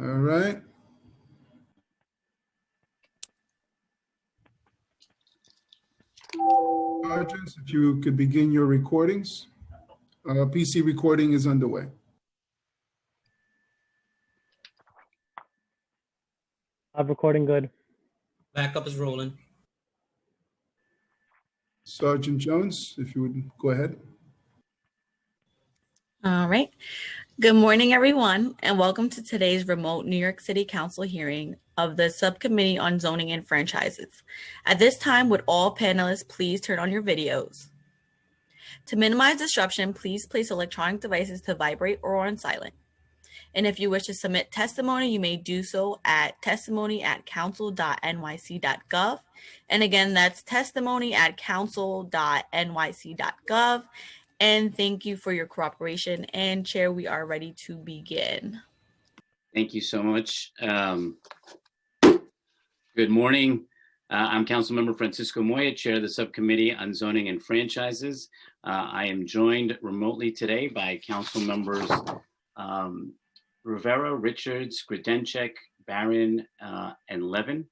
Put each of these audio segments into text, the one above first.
All right. Sergeants, if you could begin your recordings. PC recording is underway. Recording good. Backup is rolling. Sergeant Jones, if you would go ahead. All right. Good morning, everyone, and welcome to today's remote New York City Council hearing of the Subcommittee on Zoning and Franchises. At this time, would all panelists please turn on your videos? To minimize disruption, please place electronic devices to vibrate or on silent. And if you wish to submit testimony, you may do so at testimony@council.nyc.gov. And again, that's testimony@council.nyc.gov. And thank you for your cooperation. And Chair, we are ready to begin. Thank you so much. Good morning. I'm Councilmember Francisco Moya, Chair of the Subcommittee on Zoning and Franchises. I am joined remotely today by Council Members Rivera, Richards, Gredenchek, Barron, and Levin.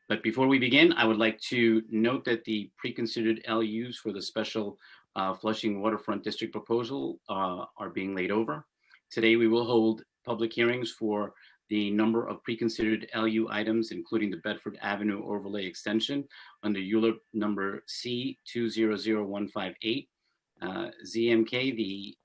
But before we begin, I would like to note that the preconsidered LUs for the special Flushing Waterfront District proposal are being laid over. Today, we will hold public hearings for the number of preconsidered LU items, including the Bedford Avenue Overlay Extension under ULURP number C200158, ZMK, the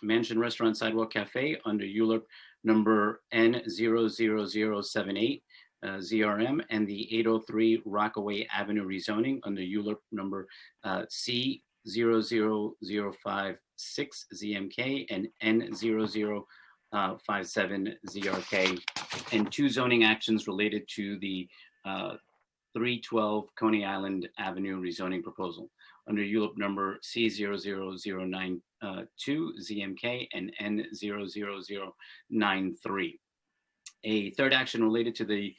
Mansion Restaurant Sidewalk Cafe under ULURP number N00078, ZRM, and the 803 Rockaway Avenue rezoning under ULURP number C00056 ZMK and N0057 ZRK, and two zoning actions related to the 312 Coney Island Avenue rezoning proposal under ULURP number C00092 ZMK and N00093. A third action related to the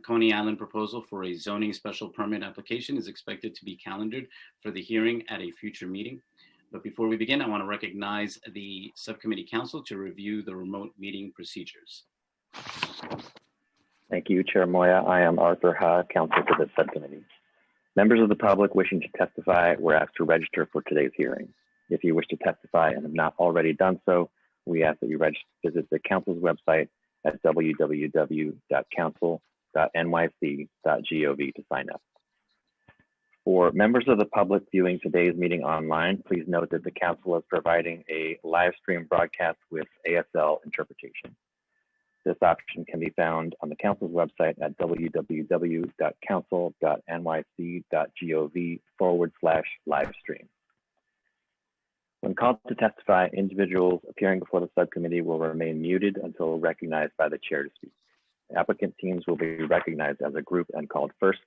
Coney Island proposal for a zoning special permit application is expected to be calendared for the hearing at a future meeting. But before we begin, I want to recognize the Subcommittee Council to review the remote meeting procedures. Thank you, Chair Moya. I am Arthur Ha, Counsel for the Subcommittee. Members of the public wishing to testify were asked to register for today's hearing. If you wish to testify and have not already done so, we ask that you visit the Council's website at www.council.nyc.gov to sign up. For members of the public viewing today's meeting online, please note that the Council is providing a live stream broadcast with ASL interpretation. This option can be found on the Council's website at www.council.nyc.gov/livestream. When called to testify, individuals appearing before the subcommittee will remain muted until recognized by the chair to speak. Applicant teams will be recognized as a group and called first.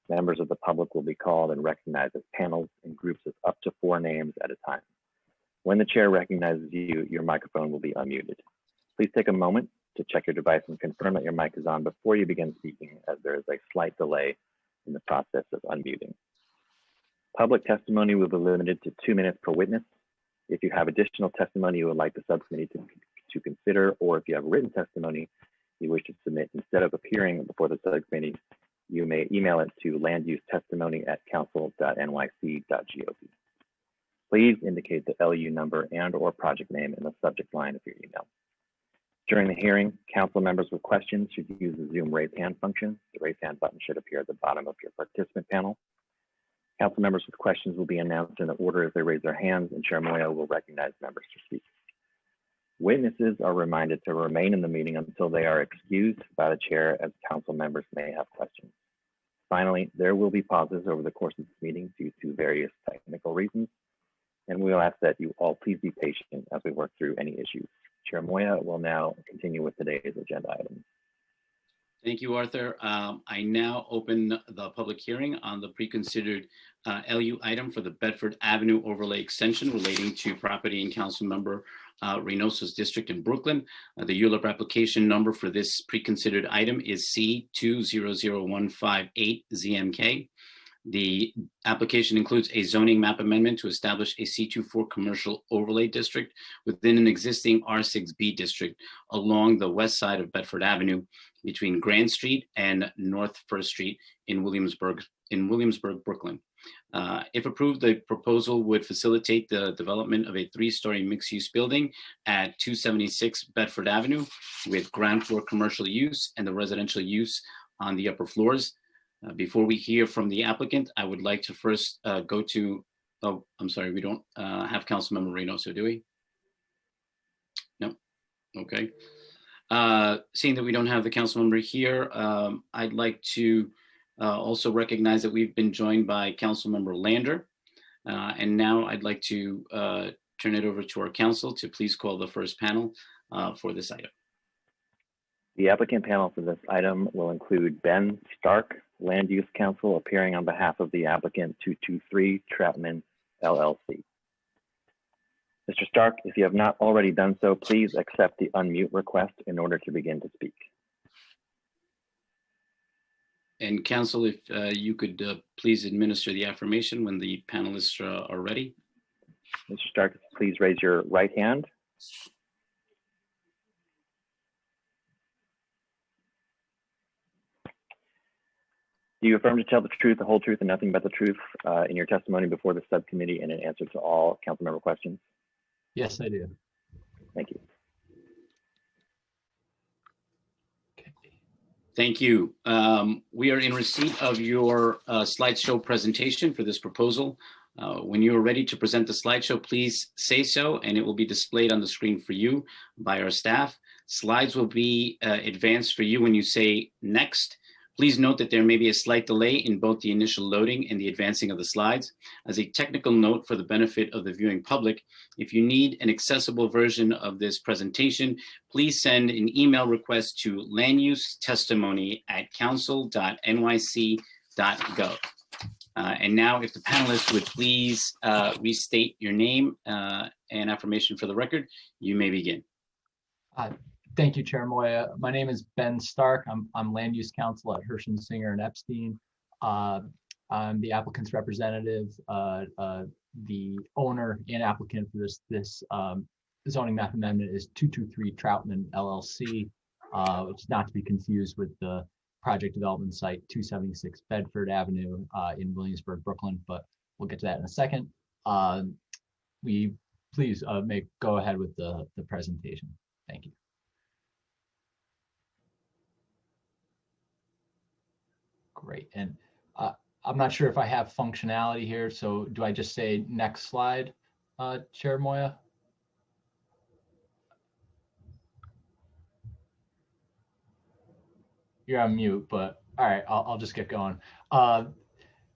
Members of the public will be called and recognized as panels in groups of up to 4 names at a time. When the chair recognizes you, your microphone will be unmuted. Please take a moment to check your device and confirm that your mic is on before you begin speaking, as there is a slight delay in the process of unmuting. Public testimony will be limited to 2 minutes per witness. If you have additional testimony you would like the subcommittee to consider, or if you have written testimony you wish to submit instead of appearing before the subcommittee, you may email it to landusetestimony@council.nyc.gov. Please indicate the LU number and/or project name in the subject line of your email. During the hearing, council members with questions should use the Zoom raise hand function. The raise hand button should appear at the bottom of your participant panel. Council members with questions will be announced in the order as they raise their hands, and Chair Moya will recognize members to speak. Witnesses are reminded to remain in the meeting until they are excused by the chair, as council members may have questions. Finally, there will be pauses over the course of this meeting due to various technical reasons, and we will ask that you all please be patient as we work through any issues. Chair Moya will now continue with today's agenda items. Thank you, Arthur. I now open the public hearing on the preconsidered LU item for the Bedford Avenue Overlay Extension relating to property in Councilmember Reynoso's district in Brooklyn. The ULURP application number for this preconsidered item is C200158 ZMK. The application includes a zoning map amendment to establish a C24 commercial overlay district within an existing R6B district along the west side of Bedford Avenue between Grand Street and North First Street in Williamsburg, Brooklyn. If approved, the proposal would facilitate the development of a 3-story mixed-use building at 276 Bedford Avenue with ground floor commercial use and the residential use on the upper floors. Before we hear from the applicant, I would like to first go to, oh, I'm sorry, we don't have Councilmember Reynoso, do we? No, okay. Seeing that we don't have the council member here, I'd like to also recognize that we've been joined by Councilmember Lander. And now I'd like to turn it over to our council to please call the first panel for this item. The applicant panel for this item will include Ben Stark, Land Use Council, appearing on behalf of the applicant 223 Troutman LLC. Mr. Stark, if you have not already done so, please accept the unmute request in order to begin to speak. And council, if you could please administer the affirmation when the panelists are ready. Mr. Stark, please raise your right hand. Do you affirm to tell the truth, the whole truth, and nothing but the truth in your testimony before the subcommittee and in answer to all council member questions? Yes, I do. Thank you. Okay. Thank you. We are in receipt of your slideshow presentation for this proposal. When you are ready to present the slideshow, please say so, and it will be displayed on the screen for you by our staff. Slides will be advanced for you when you say next. Please note that there may be a slight delay in both the initial loading and the advancing of the slides. As a technical note for the benefit of the viewing public, if you need an accessible version of this presentation, please send an email request to landusetestimony@council.nyc.gov. And now if the panelists would please restate your name and affirmation for the record, you may begin. Thank you, Chair Moya. My name is Ben Stark. I'm Land Use Counsel at Hershon, Singer, and Epstein. I'm the applicant's representative, the owner and applicant for this zoning map amendment is 223 Troutman LLC, which is not to be confused with the project development site 276 Bedford Avenue in Williamsburg, Brooklyn, but we'll get to that in a second. We please go ahead with the presentation. Thank you. Great, and I'm not sure if I have functionality here, so do I just say next slide, Chair Moya? You're on mute, but all right, I'll just get going. Sorry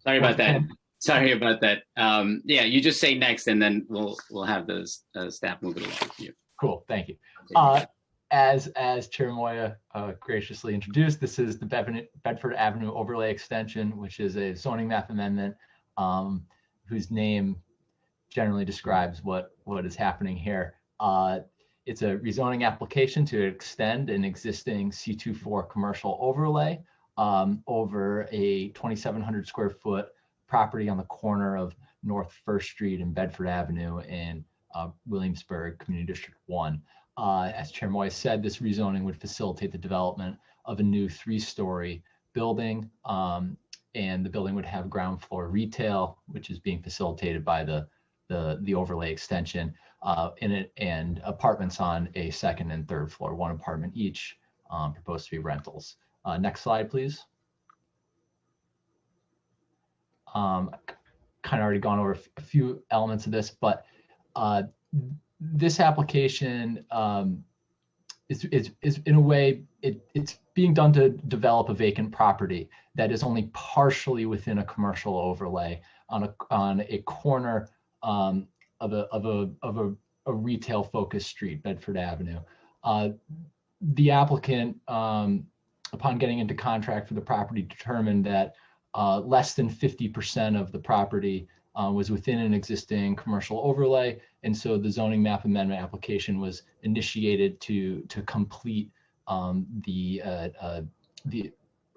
about that. Sorry about that. Yeah, you just say next, and then we'll have the staff move it along. You. Cool, thank you. As Chair Moya graciously introduced, this is the Bedford Avenue Overlay Extension, which is a zoning map amendment whose name generally describes what is happening here. It's a rezoning application to extend an existing C24 commercial overlay over a 2,700 square foot property on the corner of North First Street and Bedford Avenue in Williamsburg Community District 1. As Chair Moy said, this rezoning would facilitate the development of a new 3-story building, and the building would have ground floor retail, which is being facilitated by the overlay extension, and apartments on a 2nd and 3rd floor, 1 apartment each, proposed to be rentals. Next slide, please. Kind of already gone over a few elements of this, but this application is in a way, it's being done to develop a vacant property that is only partially within a commercial overlay on a corner of a retail focused street, Bedford Avenue. The applicant, upon getting into contract for the property, determined that less than 50% of the property was within an existing commercial overlay, and so the zoning map amendment application was initiated to complete the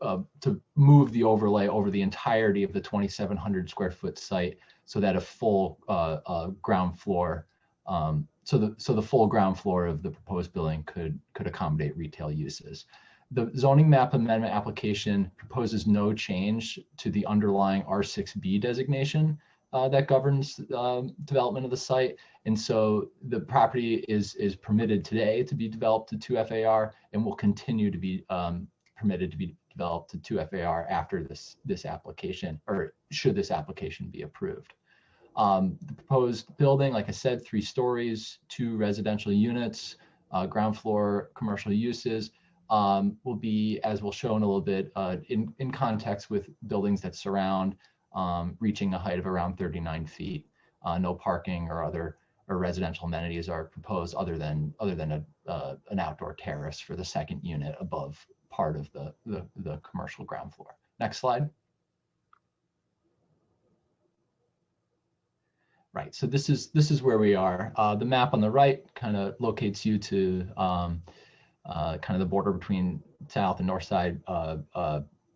to move the overlay over the entirety of the 2,700 square foot site, so that a full ground floor, so the full ground floor of the proposed building could accommodate retail uses. The zoning map amendment application proposes no change to the underlying R6B designation that governs development of the site. And so the property is permitted today to be developed to 2 FAR and will continue to be permitted to be developed to 2 FAR after this application, or should this application be approved. The proposed building, like I said, 3 stories, 2 residential units, ground floor commercial uses, will be, as we'll show in a little bit, in context with buildings that surround, reaching a height of around 39 feet. No parking or other residential amenities are proposed other than an outdoor terrace for the second unit above part of the commercial ground floor. Next slide. Right, so this is where we are. The map on the right kind of locates you to kind of the border between South and North Side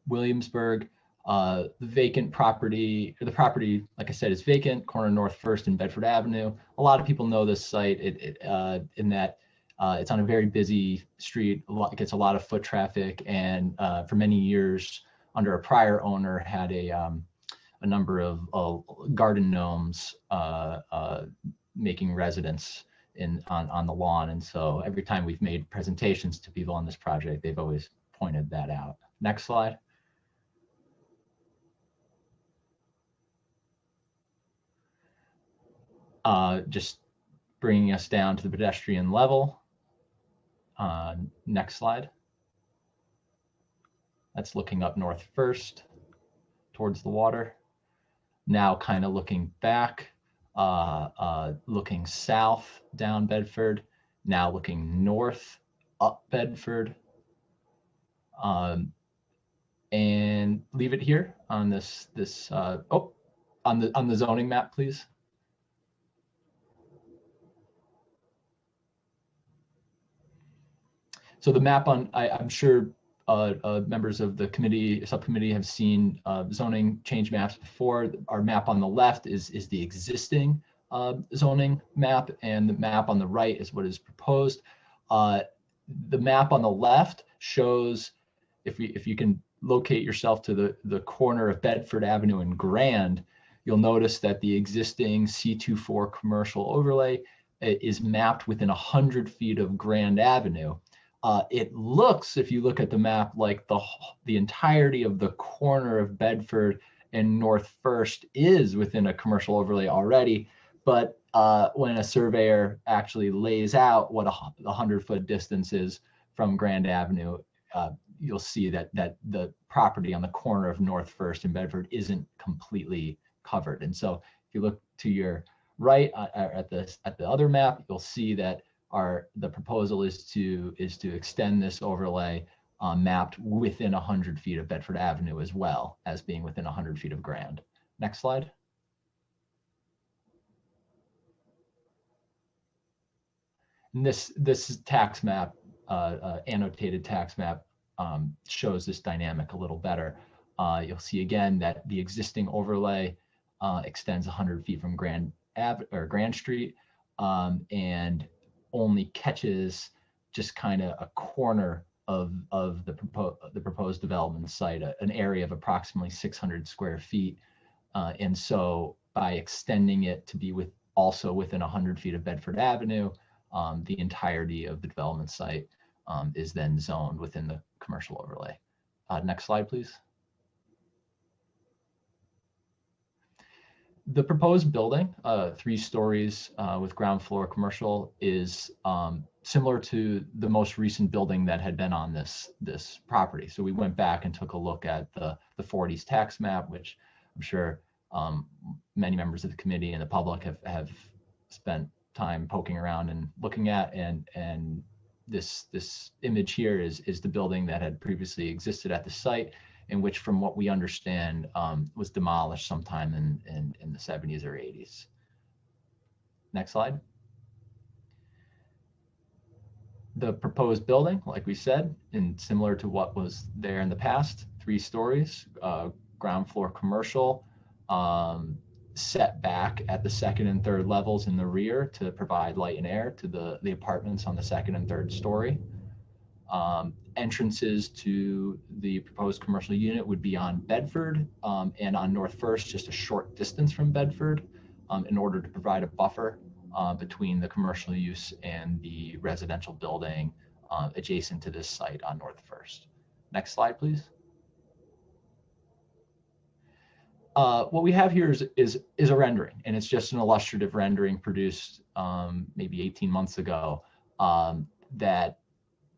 Williamsburg. The vacant property, the property, like I said, is vacant, corner North First and Bedford Avenue. A lot of people know this site in that it's on a very busy street. It gets a lot of foot traffic, and for many years, under a prior owner, had a number of garden gnomes making residence on the lawn. And so every time we've made presentations to people on this project, they've always pointed that out. Next slide. Just bringing us down to the pedestrian level. Next slide. That's looking up North First towards the water. Now kind of looking back, looking south down Bedford, now looking north up Bedford. And leave it here on this on the zoning map, please. So the map on, I'm sure members of the subcommittee have seen zoning change maps before. Our map on the left is the existing zoning map, and the map on the right is what is proposed. The map on the left shows, if you can locate yourself to the corner of Bedford Avenue and Grand, you'll notice that the existing C24 commercial overlay is mapped within 100 feet of Grand Avenue. It looks, if you look at the map, like the entirety of the corner of Bedford and North First is within a commercial overlay already. But when a surveyor actually lays out what a 100-foot distance is from Grand Avenue, you'll see that the property on the corner of North First and Bedford isn't completely covered. And so if you look to your right at the other map, you'll see that the proposal is to extend this overlay mapped within 100 feet of Bedford Avenue, as well as being within 100 feet of Grand. Next slide. And this tax map, annotated tax map, shows this dynamic a little better. You'll see again that the existing overlay extends 100 feet from Grand Street, and only catches just kind of a corner of the proposed development site, an area of approximately 600 square feet. And so by extending it to be also within 100 feet of Bedford Avenue, the entirety of the development site is then zoned within the commercial overlay. Next slide, please. The proposed building, 3 stories with ground floor commercial, is similar to the most recent building that had been on this property. So we went back and took a look at the 40s tax map, which I'm sure many members of the committee and the public have spent time poking around and looking at. And this image here is the building that had previously existed at the site, in which, from what we understand, was demolished sometime in the 70s or 80s. Next slide. The proposed building, like we said, and similar to what was there in the past, 3 stories, ground floor commercial, set back at the second and third levels in the rear to provide light and air to the apartments on the second and third story. Entrances to the proposed commercial unit would be on Bedford and on North First, just a short distance from Bedford, in order to provide a buffer between the commercial use and the residential building adjacent to this site on North First. Next slide, please. What we have here is a rendering, and it's just an illustrative rendering produced maybe 18 months ago that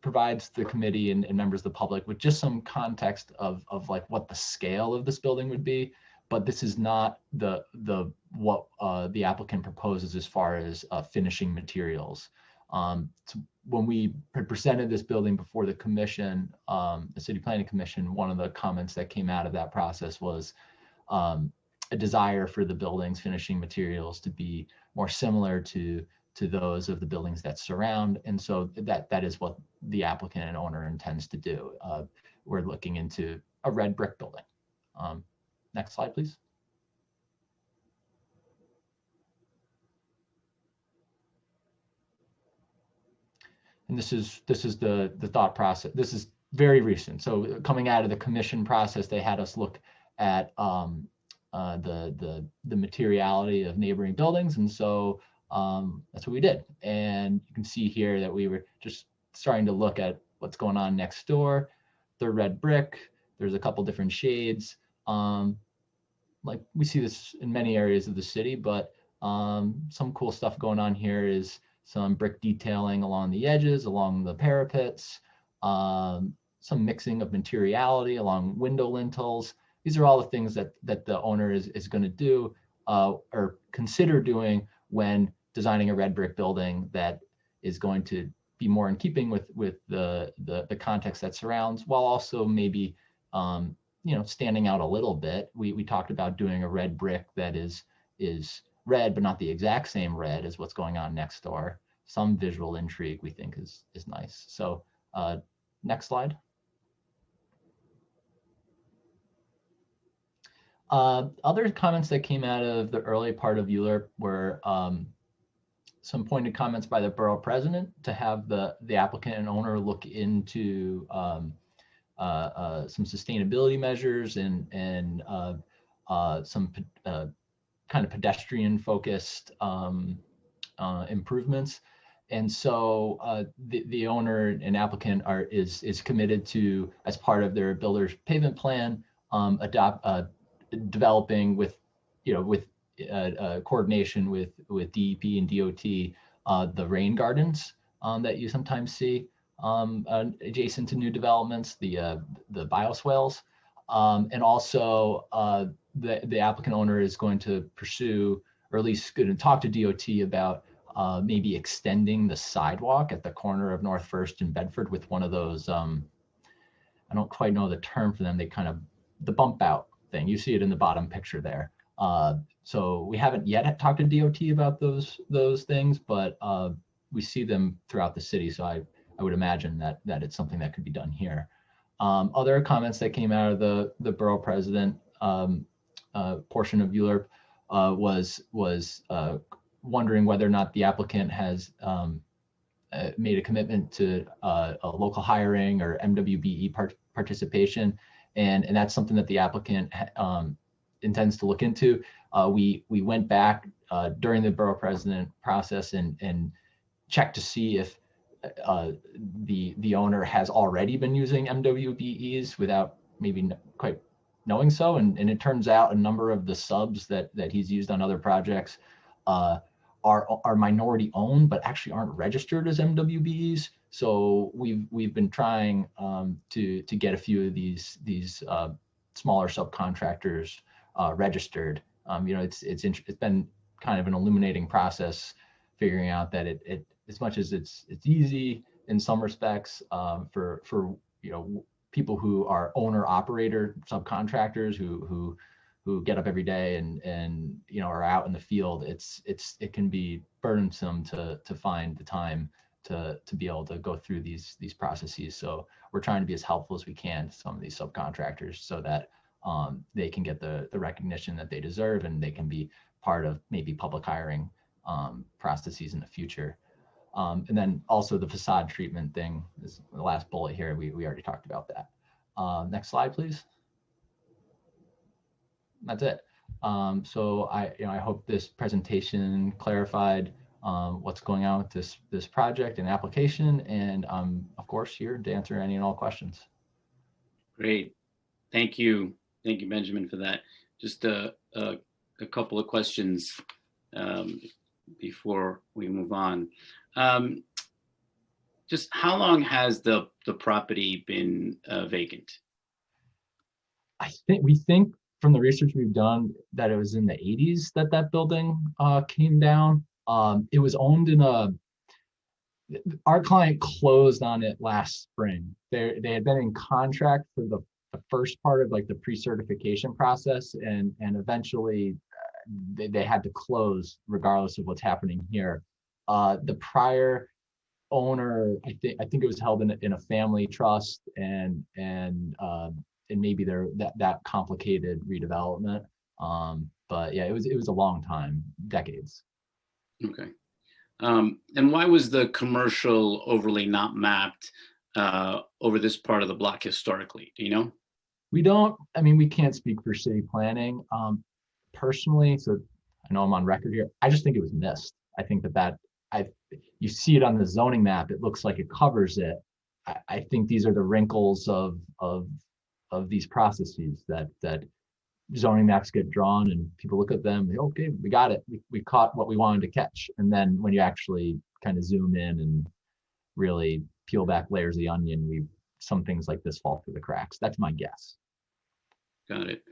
provides the committee and members of the public with just some context of like what the scale of this building would be. But this is not what the applicant proposes as far as finishing materials. So when we presented this building before the commission, the City Planning Commission, one of the comments that came out of that process was a desire for the building's finishing materials to be more similar to those of the buildings that surround. And so that is what the applicant and owner intends to do. We're looking into a red brick building. Next slide, please. And this is the thought process. This is very recent. So coming out of the commission process, they had us look at the materiality of neighboring buildings, and so that's what we did. And you can see here that we were just starting to look at what's going on next door. The red brick. There's a couple different shades. Like we see this in many areas of the city, but some cool stuff going on here is some brick detailing along the edges, along the parapets, some mixing of materiality along window lintels. These are all the things that the owner is going to do or consider doing when designing a red brick building that is going to be more in keeping with the context that surrounds, while also maybe standing out a little bit. We talked about doing a red brick that is red, but not the exact same red as what's going on next door. Some visual intrigue we think is nice. So next slide. Other comments that came out of the early part of ULURP were some pointed comments by the borough president to have the applicant and owner look into some sustainability measures and some kind of pedestrian focused improvements. And so the owner and applicant is committed to, as part of their builder's pavement plan, developing with coordination with DEP and DOT the rain gardens that you sometimes see adjacent to new developments, the bioswales, and also the applicant owner is going to pursue, or at least going to talk to DOT about maybe extending the sidewalk at the corner of North First and Bedford with one of those, I don't quite know the term for them, the bump out thing. You see it in the bottom picture there. So we haven't yet talked to DOT about those things, but we see them throughout the city. So I would imagine that it's something that could be done here. Other comments that came out of the borough president portion of ULURP was wondering whether or not the applicant has made a commitment to a local hiring or MWBE participation. And that's something that the applicant intends to look into. We went back during the borough president process and checked to see if the owner has already been using MWBEs without maybe quite knowing so. And it turns out a number of the subs that he's used on other projects are minority owned, but actually aren't registered as MWBEs. So we've been trying to get a few of these smaller subcontractors registered. It's been kind of an illuminating process, figuring out that it as much as it's easy in some respects for people who are owner operator subcontractors who get up every day and are out in the field. It can be burdensome to find the time to be able to go through these processes. So we're trying to be as helpful as we can to some of these subcontractors so that they can get the recognition that they deserve, and they can be part of maybe public hiring processes in the future. And then also the facade treatment thing is the last bullet here. We already talked about that. Next slide, please. That's it. So I hope this presentation clarified what's going on with this project and application, and of course here to answer any and all questions. Great. Thank you, Benjamin, for that. Just a couple of questions before we move on. Just how long has the property been vacant? We think from the research we've done that it was in the 80s that building came down. It was owned in our client closed on it last spring. They had been in contract for the first part of like the pre-certification process, and eventually they had to close regardless of what's happening here. The prior owner, I think it was held in a family trust, and maybe that complicated redevelopment. But yeah, it was a long time, decades. Okay. And why was the commercial overlay not mapped over this part of the block historically? Do you know? We don't, I mean, we can't speak for city planning. Personally, so I know I'm on record here, I just think it was missed. I think you see it on the zoning map, it looks like it covers it. I think these are the wrinkles of these processes that zoning maps get drawn and people look at them, okay, we got it. We caught what we wanted to catch. And then when you actually kind of zoom in and really peel back layers of the onion, some things like this fall through the cracks. That's my guess. Got it.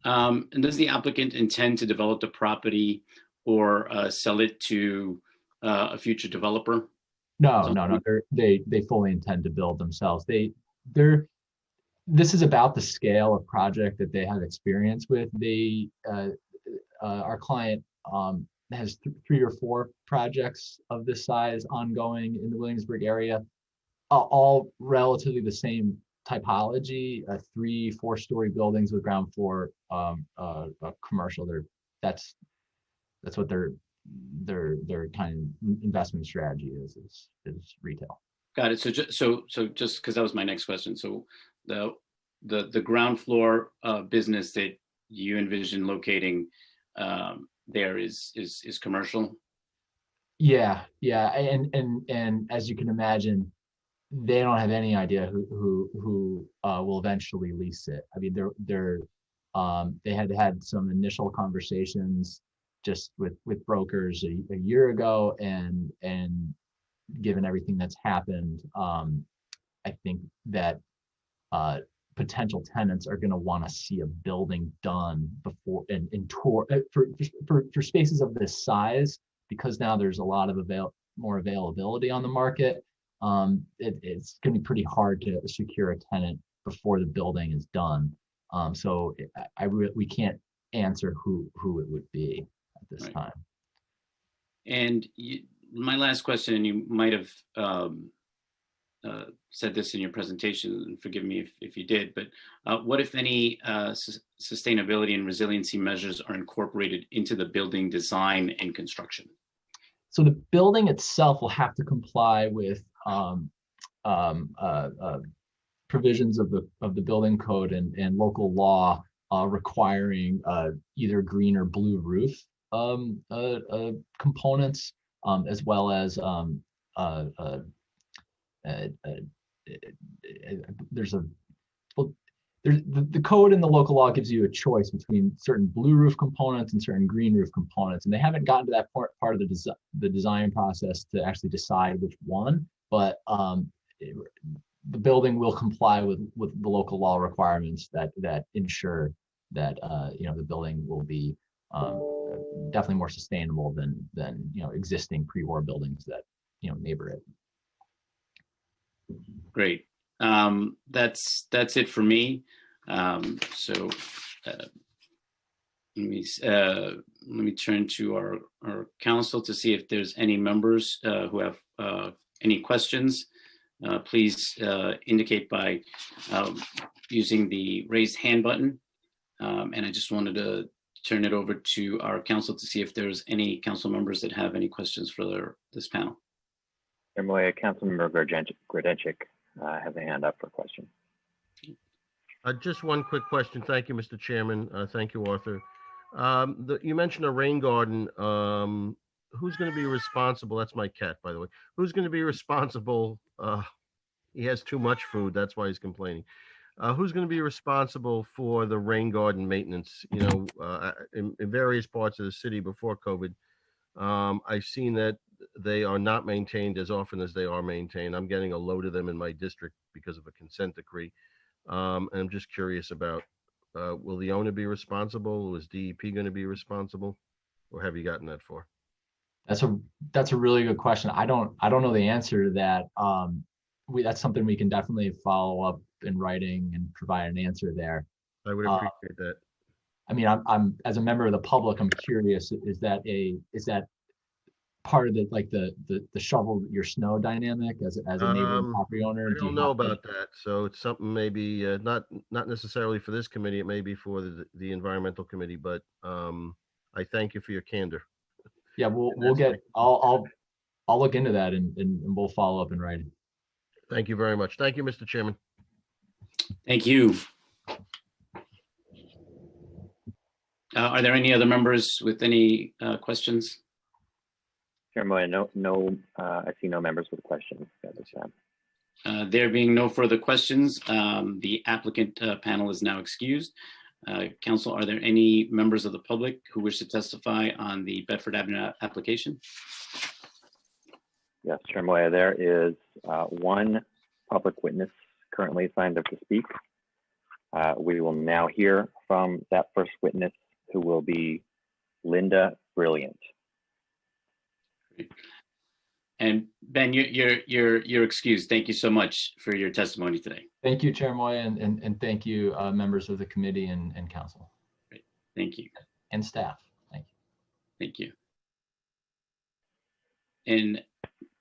And does the applicant intend to develop the property or sell it to a future developer? No. They fully intend to build themselves. This is about the scale of project that they have experience with. Our client has 3 or 4 projects of this size ongoing in the Williamsburg area, all relatively the same typology, 3-4 story buildings with ground floor commercial. That's what their kind of investment strategy is retail. Got it. So just because that was my next question. So the ground floor business that you envision locating there is commercial. Yeah. And as you can imagine, they don't have any idea who will eventually lease it. I mean, they had some initial conversations just with brokers a year ago, and given everything that's happened, I think that potential tenants are going to want to see a building done before and tour for spaces of this size, because now there's a lot of more availability on the market. It's going to be pretty hard to secure a tenant before the building is done. So we can't answer who it would be at this time. And my last question, and you might have said this in your presentation, and forgive me if you did, but what, if any, sustainability and resiliency measures are incorporated into the building design and construction? So the building itself will have to comply with provisions of the building code and local law requiring either green or blue roof components, as well as the code in the local law gives you a choice between certain blue roof components and certain green roof components, and they haven't gotten to that part of the design process to actually decide which one. But the building will comply with the local law requirements that ensure that the building will be definitely more sustainable than existing pre-war buildings that neighbor it. Great. That's it for me. So let me turn to our council to see if there's any members who have any questions, please indicate by using the raised hand button. And I just wanted to turn it over to our council to see if there's any council members that have any questions for this panel. Chair Moya, Councilmember Grodenchik has a hand up for a question. Just one quick question. Thank you, Mr. Chairman. Thank you, Arthur. You mentioned a rain garden. Who's going to be responsible? That's my cat, by the way. Who's going to be responsible? He has too much food. That's why he's complaining. Who's going to be responsible for the rain garden maintenance? You know, in various parts of the city before COVID, I've seen that they are not maintained as often as they are maintained. I'm getting a load of them in my district because of a consent decree. And I'm just curious about, will the owner be responsible? Is DEP going to be responsible? Or have you gotten that far? That's a really good question. I don't know the answer to that. That's something we can definitely follow up in writing and provide an answer there. I would appreciate that. I mean, I'm as a member of the public, I'm curious, is that part of the, like the shovel your snow dynamic as a neighboring property owner? I don't know about that. So it's something maybe not necessarily for this committee. It may be for the environmental committee, but I thank you for your candor. Yeah, I'll look into that and we'll follow up in writing. Thank you very much. Thank you, Mr. Chairman. Thank you. Are there any other members with any questions? Chair Moya, no, I see no members with questions at this time. There being no further questions, the applicant panel is now excused. Council, are there any members of the public who wish to testify on the Bedford Avenue application? Yes, Chair Moya, there is one public witness currently signed up to speak. We will now hear from that first witness, who will be Linda Brilliant. And Ben, you're excused. Thank you so much for your testimony today. Thank you, Chair Moya, and thank you, members of the committee and council. Great. Thank you. And staff. Thank you. Thank you. And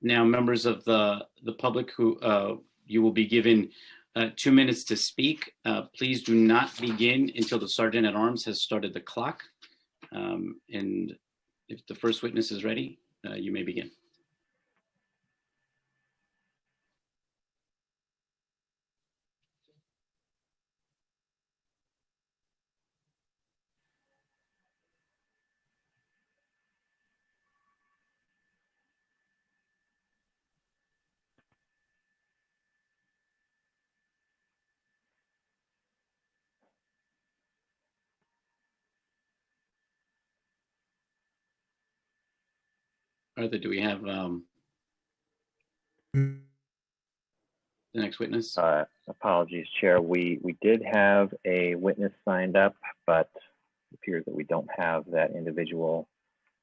now, members of the public, who you will be given 2 minutes to speak. Please do not begin until the Sergeant at Arms has started the clock. And if the first witness is ready, you may begin. Arthur, do we have the next witness? Apologies, Chair. We did have a witness signed up, but it appears that we don't have that individual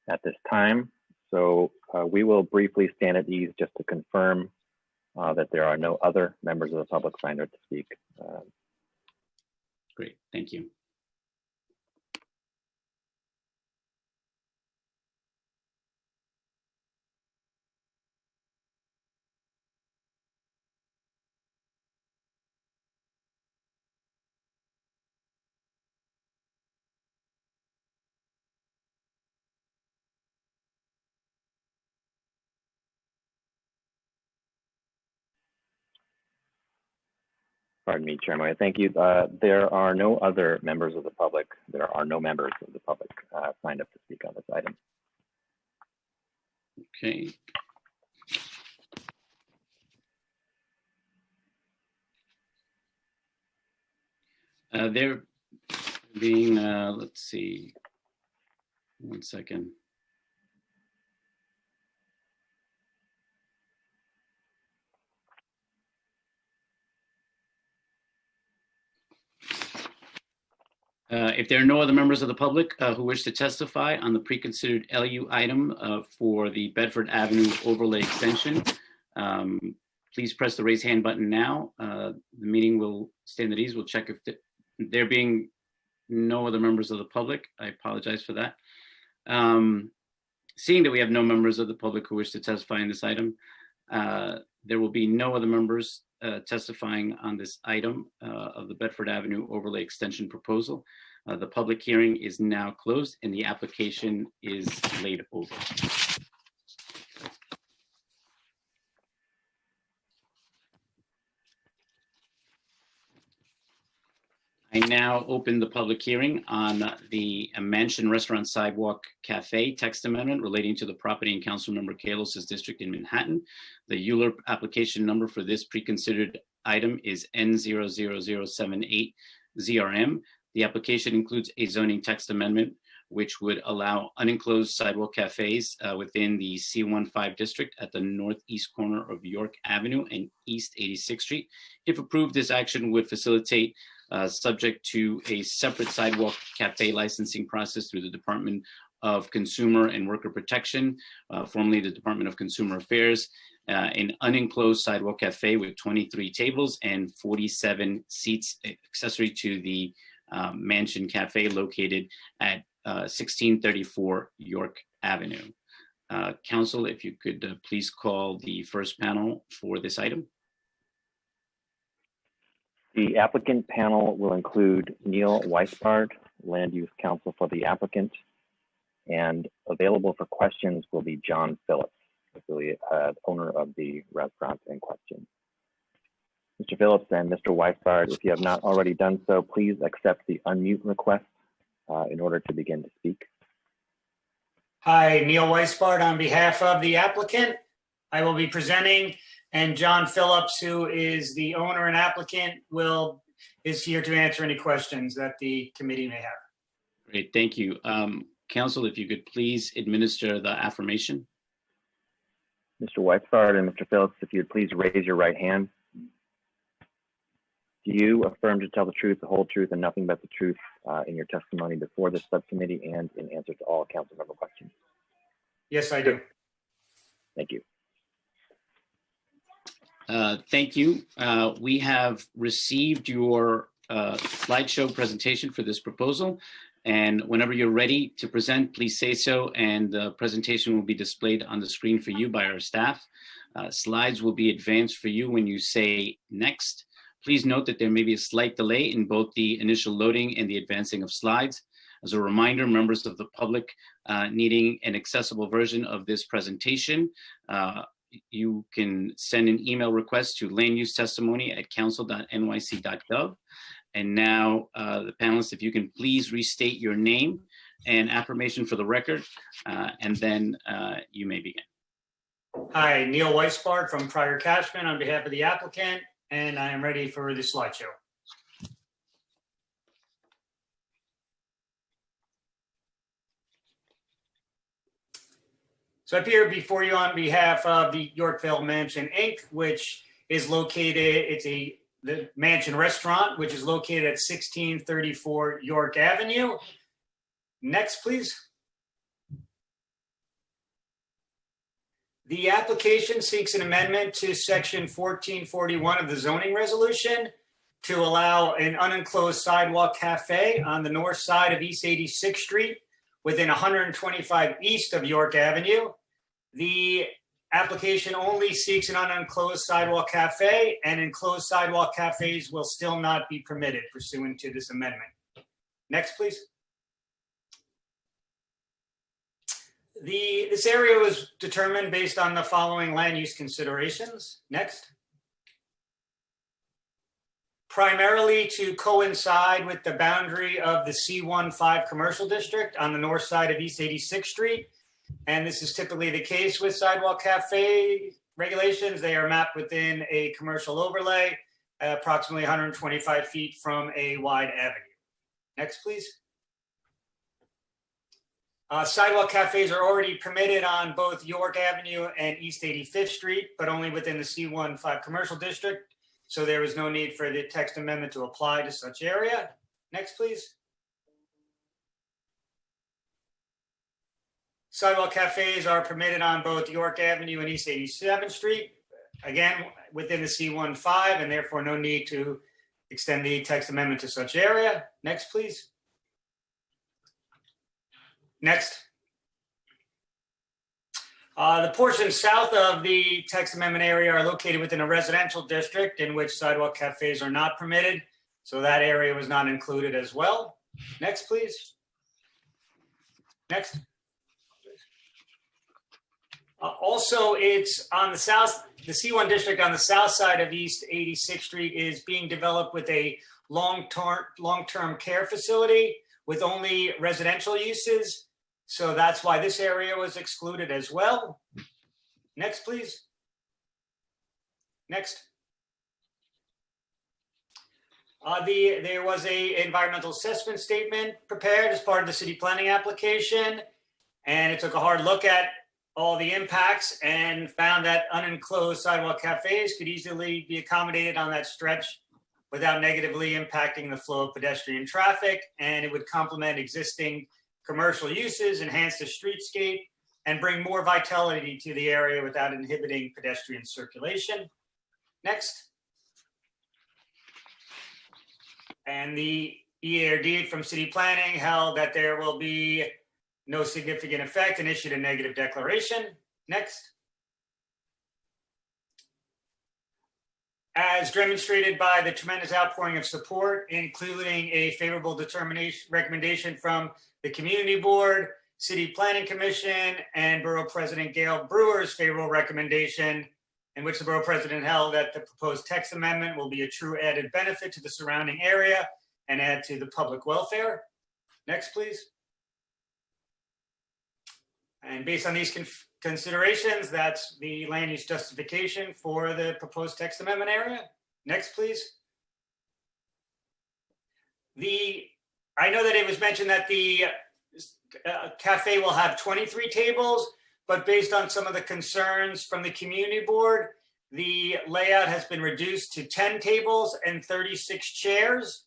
at this time. So we will briefly stand at ease just to confirm that there are no other members of the public signed up to speak. Great, thank you. Pardon me, Chair Moya. Thank you. There are no other members of the public. There are no members of the public signed up to speak on this item. Okay. There being, let's see, 1 second. If there are no other members of the public who wish to testify on the pre-considered LU item for the Bedford Avenue overlay extension, please press the raise hand button now. The meeting will stand at ease. We'll check if there being no other members of the public. I apologize for that. Seeing that we have no members of the public who wish to testify in this item, There will be no other members testifying on this item of the Bedford Avenue Overlay Extension Proposal. The public hearing is now closed and the application is laid over. I now open the public hearing on the Mansion Restaurant Sidewalk Cafe text amendment relating to the property in Councilmember Kalos's district in Manhattan. The ULURP application number for this pre-considered item is N00078ZRM. The application includes a zoning text amendment which would allow unenclosed sidewalk cafes within the C15 district at the northeast corner of York Avenue and East 86th Street. If approved, this action would facilitate subject to a separate sidewalk cafe licensing process through the Department of Consumer and Worker Protection, formerly the Department of Consumer Affairs, an unenclosed sidewalk cafe with 23 tables and 47 seats accessory to the Mansion Cafe located at 1634 York Avenue. Council, if you could please call the first panel for this item. The applicant panel will include Neil Weisbard, Land Use Counsel for the applicant, and available for questions will be John Phillips, owner of the restaurant in question. Mr. Phillips and Mr. Weisbard, if you have not already done so, please accept the unmute request in order to begin to speak. Hi, Neil Weisbard on behalf of the applicant. I will be presenting, and John Phillips, who is the owner and applicant, is here to answer any questions that the committee may have. Great, thank you. Council, if you could please administer the affirmation. Mr. Weisbard and Mr. Phillips, if you'd please raise your right hand. Do you affirm to tell the truth, the whole truth, and nothing but the truth in your testimony before this subcommittee and in answer to all council member questions? Yes, I do. Thank you. Thank you. We have received your slideshow presentation for this proposal. And whenever you're ready to present, please say so. And the presentation will be displayed on the screen for you by our staff. Slides will be advanced for you when you say next. Please note that there may be a slight delay in both the initial loading and the advancing of slides. As a reminder, members of the public needing an accessible version of this presentation, you can send an email request to landusetestimony@council.nyc.gov. And now the panelists, if you can please restate your name and affirmation for the record, and then you may begin. Hi, Neil Weisbard from Prior Cashman on behalf of the applicant, and I am ready for the slideshow. So I appear before you on behalf of the Yorkville Mansion Inc., which is located, the Mansion Restaurant, which is located at 1634 York Avenue. Next, please. The application seeks an amendment to section 1441 of the zoning resolution to allow an unenclosed sidewalk cafe on the north side of East 86th Street within 125 east of York Avenue. The application only seeks an unenclosed sidewalk cafe, and enclosed sidewalk cafes will still not be permitted pursuant to this amendment. Next, please. This area was determined based on the following land use considerations. Next. Primarily to coincide with the boundary of the C15 commercial district on the north side of East 86th Street. And this is typically the case with sidewalk cafe regulations. They are mapped within a commercial overlay, approximately 125 feet from a wide avenue. Next, please. Sidewalk cafes are already permitted on both York Avenue and East 85th Street, but only within the C15 commercial district. So there is no need for the text amendment to apply to such area. Next, please. Sidewalk cafes are permitted on both York Avenue and East 87th Street, again, within the C15, and therefore no need to extend the text amendment to such area. Next, please. The portions south of the text amendment area are located within a residential district in which sidewalk cafes are not permitted. So that area was not included as well. Next, please. Next. Also, it's on the south, the C1 district on the south side of East 86th Street is being developed with a long-term care facility with only residential uses. So that's why this area was excluded as well. Next, please. Next. There was a environmental assessment statement prepared as part of the city planning application, and it took a hard look at all the impacts and found that unenclosed sidewalk cafes could easily be accommodated on that stretch without negatively impacting the flow of pedestrian traffic, and it would complement existing commercial uses, enhance the streetscape, and bring more vitality to the area without inhibiting pedestrian circulation. Next. And the EARD from city planning held that there will be no significant effect and issued a negative declaration. Next. As demonstrated by the tremendous outpouring of support, including a favorable recommendation from the Community Board, City Planning Commission, and Borough President Gail Brewer's favorable recommendation, in which the Borough President held that the proposed text amendment will be a true added benefit to the surrounding area and add to the public welfare. Next, please. And based on these considerations, that's the land use justification for the proposed text amendment area. Next, please. I know that it was mentioned that the cafe will have 23 tables, but based on some of the concerns from the community board, the layout has been reduced to 10 tables and 36 chairs.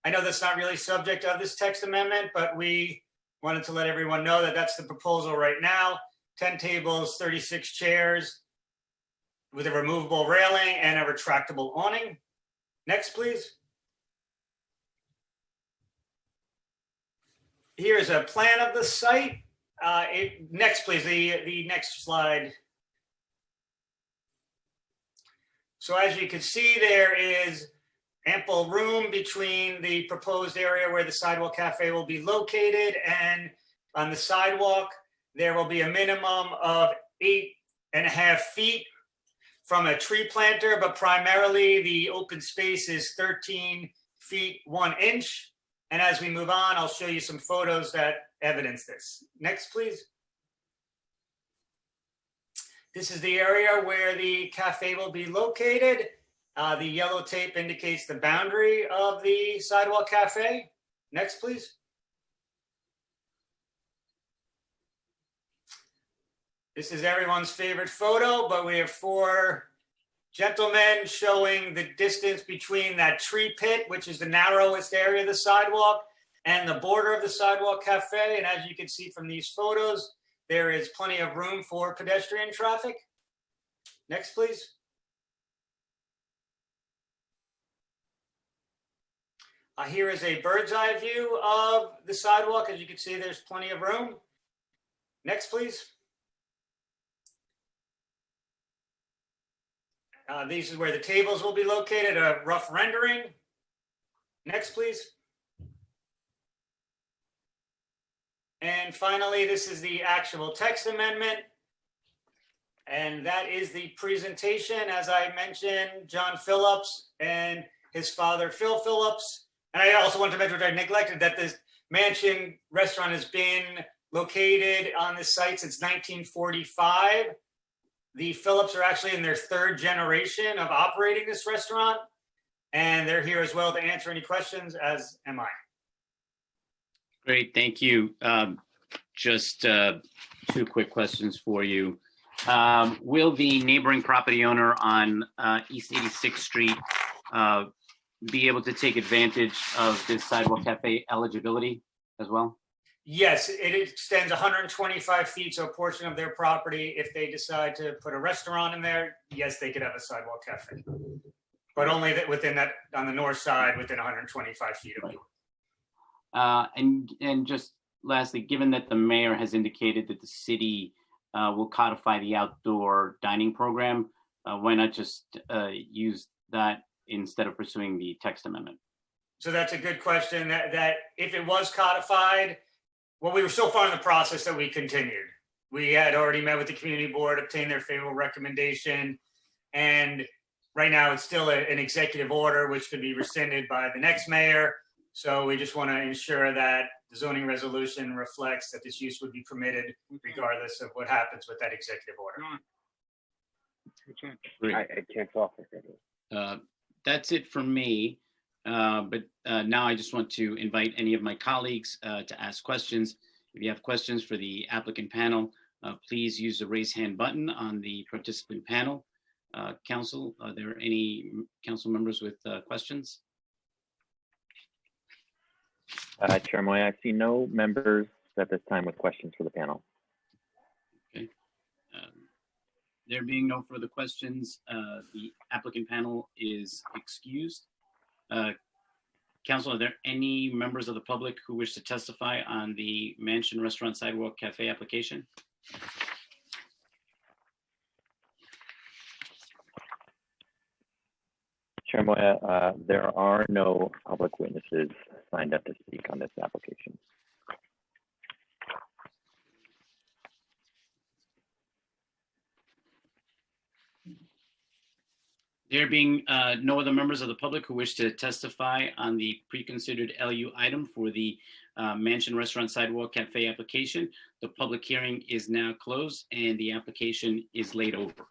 I know that's not really subject of this text amendment, but we wanted to let everyone know that that's the proposal right now. 10 tables, 36 chairs with a removable railing and a retractable awning. Next, please. Here's a plan of the site. Next, please, the next slide. So as you can see, there is ample room between the proposed area where the sidewalk cafe will be located, and on the sidewalk, there will be a minimum of 8.5 feet from a tree planter, but primarily the open space is 13 feet 1 inch. And as we move on, I'll show you some photos that evidence this. Next, please. This is the area where the cafe will be located. The yellow tape indicates the boundary of the sidewalk cafe. Next, please. This is everyone's favorite photo, but we have 4 gentlemen showing the distance between that tree pit, which is the narrowest area of the sidewalk, and the border of the sidewalk cafe. And as you can see from these photos, there is plenty of room for pedestrian traffic. Next, please. Here is a bird's eye view of the sidewalk. As you can see, there's plenty of room. Next, please. These is where the tables will be located, a rough rendering. Next, please. And finally, this is the actual text amendment. And that is the presentation. As I mentioned, John Phillips and his father, Phil Phillips. And I also want to mention, which I neglected, that this Mansion restaurant has been located on this site since 1945. The Phillips are actually in their 3rd generation of operating this restaurant, and they're here as well to answer any questions, as am I. Great, thank you. Just 2 quick questions for you. Will the neighboring property owner on East 86th Street be able to take advantage of this sidewalk cafe eligibility as well? Yes, it extends 125 feet, so a portion of their property. If they decide to put a restaurant in there, yes, they could have a sidewalk cafe, but only within that, on the north side, within 125 feet of it. And just lastly, given that the mayor has indicated that the city will codify the outdoor dining program. Why not just use that instead of pursuing the text amendment? So that's a good question. That if it was codified, well, we were so far in the process that we continued. We had already met with the community board, obtained their favorable recommendation, and right now it's still an executive order, which could be rescinded by the next mayor. So we just want to ensure that the zoning resolution reflects that this use would be permitted regardless of what happens with that executive order. Great. I can't talk. That's it for me. But now I just want to invite any of my colleagues to ask questions. If you have questions for the applicant panel, please use the raise hand button on the participant panel. Council, are there any council members with questions? Chair Moya, I see no members at this time with questions for the panel. Okay. There being no further questions, the applicant panel is excused. Council, are there any members of the public who wish to testify on the Mansion Restaurant Sidewalk Cafe application? Chair Moya, there are no public witnesses signed up to speak on this application. There being no other members of the public who wish to testify on the preconsidered LU item for the Mansion Restaurant Sidewalk Cafe application, the public hearing is now closed and the application is laid over.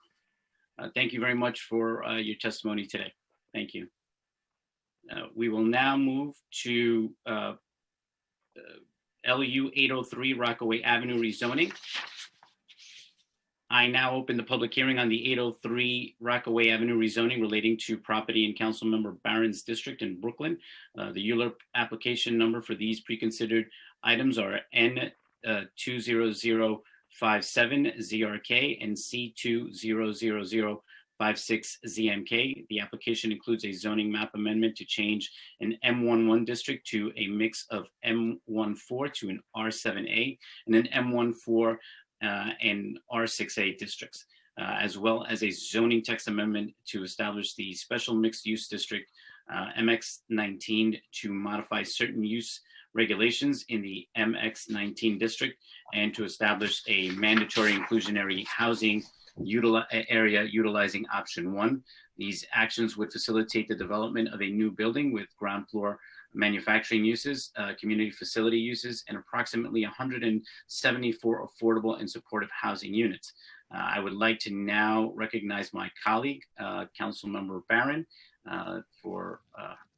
Thank you very much for your testimony today. Thank you. We will now move to LU 803 Rockaway Avenue rezoning. I now open the public hearing on the 803 Rockaway Avenue rezoning relating to property in Councilmember Barron's district in Brooklyn. The ULURP application number for these preconsidered items are N20057ZRK and C200056ZMK. The application includes a zoning map amendment to change an M11 district to a mix of M14 to an R7A and an M14 and R6A districts, as well as a zoning text amendment to establish the special mixed use district MX19 to modify certain use regulations in the MX19 district and to establish a mandatory inclusionary housing area utilizing option 1. These actions would facilitate the development of a new building with ground floor manufacturing uses, community facility uses, and approximately 174 affordable and supportive housing units. I would like to now recognize my colleague, Councilmember Barron, for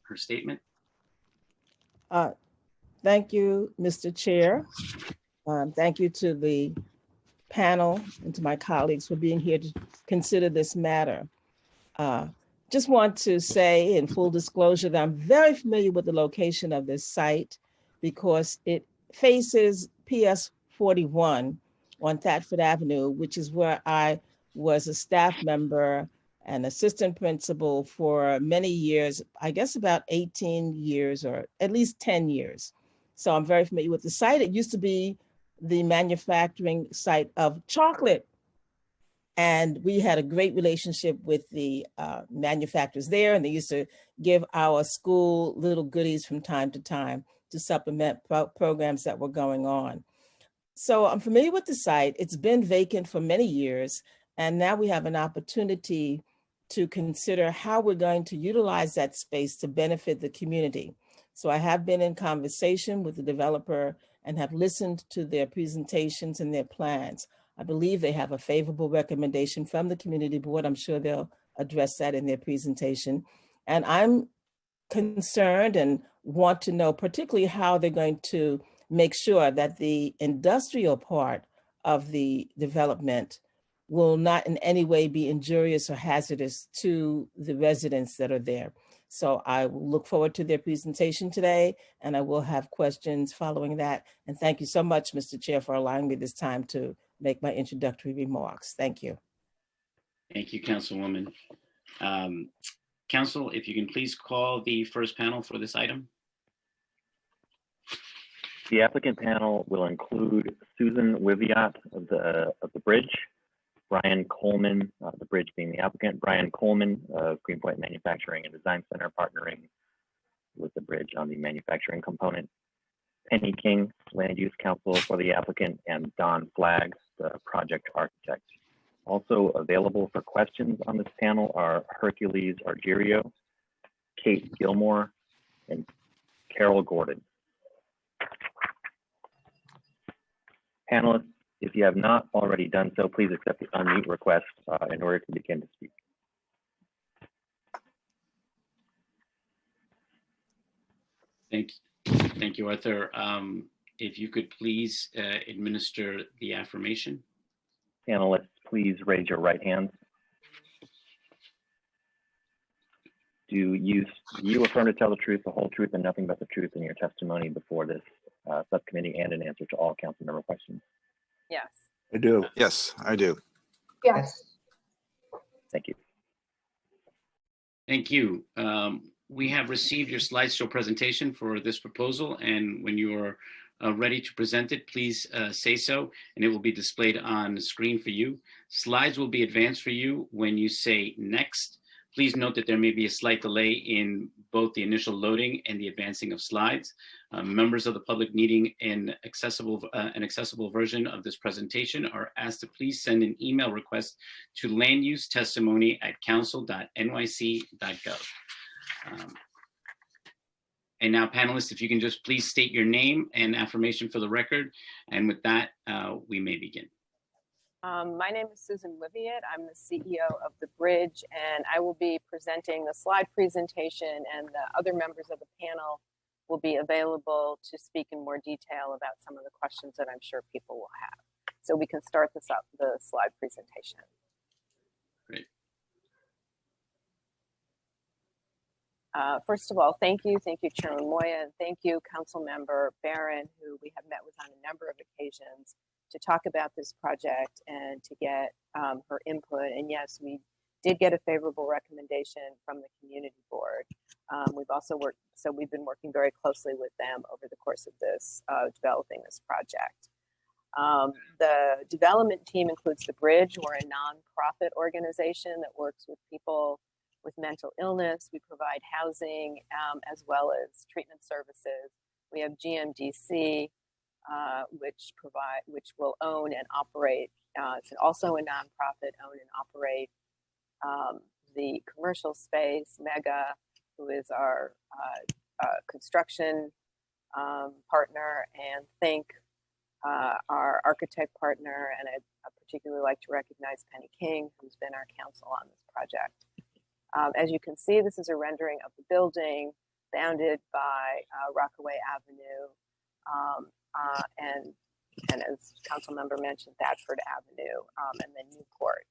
her statement. Thank you, Mr. Chair. Thank you to the panel and to my colleagues for being here to consider this matter. Just want to say in full disclosure that I'm very familiar with the location of this site because it faces PS 41 on Thetford Avenue, which is where I was a staff member and assistant principal for many years, I guess about 18 years or at least 10 years. So I'm very familiar with the site. It used to be the manufacturing site of chocolate. And we had a great relationship with the manufacturers there, and they used to give our school little goodies from time to supplement programs that were going on. So I'm familiar with the site. It's been vacant for many years, and now we have an opportunity to consider how we're going to utilize that space to benefit the community. So I have been in conversation with the developer and have listened to their presentations and their plans. I believe they have a favorable recommendation from the community board. I'm sure they'll address that in their presentation. And I'm concerned and want to know particularly how they're going to make sure that the industrial part of the development will not in any way be injurious or hazardous to the residents that are there. So I will look forward to their presentation today, and I will have questions following that. And thank you so much, Mr. Chair, for allowing me this time to make my introductory remarks. Thank you. Thank you, Councilwoman. Council, if you can please call the first panel for this item. The applicant panel will include Susan Wiviat of the Bridge, Brian Coleman, the Bridge being the applicant, Brian Coleman of Greenpoint Manufacturing and Design Center, partnering with the Bridge on the manufacturing component, Penny King, Land Use Counsel for the applicant, and Don Flagg, the project architect. Also available for questions on this panel are Hercules Argerio, Kate Gilmore, and Carol Gordon. Panelists, if you have not already done so, please accept the unmute request in order to begin to speak. Thank you, Arthur. If you could please administer the affirmation. Panelists, please raise your right hands. Do you affirm to tell the truth, the whole truth, and nothing but the truth in your testimony before this subcommittee and in answer to all council member questions? Yes. I do. Yes, I do. Yes. Thank you. Thank you. We have received your slideshow presentation for this proposal, and when you are ready to present it, please say so, and it will be displayed on the screen for you. Slides will be advanced for you when you say next. Please note that there may be a slight delay in both the initial loading and the advancing of slides. Members of the public needing an accessible version of this presentation are asked to please send an email request to landusetestimony@council.nyc.gov. And now, panelists, if you can just please state your name and affirmation for the record. And with that, we may begin. My name is Susan Wiviat. I'm the CEO of the Bridge, and I will be presenting the slide presentation, and the other members of the panel will be available to speak in more detail about some of the questions that I'm sure people will have. So we can start the slide presentation. Great. First of all, thank you, Chairman Moya, and thank you, Council Member Barron, who we have met with on a number of occasions to talk about this project and to get her input. And yes, we did get a favorable recommendation from the community board. We've also we've been working very closely with them over the course of this, developing this project. The development team includes the Bridge. We're a nonprofit organization that works with people with mental illness. We provide housing as well as treatment services. We have GMDC, which will own and operate. It's also a nonprofit, own and operate the commercial space. Mega, who is our construction partner, and Think, our architect partner, and I particularly like to recognize Penny King, who's been our counsel on this project. As you can see, this is a rendering of the building bounded by Rockaway Avenue and as council member mentioned, Thetford Avenue, and then Newport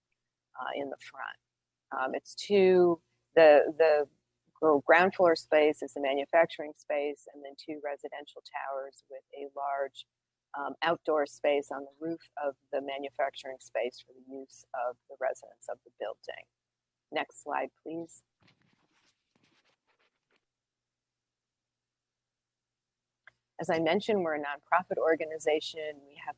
in the front. It's the ground floor space is the manufacturing space, and then 2 residential towers with a large outdoor space on the roof of the manufacturing space for the use of the residents of the building. Next slide, please. As I mentioned, we're a nonprofit organization. We have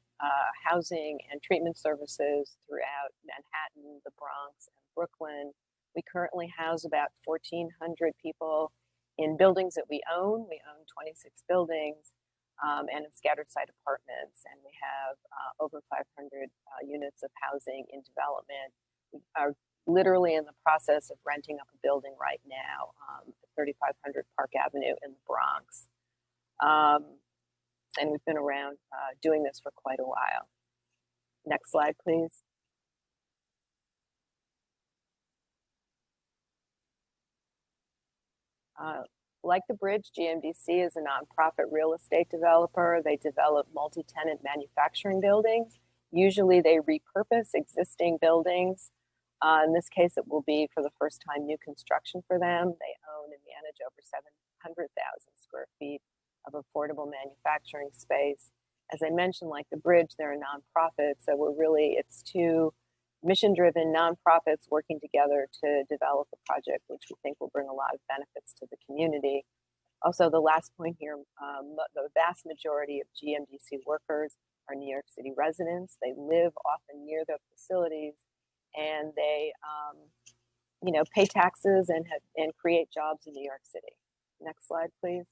housing and treatment services throughout Manhattan, the Bronx, and Brooklyn. We currently house about 1,400 people in buildings that we own. We own 26 buildings and in scattered site apartments. And we have over 500 units of housing in development. We are literally in the process of renting up a building right now at 3500 Park Avenue in the Bronx. And we've been around doing this for quite a while. Next slide, please. Like the Bridge, GMDC is a nonprofit real estate developer. They develop multi-tenant manufacturing buildings. Usually they repurpose existing buildings. In this case, it will be for the first time new construction for them. They own and manage over 700,000 square feet of affordable manufacturing space. As I mentioned, like the Bridge, they're a nonprofit, so it's 2 mission-driven nonprofits working together to develop a project which we think will bring a lot of benefits to the community. Also, the last point here, the vast majority of GMDC workers are New York City residents. They live often near the facilities, and they, pay taxes and create jobs in New York City. Next slide, please.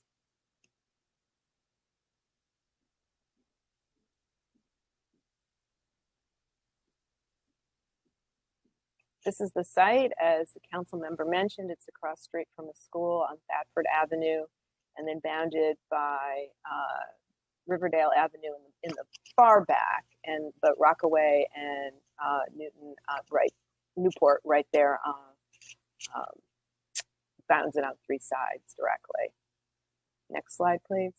This is the site. As the council member mentioned, it's across street from a school on Thetford Avenue, and then bounded by Riverdale Avenue in the far back, but Rockaway and Newport right there bounds it on three sides directly. Next slide, please.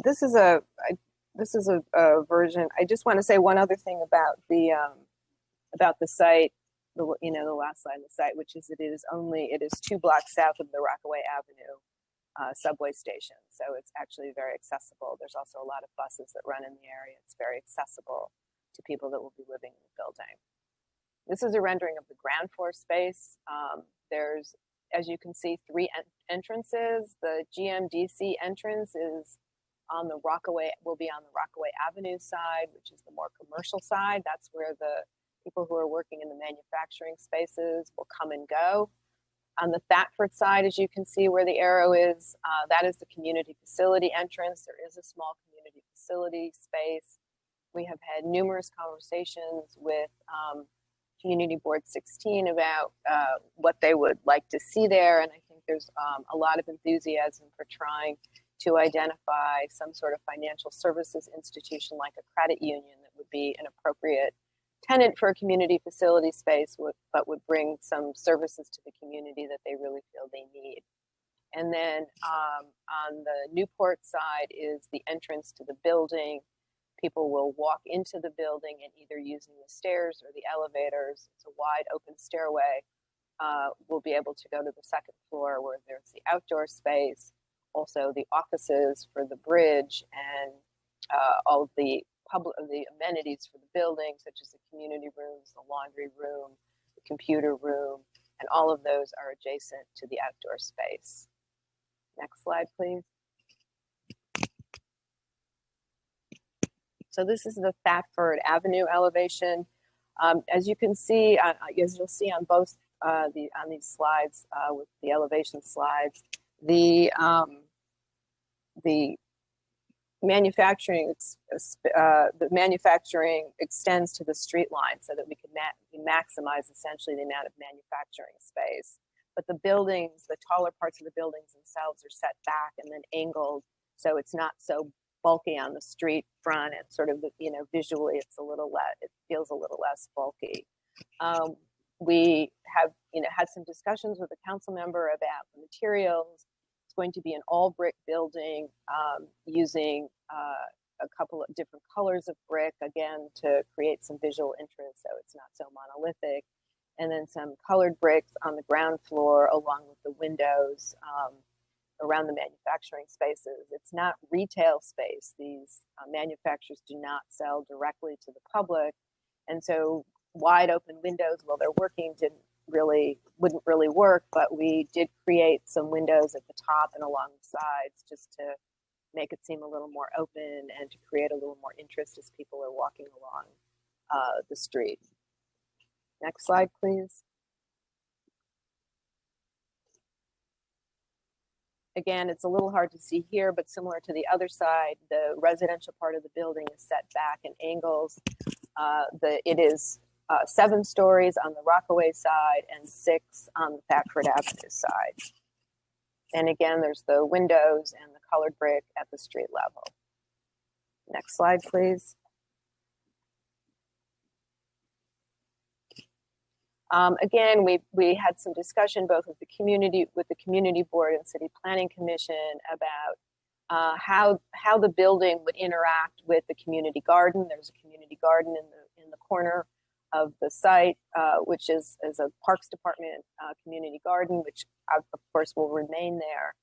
This is a version. I just want to say one other thing about the site. The last slide of the site, which is it is 2 blocks south of the Rockaway Avenue subway station. So it's actually very accessible. There's also a lot of buses that run in the area. It's very accessible to people that will be living in the building. This is a rendering of the ground floor space. There's, as you can see, 3 entrances. The GMDC entrance is on the will be on the Rockaway Avenue side, which is the more commercial side. That's where the people who are working in the manufacturing spaces will come and go. On the Thetford side, as you can see where the arrow is, that is the community facility entrance. There is a small community facility space. We have had numerous conversations with Community Board 16 about what they would like to see there. And I think there's a lot of enthusiasm for trying to identify some sort of financial services institution like a credit union that would be an appropriate tenant for a community facility space, but would bring some services to the community that they really feel they need. And then on the Newport side is the entrance to the building. People will walk into the building and either using the stairs or the elevators, it's a wide open stairway, will be able to go to the second floor where there's the outdoor space, also the offices for the bridge, and all of the amenities for the building, such as the community rooms, the laundry room, the computer room, and all of those are adjacent to the outdoor space. Next slide, please. So this is the Thetford Avenue elevation. As you can see, as you'll see on both on these slides, with the elevation slides, the manufacturing extends to the street line so that we can maximize essentially the amount of manufacturing space. But the buildings, the taller parts of the buildings themselves are set back and then angled, so it's not so bulky on the street front, and sort of, visually it's a little less, it feels a little less bulky. We have, had some discussions with the council member about the materials. It's going to be an all brick building, using a couple of different colors of brick, again, to create some visual interest so it's not so monolithic. And then some colored bricks on the ground floor along with the windows around the manufacturing spaces. It's not retail space. These manufacturers do not sell directly to the public. And so wide open windows, while they're working, wouldn't really work, but we did create some windows at the top and along the sides just to make it seem a little more open and to create a little more interest as people are walking along the street. Next slide, please. Again, it's a little hard to see here, but similar to the other side, the residential part of the building is set back and angles. It is 7 stories on the Rockaway side and 6 on the Thetford Avenue side. And again, there's the windows and the colored brick at the street level. Next slide, please. Again, we had some discussion both with the community board and city planning commission about how the building would interact with the community garden. There's a community garden in the corner of the site, which is a Parks Department community garden, which of course will remain there.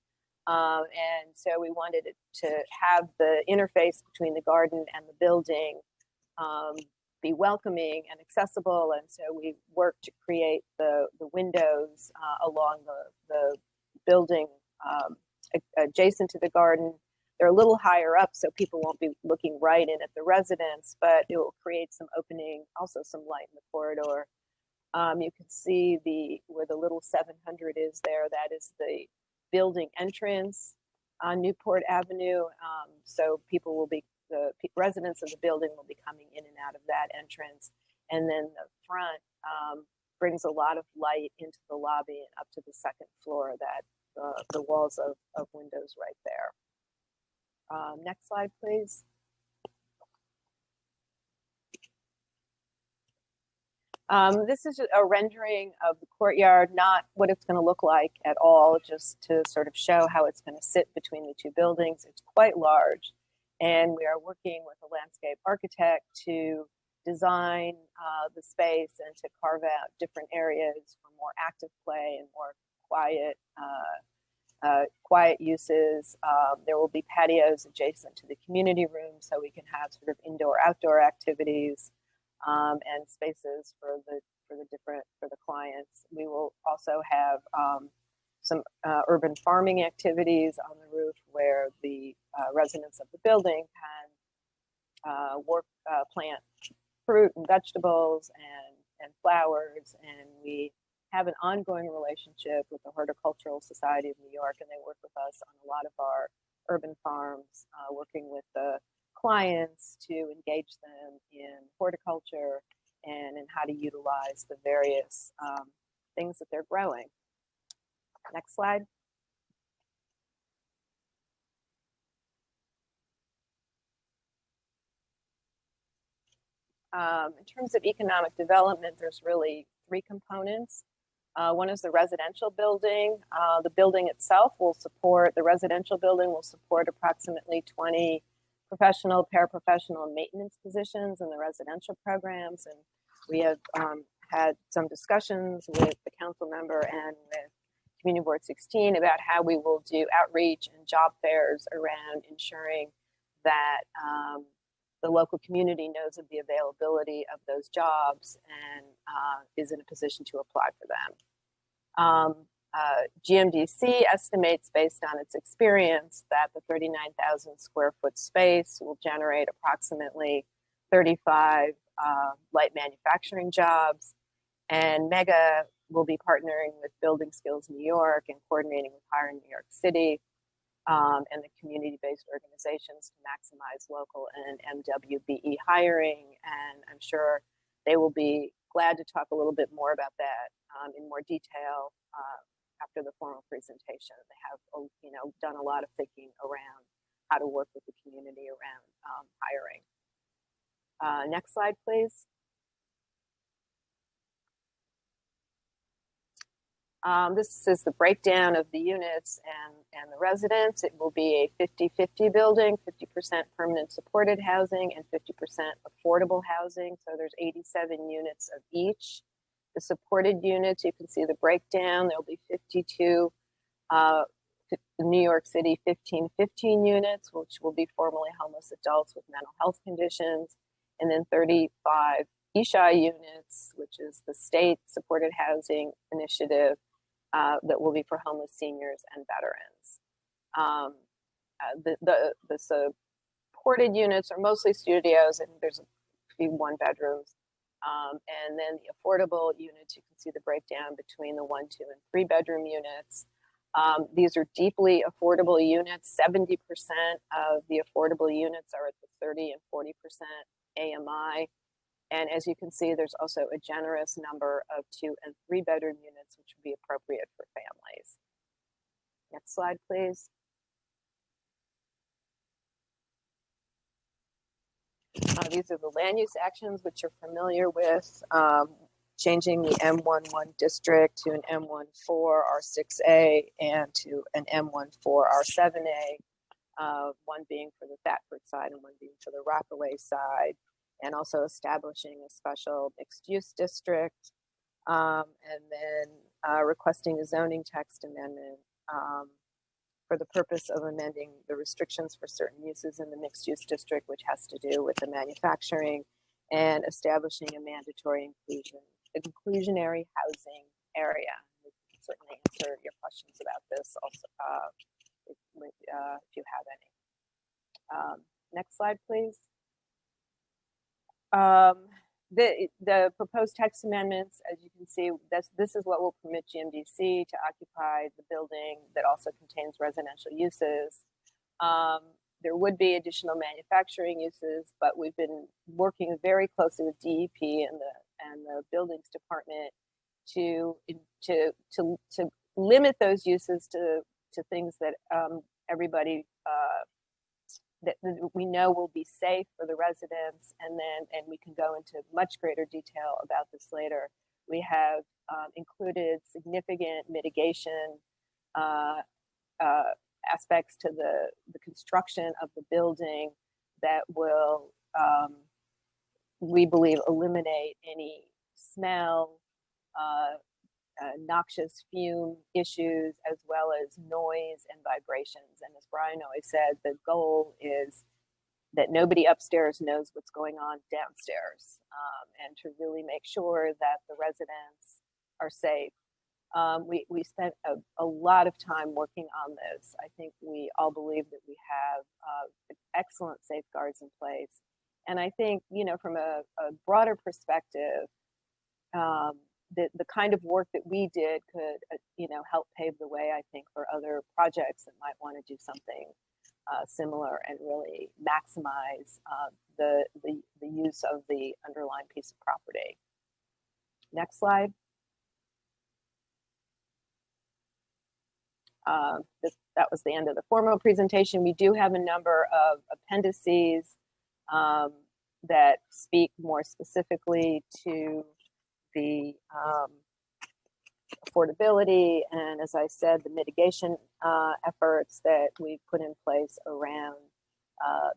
And so we wanted it to have the interface between the garden and the building be welcoming and accessible. And so we worked to create the windows along the building adjacent to the garden. They're a little higher up, so people won't be looking right in at the residence, but it will create some opening, also some light in the corridor. You can see where the little 700 is there. That is the building entrance on Newport Avenue. So the residents of the building will be coming in and out of that entrance. And then the front brings a lot of light into the lobby and up to the second floor, that the walls of windows right there. Next slide, please. This is a rendering of the courtyard, not what it's going to look like at all, just to sort of show how it's going to sit between the two buildings. It's quite large, and we are working with a landscape architect to design the space and to carve out different areas for more active play and more quiet uses. There will be patios adjacent to the community room, so we can have sort of indoor-outdoor activities. And spaces for the clients. We will also have some urban farming activities on the roof where the residents of the building can plant fruit and vegetables and flowers. And we have an ongoing relationship with the Horticultural Society of New York, and they work with us on a lot of our urban farms, working with the clients to engage them in horticulture and in how to utilize the various things that they're growing. Next slide. In terms of economic development, there's really three components. One is the residential building. The building itself will support, the residential building will support approximately 20 professional, paraprofessional, and maintenance positions in the residential programs. And we have had some discussions with the council member and with Community Board 16 about how we will do outreach and job fairs around ensuring that the local community knows of the availability of those jobs and is in a position to apply for them. GMDC estimates, based on its experience, that the 39,000 square foot space will generate approximately 35 light manufacturing jobs. And MEGA will be partnering with Building Skills New York and coordinating with Hire New York City and the community-based organizations to maximize local and MWBE hiring. And I'm sure they will be glad to talk a little bit more about that in more detail after the formal presentation. They have, done a lot of thinking around how to work with the community around hiring. Next slide, please. This is the breakdown of the units and the residents. It will be a 50-50 building, 50% permanent supported housing and 50% affordable housing. So there's 87 units of each. The supported units, you can see the breakdown. There'll be 52 New York City 1515 units, which will be formerly homeless adults with mental health conditions, and then 35 ESHI units, which is the state supported housing initiative that will be for homeless seniors and veterans. The supported units are mostly studios, and there's a few one bedrooms. And then the affordable units, you can see the breakdown between the 1, 2, and 3 bedroom units. These are deeply affordable units. 70% of the affordable units are at the 30 and 40% AMI. And as you can see, there's also a generous number of 2 and 3 bedroom units, which would be appropriate for families. Next slide, please. These are the land use actions, which you're familiar with, changing the M11 district to an M14 R6A and to an M14 R7A, one being for the Thetford side and one being for the Rockaway side, and also establishing a special mixed-use district, and then requesting a zoning text amendment for the purpose of amending the restrictions for certain uses in the mixed-use district, which has to do with the manufacturing and establishing a mandatory inclusionary housing area. We can certainly answer your questions about this also if you have any. Next slide, please. The proposed text amendments, as you can see, this is what will permit GMDC to occupy the building that also contains residential uses. There would be additional manufacturing uses, but we've been working very closely with DEP and the buildings department to limit those uses to things that everybody that we know will be safe for the residents, and we can go into much greater detail about this later. We have included significant mitigation aspects to the construction of the building that will, we believe, eliminate any smell, noxious fume issues, as well as noise and vibrations. And as Brian always said, the goal is that nobody upstairs knows what's going on downstairs, and to really make sure that the residents are safe. We spent a lot of time working on this. I think we all believe that we have excellent safeguards in place. And I think, from a broader perspective, the kind of work that we did could, help pave the way, I think, for other projects that might want to do something similar and really maximize the use of the underlying piece of property. Next slide. That was the end of the formal presentation. We do have a number of appendices that speak more specifically to the affordability and, as I said, the mitigation efforts that we've put in place around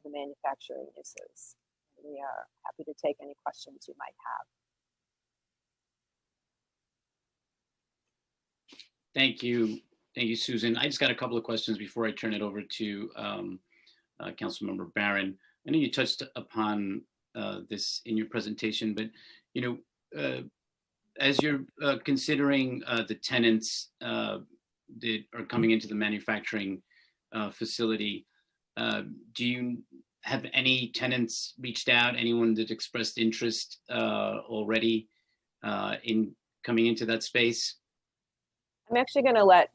the manufacturing uses. We are happy to take any questions you might have. Thank you. Thank you, Susan. I just got a couple of questions before I turn it over to Councilmember Barron. I know you touched upon this in your presentation, but as you're considering the tenants that are coming into the manufacturing facility, do you have any tenants reached out? Anyone that expressed interest already in coming into that space? I'm actually going to let.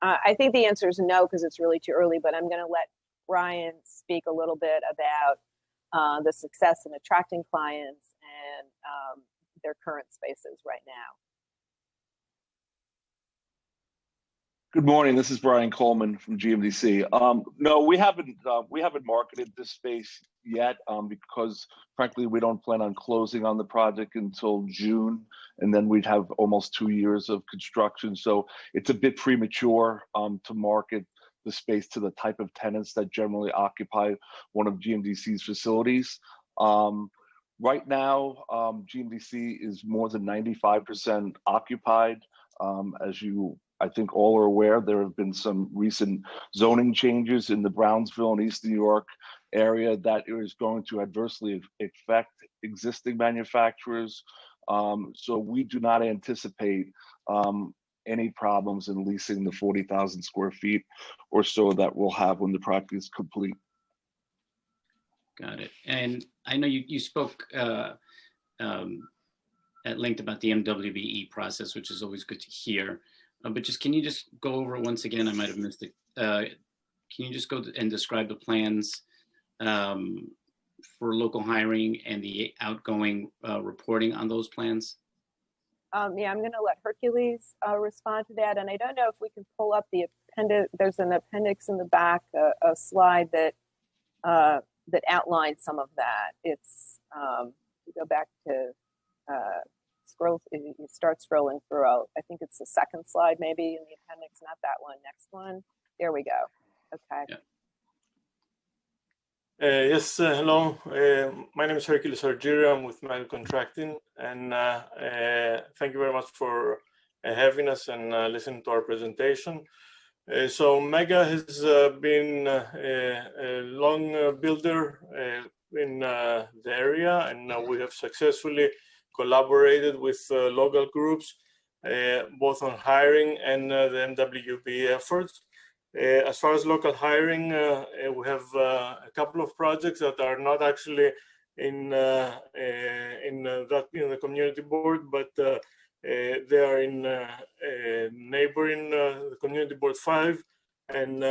I think the answer is no, because it's really too early, but I'm going to let Brian speak a little bit about the success in attracting clients and their current spaces right now. Good morning. This is Brian Coleman from GMDC. No, we haven't marketed this space yet because, frankly, we don't plan on closing on the project until June, and then we'd have almost 2 years of construction. So it's a bit premature to market the space to the type of tenants that generally occupy one of GMDC's facilities. Right now, GMDC is more than 95% occupied. As you, I think, all are aware, there have been some recent zoning changes in the Brownsville and East New York area that is going to adversely affect existing manufacturers. So we do not anticipate any problems in leasing the 40,000 square feet or so that we'll have when the project is complete. Got it. And I know you spoke at length about the MWBE process, which is always good to hear. But can you just go over it once again? I might have missed it. Can you just go and describe the plans for local hiring and the outgoing reporting on those plans? Yeah, I'm going to let Hercules respond to that. And I don't know if we can pull up the appendix. There's an appendix in the back, a slide that that outlines some of that. It's you go back to scroll. You start scrolling through. I think it's the second slide, maybe in the appendix. Not that one. Next one. There we go. Okay. Yeah. Yes, hello. My name is Hercules Argiri. I'm with Mega Contracting, and thank you very much for having us and listening to our presentation. So Mega has been a long builder the area, and we have successfully collaborated with local groups, both on hiring and the MWB efforts. As far as local hiring, we have a couple of projects that are not actually in the community board, but they are in neighboring the community board 5, and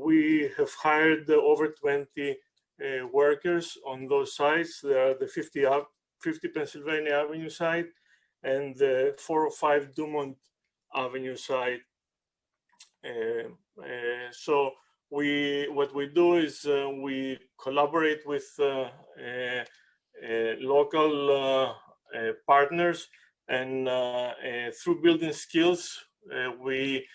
we have hired over 20 workers on those sites. There are the 50 Pennsylvania Avenue site and the 405 Dumont Avenue site. So what we do is we collaborate with local partners, and through building skills, we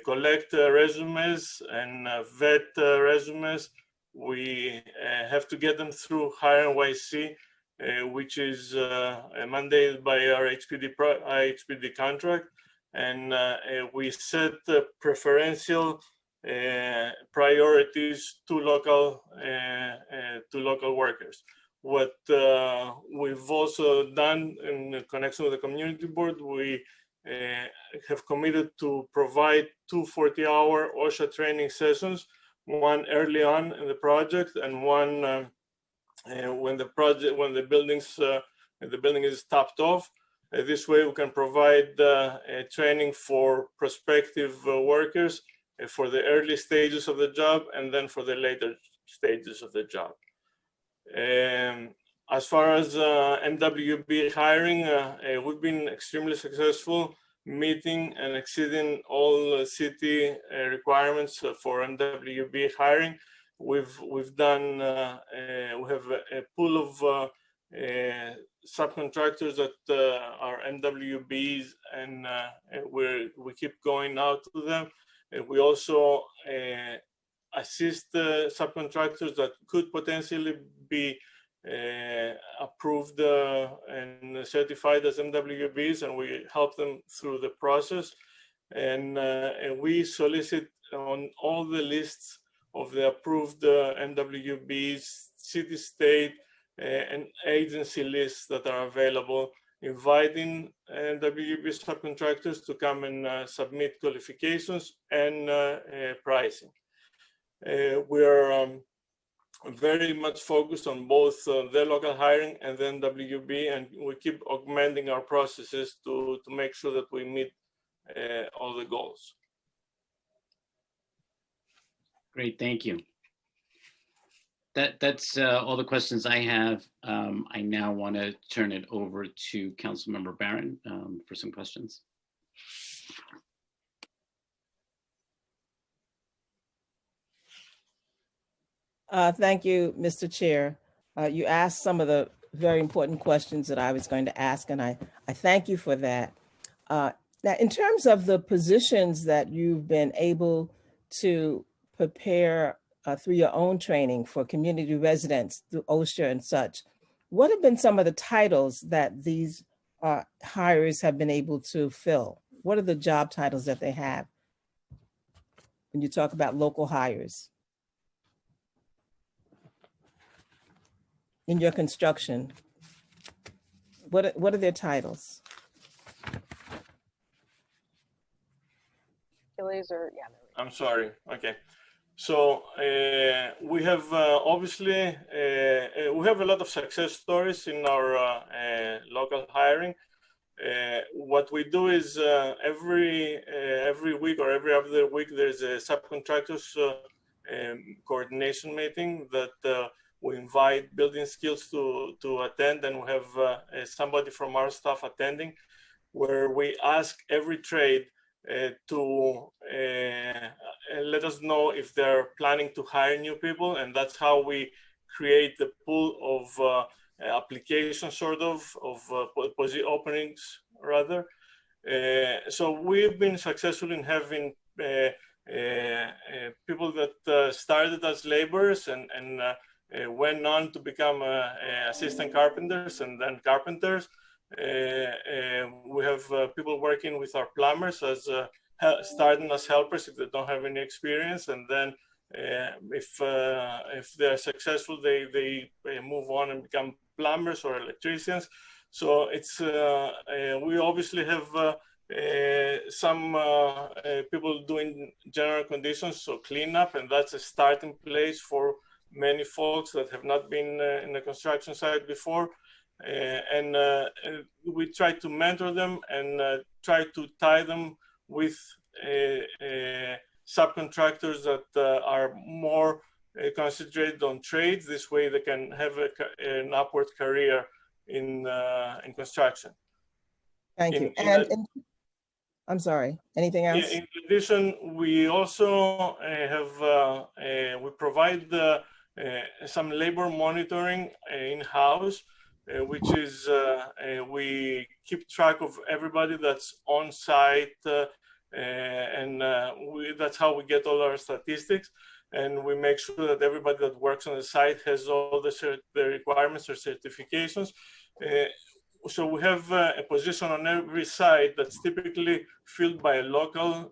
collect resumes and vet resumes. We have to get them through Hire NYC, which is mandated by our HPD contract, and we set preferential priorities to local workers. What we've also done in connection with the community board, we have committed to provide 2 40-hour OSHA training sessions, one early on in the project and one when the building is topped off. This way we can provide training for prospective workers for the early stages of the job and then for the later stages of the job. As far as MWB hiring, we've been extremely successful, meeting and exceeding all city requirements for MWB hiring. We have a pool of subcontractors that are MWBs, and we keep going out to them. We also assist subcontractors that could potentially be approved and certified as MWBs, and we help them through the process. And we solicit on all the lists of the approved MWBs, city, state, and agency lists that are available, inviting MWB subcontractors to come and submit qualifications and pricing. We are very much focused on both the local hiring and the MWB, and we keep augmenting our processes to make sure that we meet all the goals. Great, thank you. That's all the questions I have. I now want to turn it over to Councilmember Barron for some questions. Thank you, Mr. Chair. You asked some of the very important questions that I was going to ask, and I thank you for that. Now, in terms of the positions that you've been able to prepare through your own training for community residents through OSHA and such, what have been some of the titles that these hires have been able to fill? What are the job titles that they have when you talk about local hires in your construction? What are their titles? I'm sorry. Okay. So we have obviously we have a lot of success stories in our local hiring. What we do is every week or every other week there's a subcontractors coordination meeting that we invite building skills to attend, and we have somebody from our staff attending, where we ask every trade to let us know if they're planning to hire new people, and that's how we create the pool of applications, sort of position openings rather. So we've been successful in having people that started as laborers and went on to become assistant carpenters and then carpenters. We have people working with our plumbers as starting as helpers if they don't have any experience, and then if they're successful, they move on and become plumbers or electricians. So it's we obviously have some people doing general conditions, so cleanup, and that's a starting place for many folks that have not been in the construction site before. And we try to mentor them and try to tie them with subcontractors that are more concentrated on trades. This way they can have an upward career in construction. Thank you. And I'm sorry, anything else? In addition, we also we provide some labor monitoring in-house, which is we keep track of everybody that's on site, and that's how we get all our statistics. And we make sure that everybody that works on the site has all the requirements or certifications. So we have a position on every site that's typically filled by a local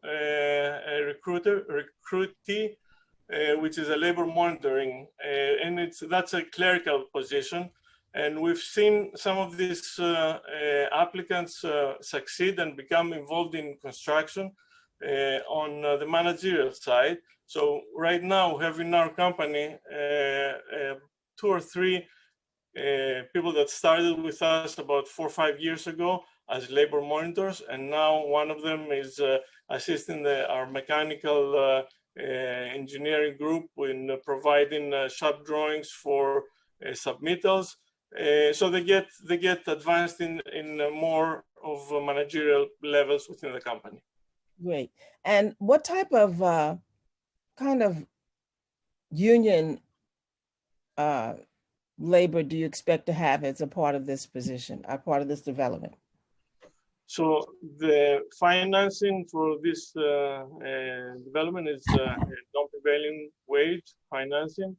recruitee, which is a labor monitoring, and that's a clerical position. And we've seen some of these applicants succeed and become involved in construction on the managerial side. So right now we have in our company 2 or 3 people that started with us about 4 or 5 years ago as labor monitors, and now one of them is assisting our mechanical engineering group in providing shop drawings for submittals. So they get advanced in more of managerial levels within the company. Great. And what type of kind of union labor do you expect to have as a part of this position, a part of this development? So the financing for this development is non-prevailing wage financing.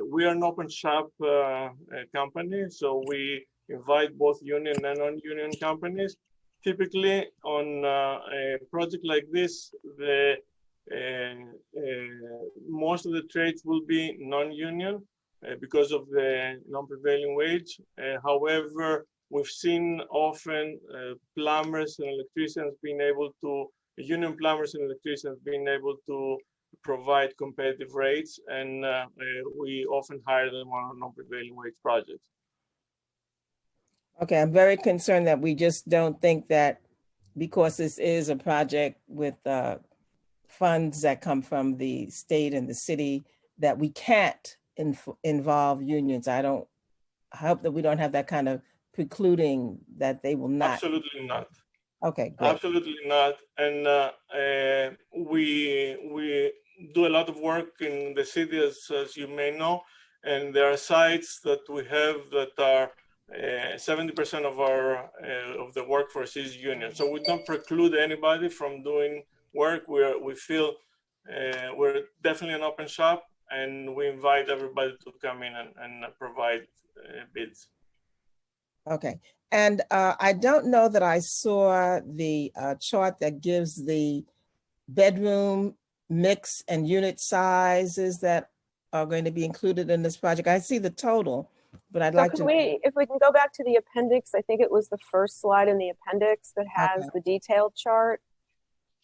We are an open shop company, so we invite both union and non-union companies. Typically on a project like this, most of the trades will be non-union because of the non-prevailing wage. However, we've seen often plumbers and electricians being able to, union plumbers and electricians being able to provide competitive rates, and we often hire them on non-prevailing wage projects. Okay, I'm very concerned that we just don't think that because this is a project with funds that come from the state and the city, that we can't involve unions. I hope that we don't have that kind of precluding that they will not. Absolutely not. Okay, great. Absolutely not. And we do a lot of work in the city, as you may know, and there are sites that we have that are 70% of the workforce is union. So we don't preclude anybody from doing work. We feel we're definitely an open shop, and we invite everybody to come in and provide bids. Okay, and I don't know that I saw the chart that gives the bedroom mix and unit sizes that are going to be included in this project. I see the total, but I'd like to. If we can go back to the appendix, I think it was the first slide in the appendix that has the detailed chart.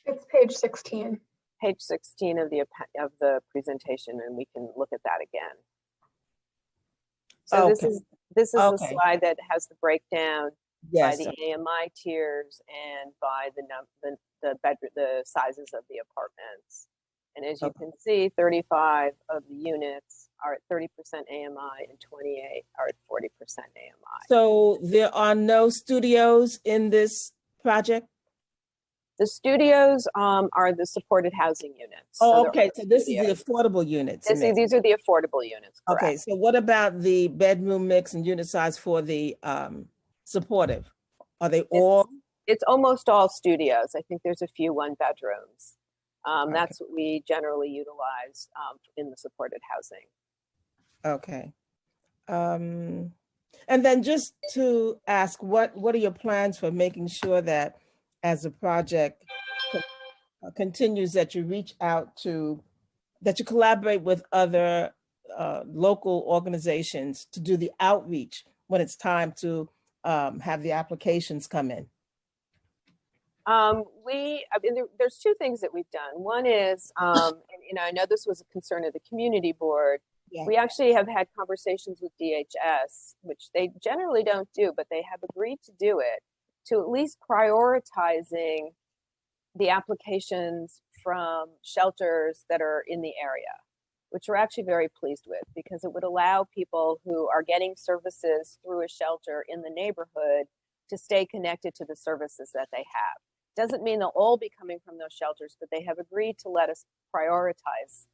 It's page 16. Page 16 of the presentation, and we can look at that again. So this is the slide that has the breakdown by the AMI tiers and by the sizes of the apartments. And as you can see, 35 of the units are at 30% AMI and 28 are at 40% AMI. So there are no studios in this project? The studios are the supported housing units. Oh, okay. So this is the affordable units. These are the affordable units. Correct. Okay. So what about the bedroom mix and unit size for the supportive? Are they all? It's almost all studios. I think there's a few 1-bedrooms. That's what we generally utilize in the supported housing. Okay. And then just to ask, what are your plans for making sure that as the project continues that you reach out to that you collaborate with other local organizations to do the outreach when it's time to have the applications come in? There's two things that we've done. One is, and I know this was a concern of the community board. Yeah. We actually have had conversations with DHS, which they generally don't do, but they have agreed to do it, to at least prioritizing the applications from shelters that are in the area, which we're actually very pleased with, because it would allow people who are getting services through a shelter in the neighborhood to stay connected to the services that they have. Doesn't mean they'll all be coming from those shelters, but they have agreed to let us prioritize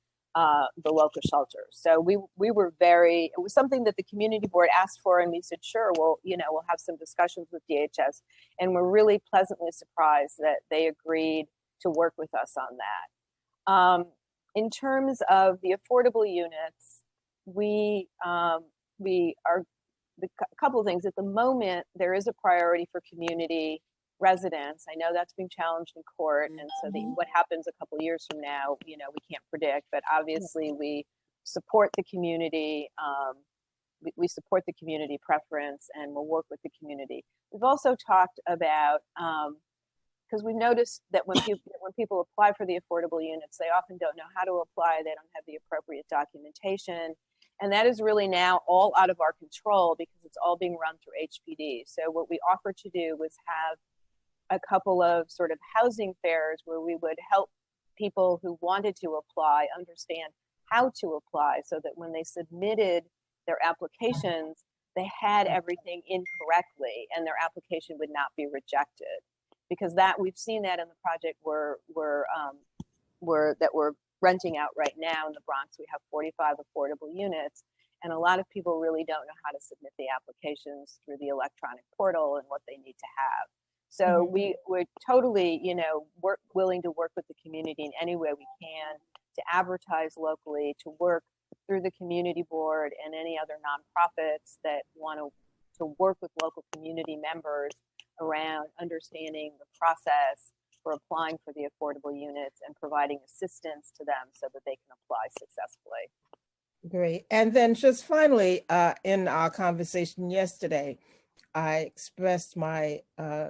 the local shelters. So we were it was something that the community board asked for, and we said, sure, we'll have some discussions with DHS, and we're really pleasantly surprised that they agreed to work with us on that. In terms of the affordable units, we are a couple of things. At the moment, there is a priority for community residents. I know that's being challenged in court, and so what happens a couple of years from now, we can't predict. But obviously, we support the community. We support the community preference, and we'll work with the community. We've also talked about because we've noticed that when people apply for the affordable units, they often don't know how to apply. They don't have the appropriate documentation. And that is really now all out of our control because it's all being run through HPD. So what we offered to do was have a couple of sort of housing fairs where we would help people who wanted to apply understand how to apply, so that when they submitted their applications, they had everything in correctly and their application would not be rejected. Because that we've seen that in the project we're renting out right now in the Bronx. We have 45 affordable units, and a lot of people really don't know how to submit the applications through the electronic portal and what they need to have. So we're totally, we're willing to work with the community in any way we can to advertise locally, to work through the community board and any other nonprofits that want to work with local community members around understanding the process for applying for the affordable units and providing assistance to them so that they can apply successfully. Great. And then just finally, in our conversation yesterday, I expressed my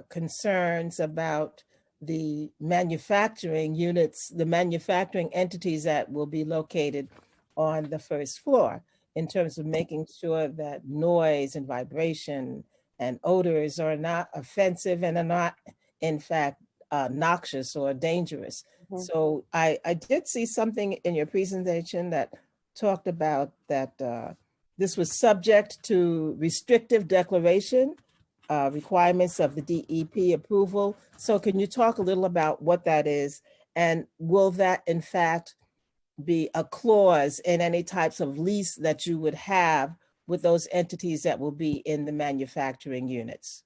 concerns about the manufacturing units, the manufacturing entities that will be located on the first floor, in terms of making sure that noise and vibration and odors are not offensive and are not, in fact, noxious or dangerous. So I did see something in your presentation that talked about that this was subject to restrictive declaration requirements of the DEP approval. So can you talk a little about what that is? And will that, in fact, be a clause in any types of lease that you would have with those entities that will be in the manufacturing units?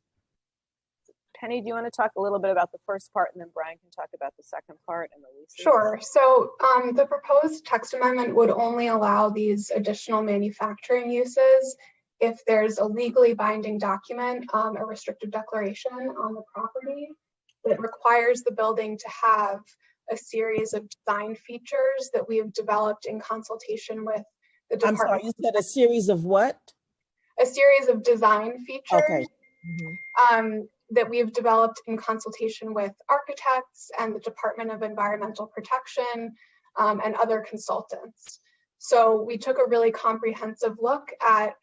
Penny, do you want to talk a little bit about the first part, and then Brian can talk about the second part and the leases? Sure. So the proposed text amendment would only allow these additional manufacturing uses if there's a legally binding document, a restrictive declaration on the property that requires the building to have a series of design features that we have developed in consultation with the department. I'm sorry, you said a series of what? A series of design features. Okay. That we have developed in consultation with architects and the Department of Environmental Protection and other consultants. So we took a really comprehensive look at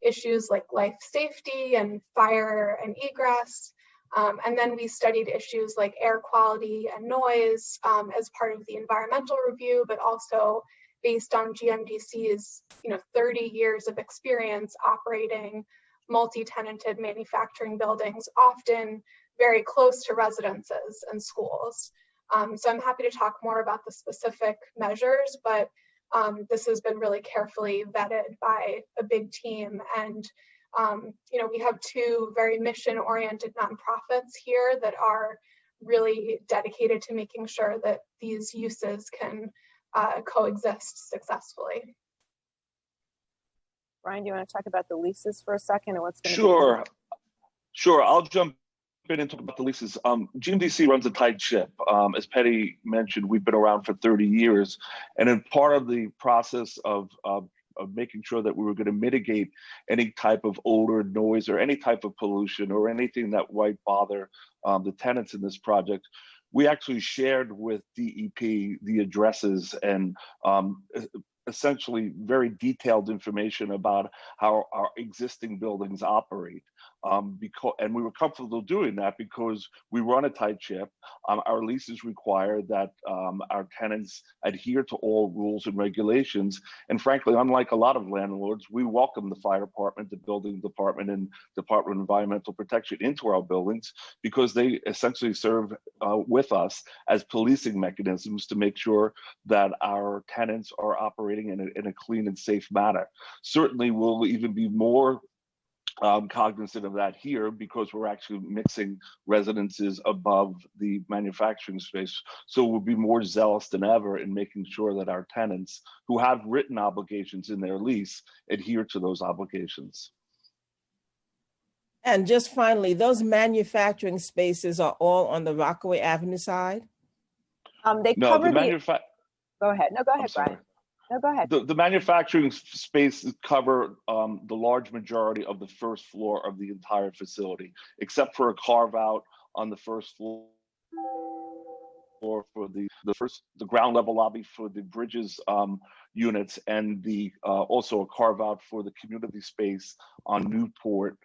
issues like life safety and fire and egress. And then we studied issues like air quality and noise as part of the environmental review, but also based on GMDC's 30 years of experience operating multi-tenanted manufacturing buildings, often very close to residences and schools. So I'm happy to talk more about the specific measures, but this has been really carefully vetted by a big team. And we have two very mission-oriented nonprofits here that are really dedicated to making sure that these uses can coexist successfully. Brian, do you want to talk about the leases for a second and what's going to Sure. I'll jump in and talk about the leases. GMDC runs a tight ship. As Petty mentioned, we've been around for 30 years. And in part of the process of making sure that we were going to mitigate any type of odor, noise, or any type of pollution or anything that might bother the tenants in this project, we actually shared with DEP the addresses and essentially very detailed information about how our existing buildings operate. And we were comfortable doing that because we run a tight ship. Our leases require that our tenants adhere to all rules and regulations. And frankly, unlike a lot of landlords, we welcome the fire department, the building department, and Department of Environmental Protection into our buildings because they essentially serve with us as policing mechanisms to make sure that our tenants are operating in a clean and safe manner. Certainly, we'll even be more cognizant of that here because we're actually mixing residences above the manufacturing space. So we'll be more zealous than ever in making sure that our tenants who have written obligations in their lease adhere to those obligations. And just finally, those manufacturing spaces are all on the Rockaway Avenue side? They No, cover the Go ahead. No, go ahead, Brian. No, go ahead. The manufacturing spaces cover the large majority of the first floor of the entire facility, except for a carve out on the first floor for the ground level lobby for the bridges units, and also a carve out for the community space on Newport.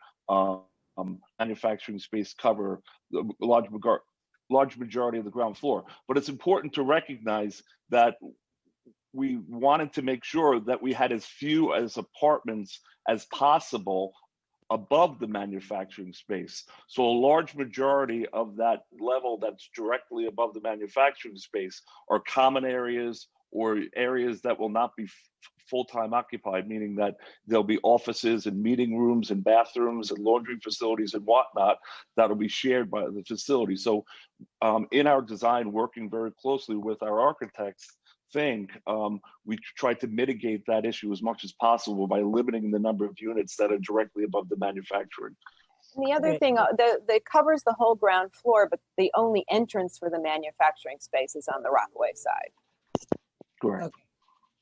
Manufacturing space cover the large majority of the ground floor. But it's important to recognize that we wanted to make sure that we had as few as apartments as possible above the manufacturing space. So a large majority of that level that's directly above the manufacturing space are common areas or areas that will not be full-time occupied, meaning that there'll be offices and meeting rooms and bathrooms and laundry facilities and whatnot that'll be shared by the facility. So in our design, working very closely with our architects, we tried to mitigate that issue as much as possible by limiting the number of units that are directly above the manufacturing. And the other thing, that covers the whole ground floor, but the only entrance for the manufacturing space is on the Rockaway side. Correct. Okay.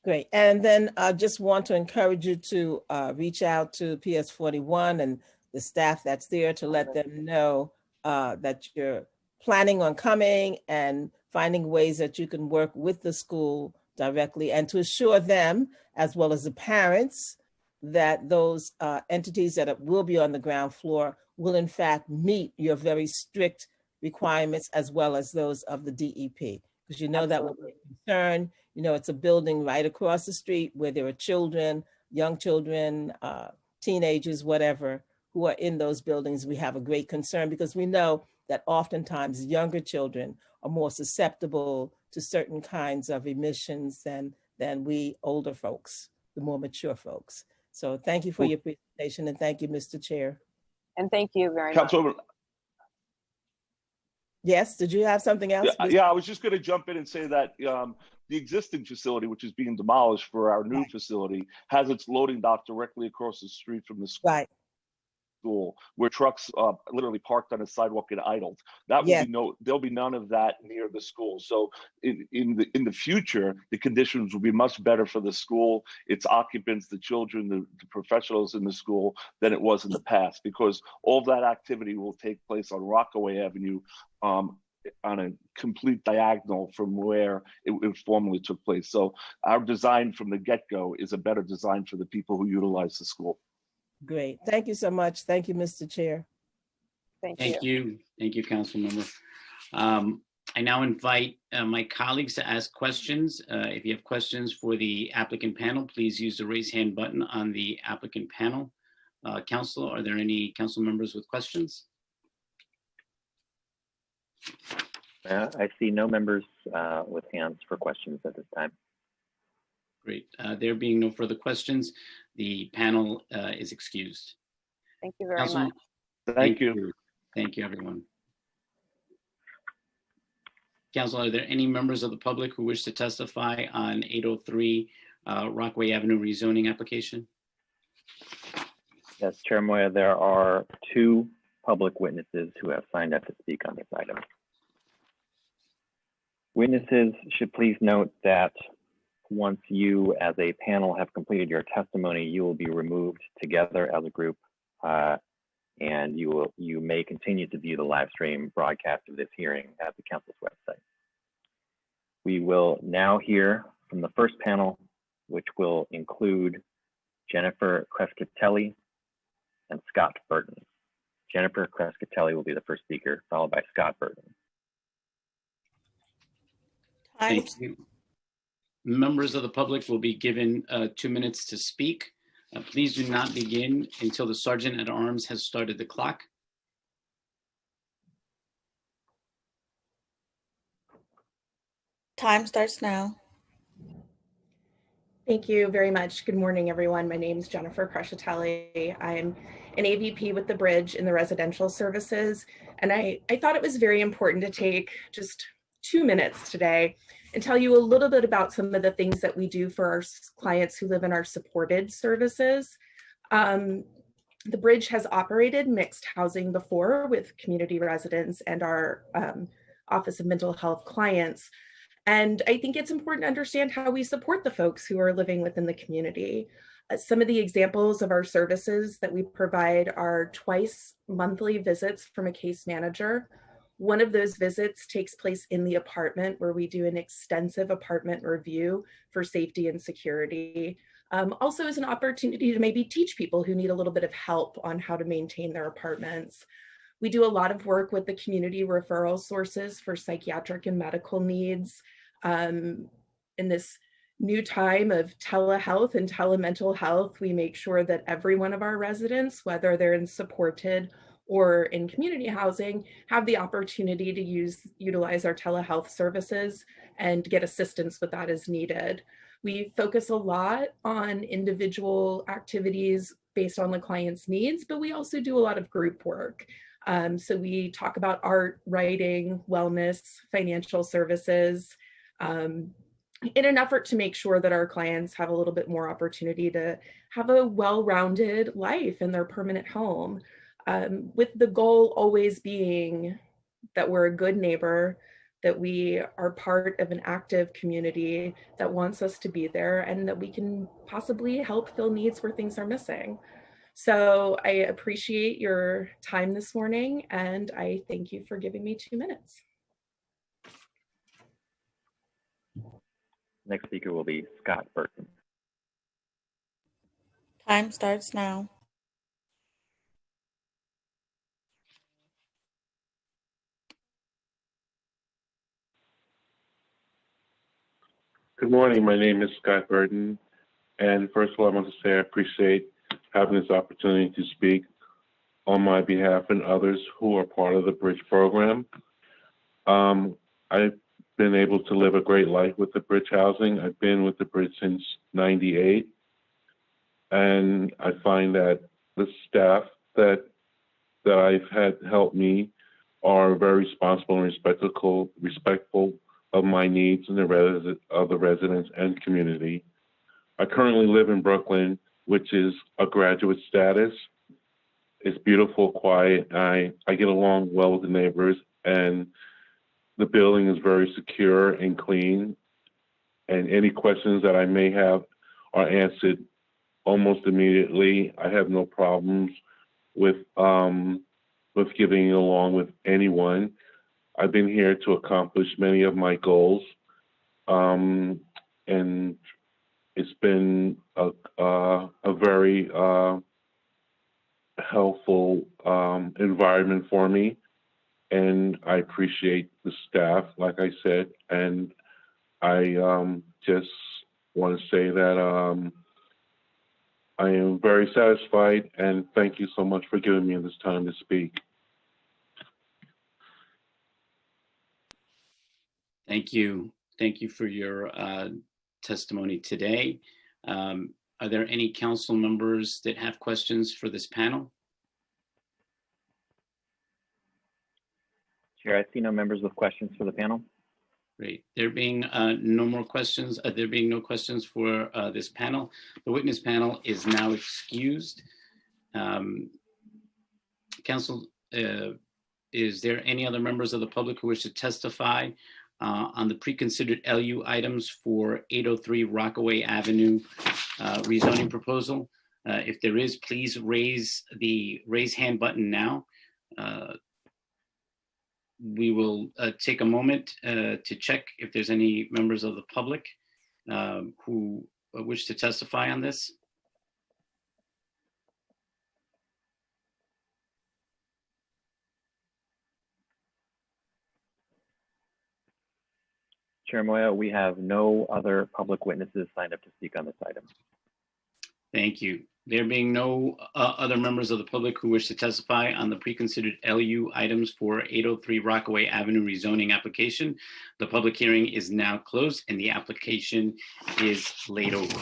Great. And then I just want to encourage you to reach out to PS 41 and the staff that's there to let them know that you're planning on coming and finding ways that you can work with the school directly and to assure them, as well as the parents, that those entities that will be on the ground floor will in fact meet your very strict requirements as well as those of the DEP. Because you know that will be a concern. You know, it's a building right across the street where there are children, young children, teenagers, whatever, who are in those buildings. We have a great concern because we know that oftentimes younger children are more susceptible to certain kinds of emissions than we older folks, the more mature folks. So thank you for your presentation and thank you, Mr. Chair. And thank you very much. Yes, did you have something else? Yeah, I was just going to jump in and say that the existing facility, which is being demolished for our new facility, has its loading dock directly across the street from the school. School, where trucks literally parked on a sidewalk and idled. That will be there'll be none of that near the school. So in the future, the conditions will be much better for the school, its occupants, the children, the professionals in the school than it was in the past, because all of that activity will take place on Rockaway Avenue on a complete diagonal from where it formerly took place. So our design from the get-go is a better design for the people who utilize the school. Great. Thank you so much. Thank you, Mr. Chair. Thank you. Thank you, Council Member. I now invite my colleagues to ask questions. If you have questions for the applicant panel, please use the raise hand button on the applicant panel. Council, are there any council members with questions? I see no members with hands for questions at this time. Great. There being no further questions, the panel is excused. Thank you very much. Thank you. Thank you, everyone. Council, are there any members of the public who wish to testify on 803 Rockaway Avenue rezoning application? Yes, Chair Moya, there are two public witnesses who have signed up to speak on this item. Witnesses should please note that once you as a panel have completed your testimony, you will be removed together as a group, and you may continue to view the live stream broadcast of this hearing at the council's website. We will now hear from the first panel, which will include Jennifer Crescatelli and Scott Burton. Jennifer Crescatelli will be the first speaker, followed by Scott Burton. Thank you. Members of the public will be given 2 minutes to speak. Please do not begin until the Sergeant at Arms has started the clock. Time starts now. Thank you very much. Good morning, everyone. My name is Jennifer Crescatelli. I'm an AVP with the Bridge in the residential services. And I thought it was very important to take just 2 minutes today and tell you a little bit about some of the things that we do for our clients who live in our supported services. The Bridge has operated mixed housing before with community residents and our Office of Mental Health clients. And I think it's important to understand how we support the folks who are living within the community. Some of the examples of our services that we provide are twice monthly visits from a case manager. One of those visits takes place in the apartment where we do an extensive apartment review for safety and security. Also as an opportunity to maybe teach people who need a little bit of help on how to maintain their apartments. We do a lot of work with the community referral sources for psychiatric and medical needs. In this new time of telehealth and telemental health, we make sure that every one of our residents, whether they're in supported or in community housing, have the opportunity to utilize our telehealth services and get assistance with that as needed. We focus a lot on individual activities based on the client's needs, but we also do a lot of group work. So we talk about art, writing, wellness, financial services, in an effort to make sure that our clients have a little bit more opportunity to have a well-rounded life in their permanent home, with the goal always being that we're a good neighbor, that we are part of an active community that wants us to be there, and that we can possibly help fill needs where things are missing. So I appreciate your time this morning, and I thank you for giving me 2 minutes. Next speaker will be Scott Burton. Time starts now. Good morning. My name is Scott Burton. And first of all, I want to say I appreciate having this opportunity to speak on my behalf and others who are part of the Bridge program. I've been able to live a great life with the Bridge housing. I've been with the Bridge since '98. And I find that the staff that I've had help me are very responsible and respectful of my needs and of the residents and community. I currently live in Brooklyn, which is a graduate status. It's beautiful, quiet. I get along well with the neighbors, and the building is very secure and clean. And any questions that I may have are answered almost immediately. I have no problems with getting along with anyone. I've been here to accomplish many of my goals, and it's been a very helpful environment for me, and I appreciate the staff, like I said, and I just want to say that I am very satisfied, and thank you so much for giving me this time to speak. Thank you. Thank you for your testimony today. Are there any council members that have questions for this panel? Chair, I see no members with questions for the panel. Great. There being no more questions, there being no questions for this panel, the witness panel is now excused. Council is there any other members of the public who wish to testify on the preconsidered LU items for 803 Rockaway Avenue rezoning proposal? If there is, please raise the raise hand button now. We will take a moment to check if there's any members of the public who wish to testify on this. Chair Moya, we have no other public witnesses signed up to speak on this item. Thank you. There being no other members of the public who wish to testify on the preconsidered LU items for 803 Rockaway Avenue rezoning application, the public hearing is now closed and the application is laid over.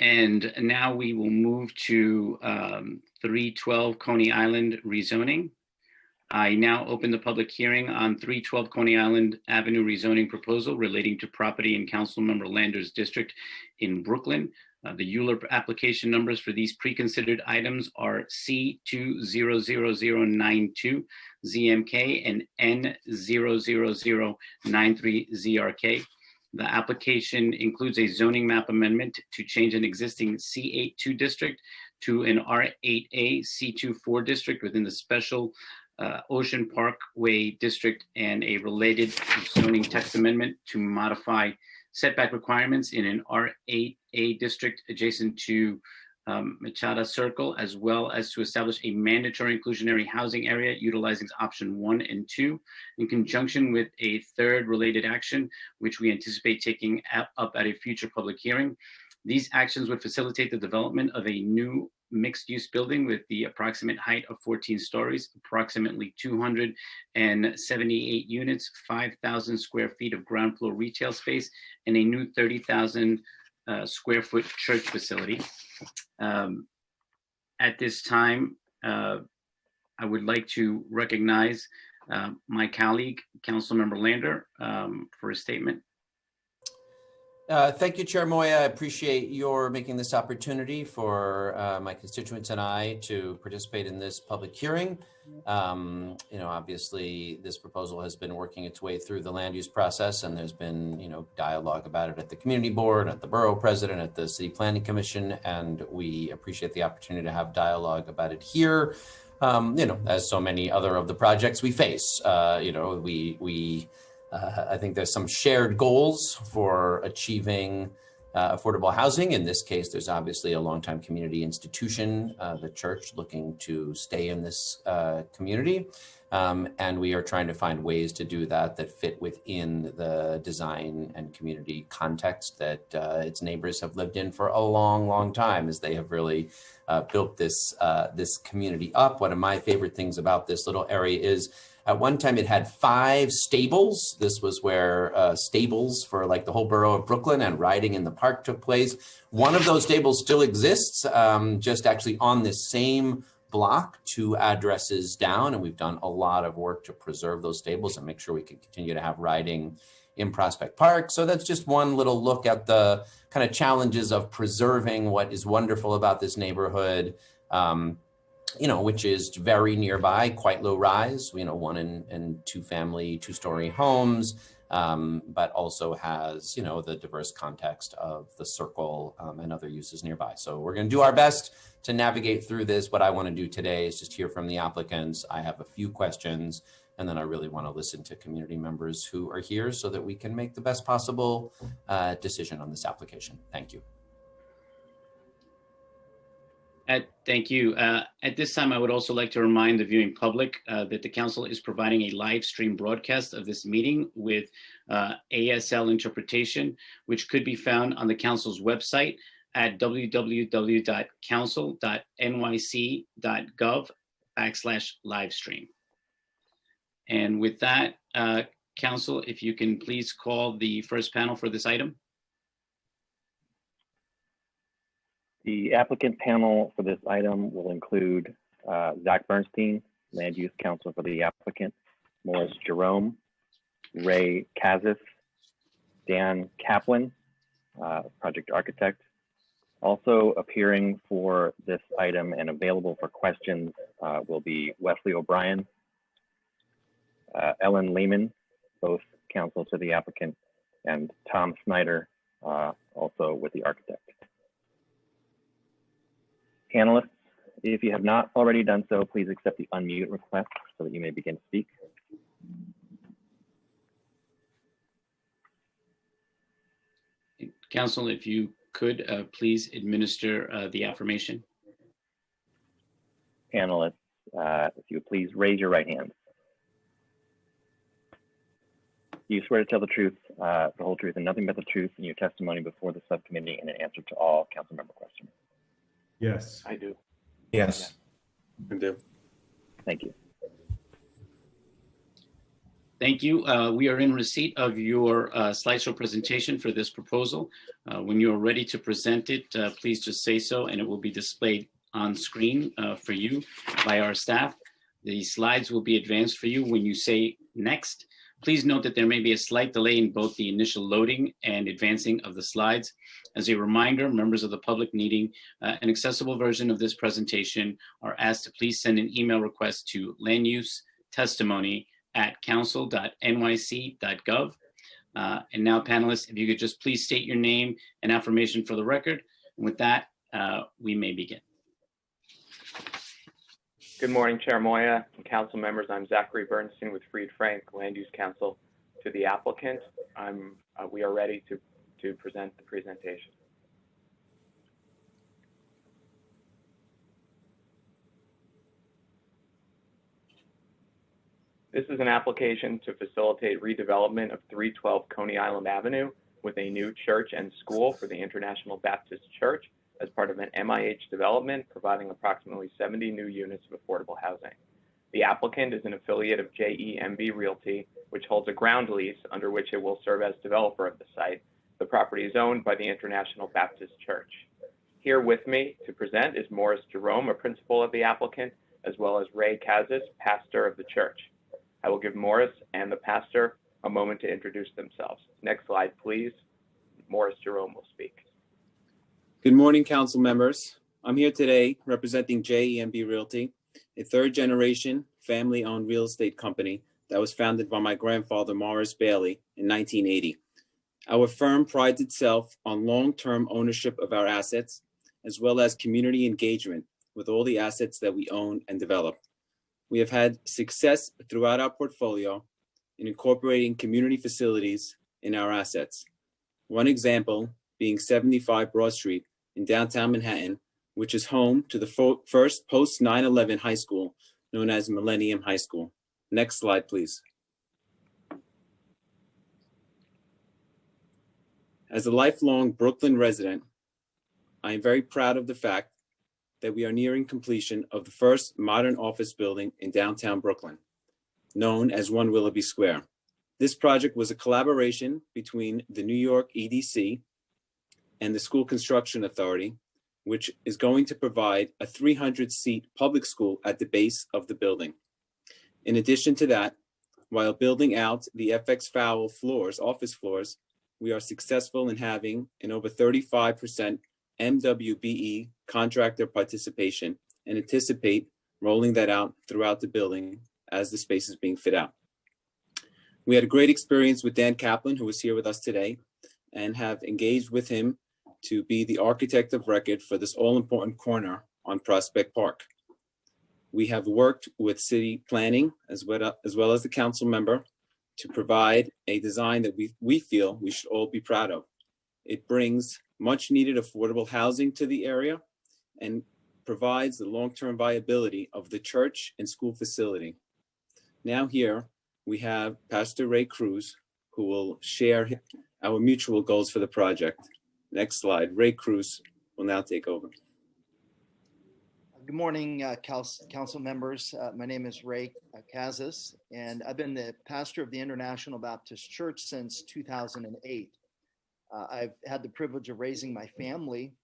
And now we will move to 312 Coney Island rezoning. I now open the public hearing on 312 Coney Island Avenue rezoning proposal relating to property in Councilmember Lander's district in Brooklyn. The ULURP application numbers for these pre-considered items are C200092 ZMK and N00093 ZRK. The application includes a zoning map amendment to change an existing C82 district to an R8A C24 district within the special Ocean Parkway district, and a related zoning text amendment to modify setback requirements in an R8A district adjacent to Machada Circle, as well as to establish a mandatory inclusionary housing area utilizing option 1 and 2 in conjunction with a third related action, which we anticipate taking up at a future public hearing. These actions would facilitate the development of a new mixed-use building with the approximate height of 14 stories, approximately 278 units, 5,000 square feet of ground floor retail space, and a new 30,000 square foot church facility. At this time, I would like to recognize my colleague, Councilmember Lander, for a statement. Thank you, Chair Moya. I appreciate your making this opportunity for my constituents and I to participate in this public hearing. Obviously, this proposal has been working its way through the land use process, and there's been, dialogue about it at the community board, at the borough president, at the city planning commission, and we appreciate the opportunity to have dialogue about it here. As so many other of the projects we face, I think there's some shared goals for achieving affordable housing. In this case, there's obviously a longtime community institution, the church, looking to stay in this community. And we are trying to find ways to do that fit within the design and community context that its neighbors have lived in for a long, long time, as they have really built this community up. One of my favorite things about this little area is at one time it had 5 stables. This was where stables for like the whole borough of Brooklyn and riding in the park took place. One of those stables still exists, just actually on this same block, 2 addresses down. And we've done a lot of work to preserve those stables and make sure we can continue to have riding in Prospect Park. So that's just one little look at the kind of challenges of preserving what is wonderful about this neighborhood. Which is very nearby, quite low rise, 1 and 2 family, 2-story homes, but also has, the diverse context of the circle and other uses nearby. So we're going to do our best to navigate through this. What I want to do today is just hear from the applicants. I have a few questions, and then I really want to listen to community members who are here so that we can make the best possible decision on this application. Thank you. Thank you. At this time, I would also like to remind the viewing public that the council is providing a live stream broadcast of this meeting with ASL interpretation, which could be found on the council's website at www.council.nyc.gov/livestream. And with that, council, if you can please call the first panel for this item. The applicant panel for this item will include Zach Bernstein, Land Use Counsel for the applicant, Morris Jerome, Ray Kazis, Dan Kaplan, project architect. Also appearing for this item and available for questions will be Wesley O'Brien, Ellen Lehman, both counsel to the applicant, and Tom Snyder, also with the architect. Panelists, if you have not already done so, please accept the unmute request so that you may begin to speak. Council, if you could please administer the affirmation. Panelists, if you would please raise your right hand. Do you swear to tell the truth, the whole truth, and nothing but the truth in your testimony before the subcommittee and in answer to all council member questions? Yes. I do. Yes, I do. Thank you. Thank you. We are in receipt of your slideshow presentation for this proposal. When you are ready to present it, please just say so, and it will be displayed on screen for you by our staff. The slides will be advanced for you when you say next. Please note that there may be a slight delay in both the initial loading and advancing of the slides. As a reminder, members of the public needing an accessible version of this presentation are asked to please send an email request to landusetestimony@council.nyc.gov. And now, panelists, if you could just please state your name and affirmation for the record. And with that, we may begin. Good morning, Chair Moya and council members. I'm Zachary Bernstein with Fried Frank Land Use Council. To the applicant, we are ready to present the presentation. This is an application to facilitate redevelopment of 312 Coney Island Avenue with a new church and school for the International Baptist Church as part of an MIH development, providing approximately 70 new units of affordable housing. The applicant is an affiliate of JEMB Realty, which holds a ground lease under which it will serve as developer of the site. The property is owned by the International Baptist Church. Here with me to present is Morris Jerome, a principal of the applicant, as well as Ray Kazis, pastor of the church. I will give Morris and the pastor a moment to introduce themselves. Next slide, please. Morris Jerome will speak. Good morning, council members. I'm here today representing JEMB Realty, a third-generation family-owned real estate company that was founded by my grandfather, Morris Bailey, in 1980. Our firm prides itself on long-term ownership of our assets, as well as community engagement with all the assets that we own and develop. We have had success throughout our portfolio in incorporating community facilities in our assets. One example being 75 Broad Street in downtown Manhattan, which is home to the first post 9/11 high school known as Millennium High School. Next slide, please. As a lifelong Brooklyn resident, I am very proud of the fact that we are nearing completion of the first modern office building in downtown Brooklyn, known as 1 Willoughby Square. This project was a collaboration between the New York EDC and the School Construction Authority, which is going to provide a 300-seat public school at the base of the building. In addition to that, while building out the FX Fowle floors, office floors, we are successful in having an over 35% MWBE contractor participation and anticipate rolling that out throughout the building as the space is being fit out. We had a great experience with Dan Kaplan, who is here with us today, and have engaged with him to be the architect of record for this all-important corner on Prospect Park. We have worked with city planning as well as the council member to provide a design that we feel we should all be proud of. It brings much needed affordable housing to the area and provides the long-term viability of the church and school facility. Now here we have Pastor Ray Cruz, who will share our mutual goals for the project. Next slide. Ray Cruz will now take over. Good morning, council members. My name is Ray Kazis, and I've been the pastor of the International Baptist Church since 2008. I've had the privilege of raising my family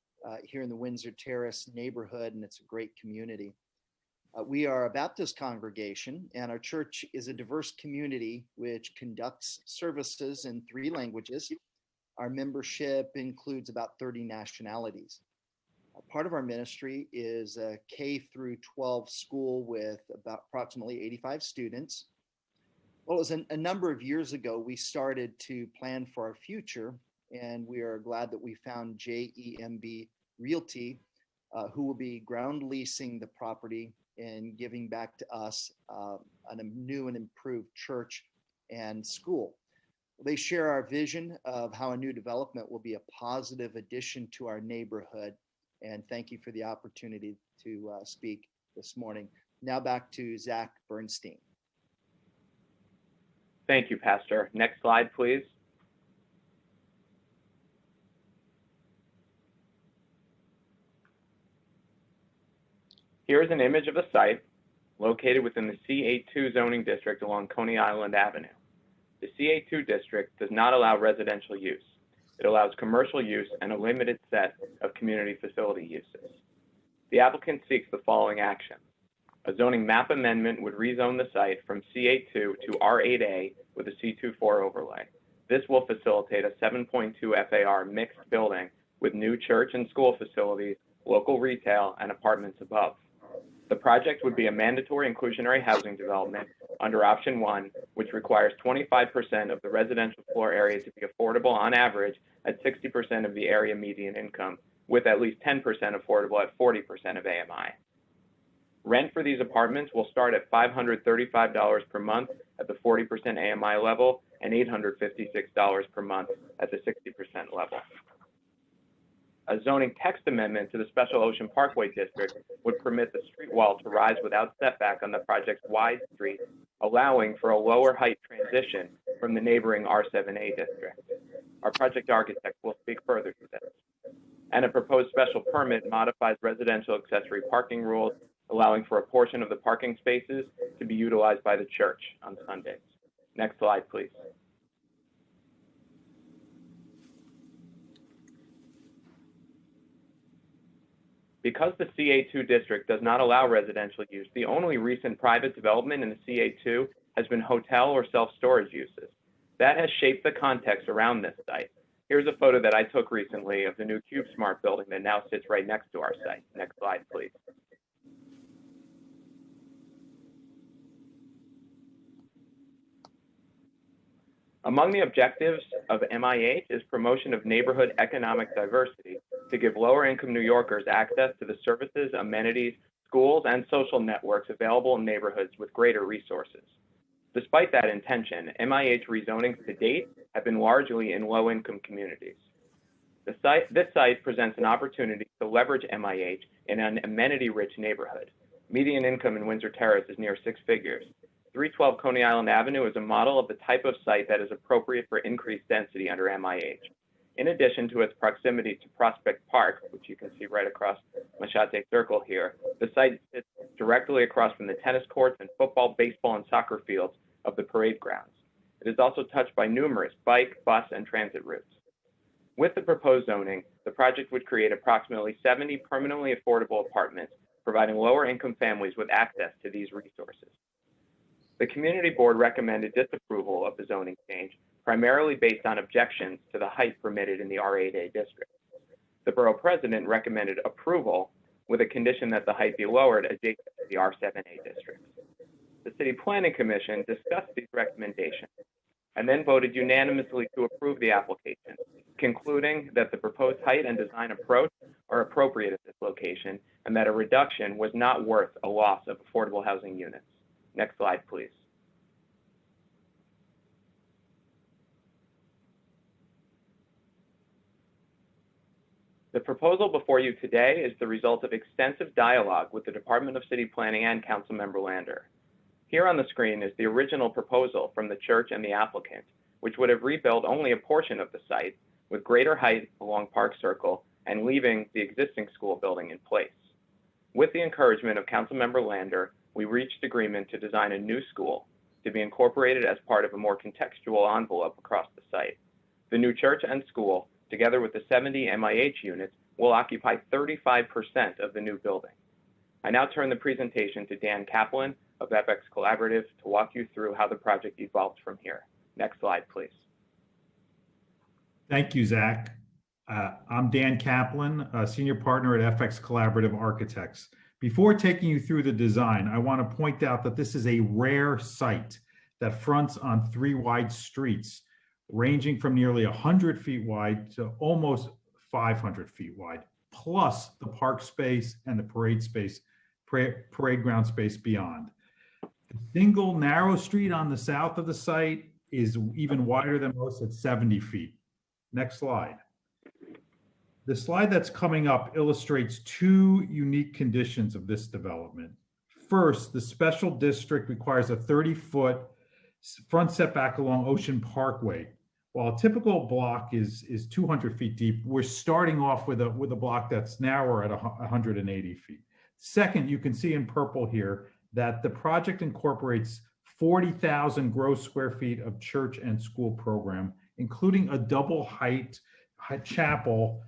here in the Windsor Terrace neighborhood, and it's a great community. We are a Baptist congregation, and our church is a diverse community which conducts services in 3 languages, Our membership includes about 30 nationalities. Part of our ministry is a K through 12 school with about approximately 85 students. Well, it was a number of years ago, we started to plan for our future, and we are glad that we found JEMB Realty, who will be ground leasing the property and giving back to us a new and improved church and school. They share our vision of how a new development will be a positive addition to our neighborhood. And thank you for the opportunity to speak this morning. Now back to Zach Bernstein. Thank you, Pastor. Next slide, please. Here is an image of a site located within the C82 zoning district along Coney Island Avenue. The C82 district does not allow residential use. It allows commercial use and a limited set of community facility uses. The applicant seeks the following action. A zoning map amendment would rezone the site from C82 to R8A with a C24 overlay. This will facilitate a 7.2 FAR mixed building with new church and school facilities, local retail, and apartments above. The project would be a mandatory inclusionary housing development under option 1, which requires 25% of the residential floor area to be affordable on average at 60% of the area median income, with at least 10% affordable at 40% of AMI. Rent for these apartments will start at $535 per month at the 40% AMI level and $856 per month at the 60% level. A zoning text amendment to the Special Ocean Parkway District would permit the street wall to rise without setback on the project's wide street, allowing for a lower height transition from the neighboring R7A district. Our project architect will speak further to this. And a proposed special permit modifies residential accessory parking rules, allowing for a portion of the parking spaces to be utilized by the church on Sundays. Next slide, please. Because the CA2 district does not allow residential use, the only recent private development in the CA2 has been hotel or self-storage uses. That has shaped the context around this site. Here's a photo that I took recently of the new CubeSmart building that now sits right next to our site. Next slide, please. Among the objectives of MIH is promotion of neighborhood economic diversity to give lower income New Yorkers access to the services, amenities, schools, and social networks available in neighborhoods with greater resources. Despite that intention, MIH rezonings to date have been largely in low income communities. This site presents an opportunity to leverage MIH in an amenity-rich neighborhood. Median income in Windsor Terrace is near 6 figures. 312 Coney Island Avenue is a model of the type of site that is appropriate for increased density under MIH. In addition to its proximity to Prospect Park, which you can see right across Machete Circle here, the site sits directly across from the tennis courts and football, baseball, and soccer fields of the parade grounds. It is also touched by numerous bike, bus, and transit routes. With the proposed zoning, the project would create approximately 70 permanently affordable apartments, providing lower income families with access to these resources. The community board recommended disapproval of the zoning change, primarily based on objections to the height permitted in the R8A district. The borough president recommended approval with a condition that the height be lowered adjacent to the R7A district. The City Planning Commission discussed these recommendations and then voted unanimously to approve the application, concluding that the proposed height and design approach are appropriate at this location and that a reduction was not worth a loss of affordable housing units. Next slide, please. The proposal before you today is the result of extensive dialogue with the Department of City Planning and Councilmember Lander. Here on the screen is the original proposal from the church and the applicant, which would have rebuilt only a portion of the site with greater height along Park Circle and leaving the existing school building in place. With the encouragement of Councilmember Lander, we reached agreement to design a new school to be incorporated as part of a more contextual envelope across the site. The new church and school, together with the 70 MIH units, will occupy 35% of the new building. I now turn the presentation to Dan Kaplan of FX Collaborative to walk you through how the project evolved from here. Next slide, please. Thank you, Zach. I'm Dan Kaplan, a senior partner at FX Collaborative Architects. Before taking you through the design, I want to point out that this is a rare site that fronts on 3 wide streets, ranging from nearly 100 feet wide to almost 500 feet wide, plus the park space and the parade ground space beyond. The single narrow street on the south of the site is even wider than most at 70 feet. Next slide. The slide that's coming up illustrates 2 unique conditions of this development. First, the special district requires a 30-foot front setback along Ocean Parkway. While a typical block is 200 feet deep, we're starting off with a block that's narrower at 180 feet. Second, you can see in purple here that the project incorporates 40,000 gross square feet of church and school program, including a double height chapel,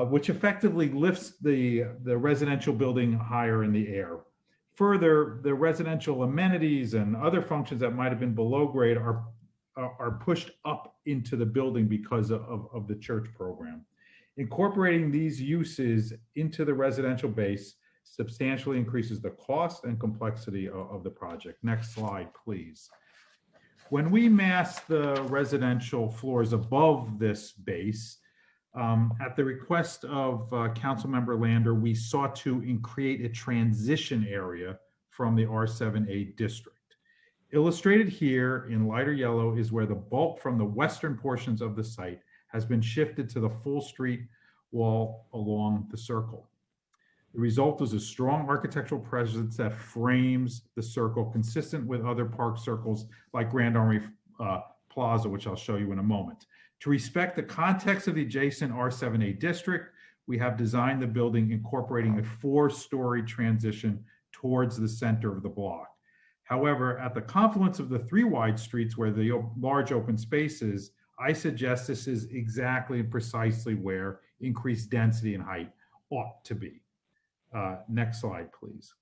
which effectively lifts the residential building higher in the air. Further, the residential amenities and other functions that might have been below grade are pushed up into the building because of the church program. Incorporating these uses into the residential base substantially increases the cost and complexity of the project. Next slide, please. When we mass the residential floors above this base, at the request of Councilmember Lander, we sought to create a transition area from the R7A district. Illustrated here in lighter yellow is where the bulk from the western portions of the site has been shifted to the full street wall along the circle. The result is a strong architectural presence that frames the circle, consistent with other park circles like Grand Army Plaza, which I'll show you in a moment. To respect the context of the adjacent R7A district, we have designed the building incorporating a 4-story transition towards the center of the block. However, at the confluence of the 3 wide streets where the large open space is, I suggest this is exactly and precisely where increased density and height ought to be. Next slide, please.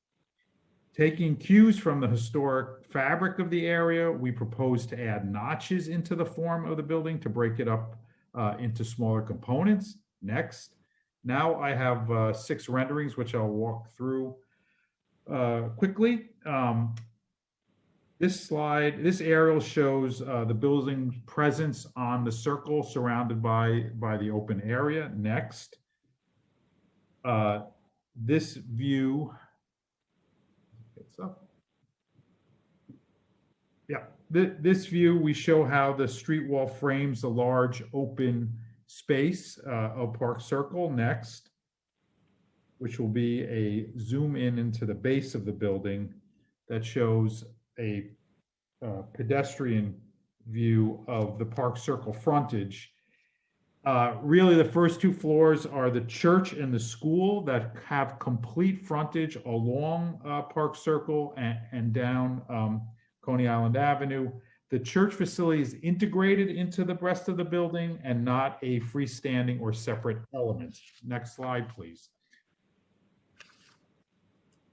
Taking cues from the historic fabric of the area, we propose to add notches into the form of the building to break it up into smaller components. Next. Now I have 6 renderings, which I'll walk through quickly. This aerial shows the building's presence on the circle surrounded by the open area. Next. This view, this view, we show how the street wall frames the large open space of Park Circle. Next, which will be a zoom in into the base of the building that shows a pedestrian view of the Park Circle frontage. Really, the first 2 floors are the church and the school that have complete frontage along Park Circle and down Coney Island Avenue. The church facility is integrated into the rest of the building and not a freestanding or separate element. Next slide, please.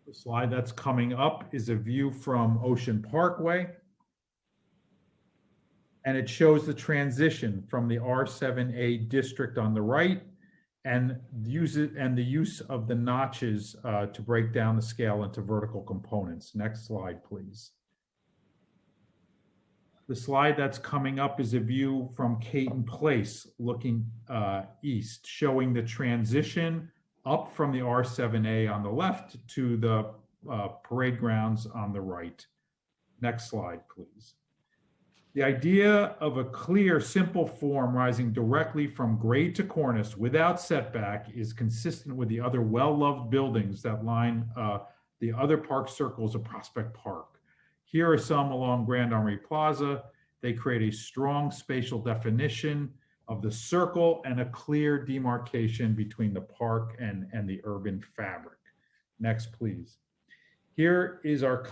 The slide that's coming up is a view from Ocean Parkway. And it shows the transition from the R7A district on the right and the use of the notches to break down the scale into vertical components. Next slide, please. The slide that's coming up is a view from Caton Place looking east, showing the transition up from the R7A on the left to the parade grounds on the right. Next slide, please. The idea of a clear, simple form rising directly from grade to cornice without setback is consistent with the other well-loved buildings that line the other park circles of Prospect Park. Here are some along Grand Army Plaza. They create a strong spatial definition of the circle and a clear demarcation between the park and the urban fabric. Next, please. Here is our,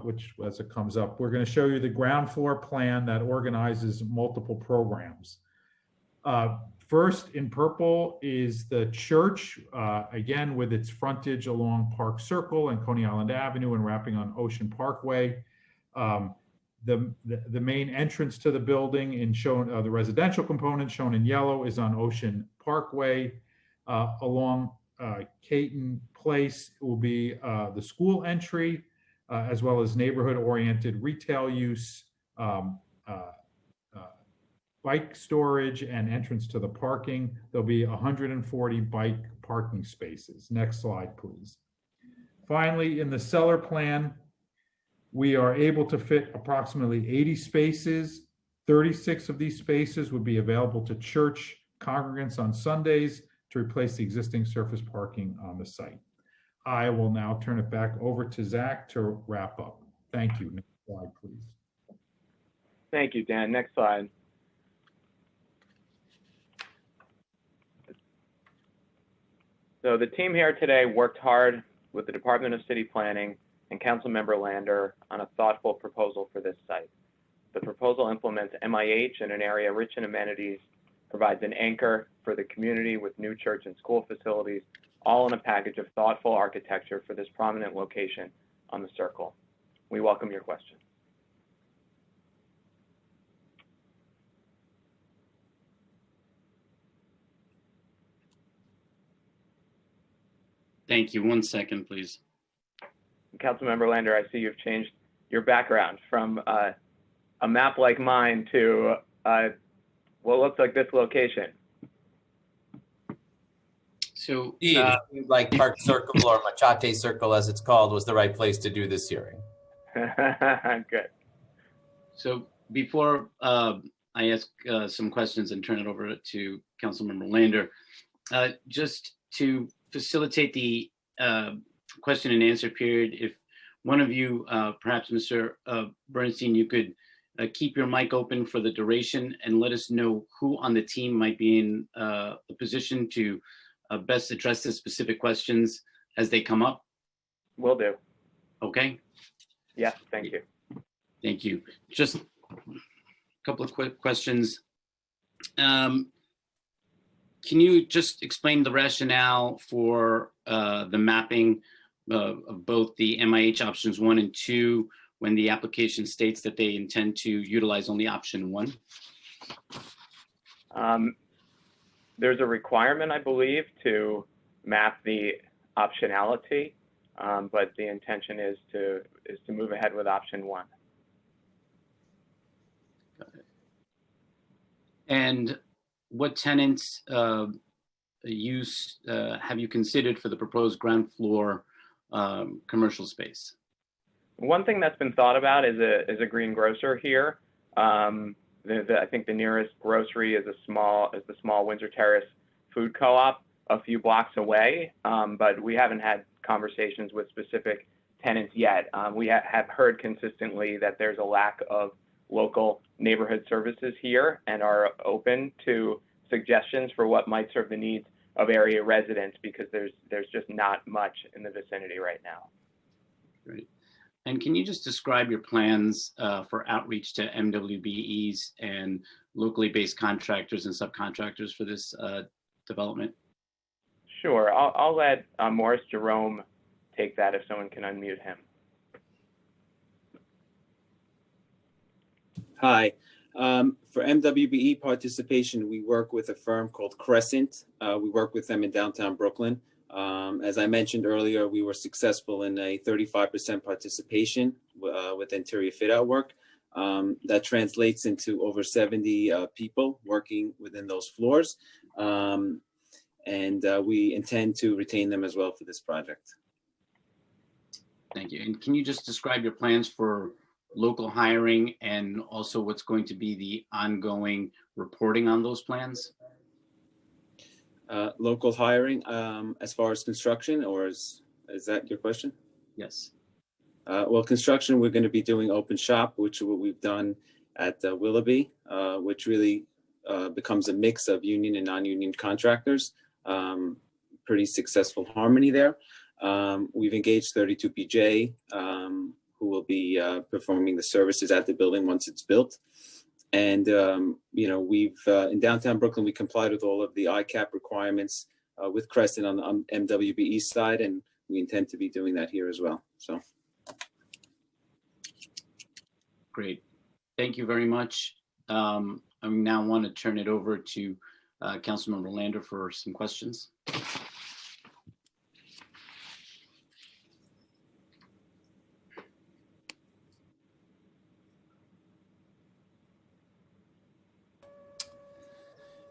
which as it comes up, we're going to show you the ground floor plan that organizes multiple programs. First in purple is the church, again, with its frontage along Park Circle and Coney Island Avenue and wrapping on Ocean Parkway. The main entrance to the building in shown, the residential component shown in yellow is on Ocean Parkway. Along Caton Place will be the school entry, as well as neighborhood-oriented retail use, bike storage, and entrance to the parking. There'll be 140 bike parking spaces. Next slide, please. Finally, in the cellar plan, we are able to fit approximately 80 spaces. 36 of these spaces would be available to church congregants on Sundays to replace the existing surface parking on the site. I will now turn it back over to Zach to wrap up. Thank you. Next slide, please. Thank you, Dan. Next slide. So the team here today worked hard with the Department of City Planning and Councilmember Lander on a thoughtful proposal for this site. The proposal implements MIH in an area rich in amenities, provides an anchor for the community with new church and school facilities, all in a package of thoughtful architecture for this prominent location on the circle. We welcome your questions. Thank you. 1 second, please. Councilmember Lander, I see you've changed your background from a map like mine to what looks like this location. So, like Park Circle or Machate Circle, as it's called, was the right place to do this hearing. Good. So before I ask some questions and turn it over to Councilmember Lander, just to facilitate the question and answer period, if one of you, perhaps Mr. Bernstein, you could keep your mic open for the duration and let us know who on the team might be in a position to best address the specific questions as they come up. Will do. Okay. Yeah, thank you. Thank you. Just a couple of quick questions. Can you just explain the rationale for the mapping of both the MIH options 1 and 2 when the application states that they intend to utilize only option 1? There's a requirement, I believe, to map the optionality, but the intention is to move ahead with option 1. Got it. And what tenants use have you considered for the proposed ground floor commercial space? One thing that's been thought about is a greengrocer here. I think the nearest grocery is the small Windsor Terrace Food Co-op a few blocks away, but we haven't had conversations with specific tenants yet. We have heard consistently that there's a lack of local neighborhood services here and are open to suggestions for what might serve the needs of area residents, because there's just not much in the vicinity right now. Great. And can you just describe your plans for outreach to MWBEs and locally based contractors and subcontractors for this development? Sure. I'll let Morris Jerome take that if someone can unmute him. Hi. For MWBE participation, we work with a firm called Crescent. We work with them in downtown Brooklyn. As I mentioned earlier, we were successful in a 35% participation with interior fit out work. That translates into over 70 people working within those floors. And we intend to retain them as well for this project. Thank you. And can you just describe your plans for local hiring and also what's going to be the ongoing reporting on those plans? Local hiring as far as construction, or is that your question? Yes. Well, construction, we're going to be doing open shop, which we've done at Willoughby, which really becomes a mix of union and non-union contractors. Pretty successful harmony there. We've engaged 32PJ, who will be performing the services at the building once it's built. And, we've, in downtown Brooklyn, we complied with all of the ICAP requirements with Crescent on the MWBE side, and we intend to be doing that here as well, so. Great. Thank you very much. I now want to turn it over to Councilmember Lander for some questions.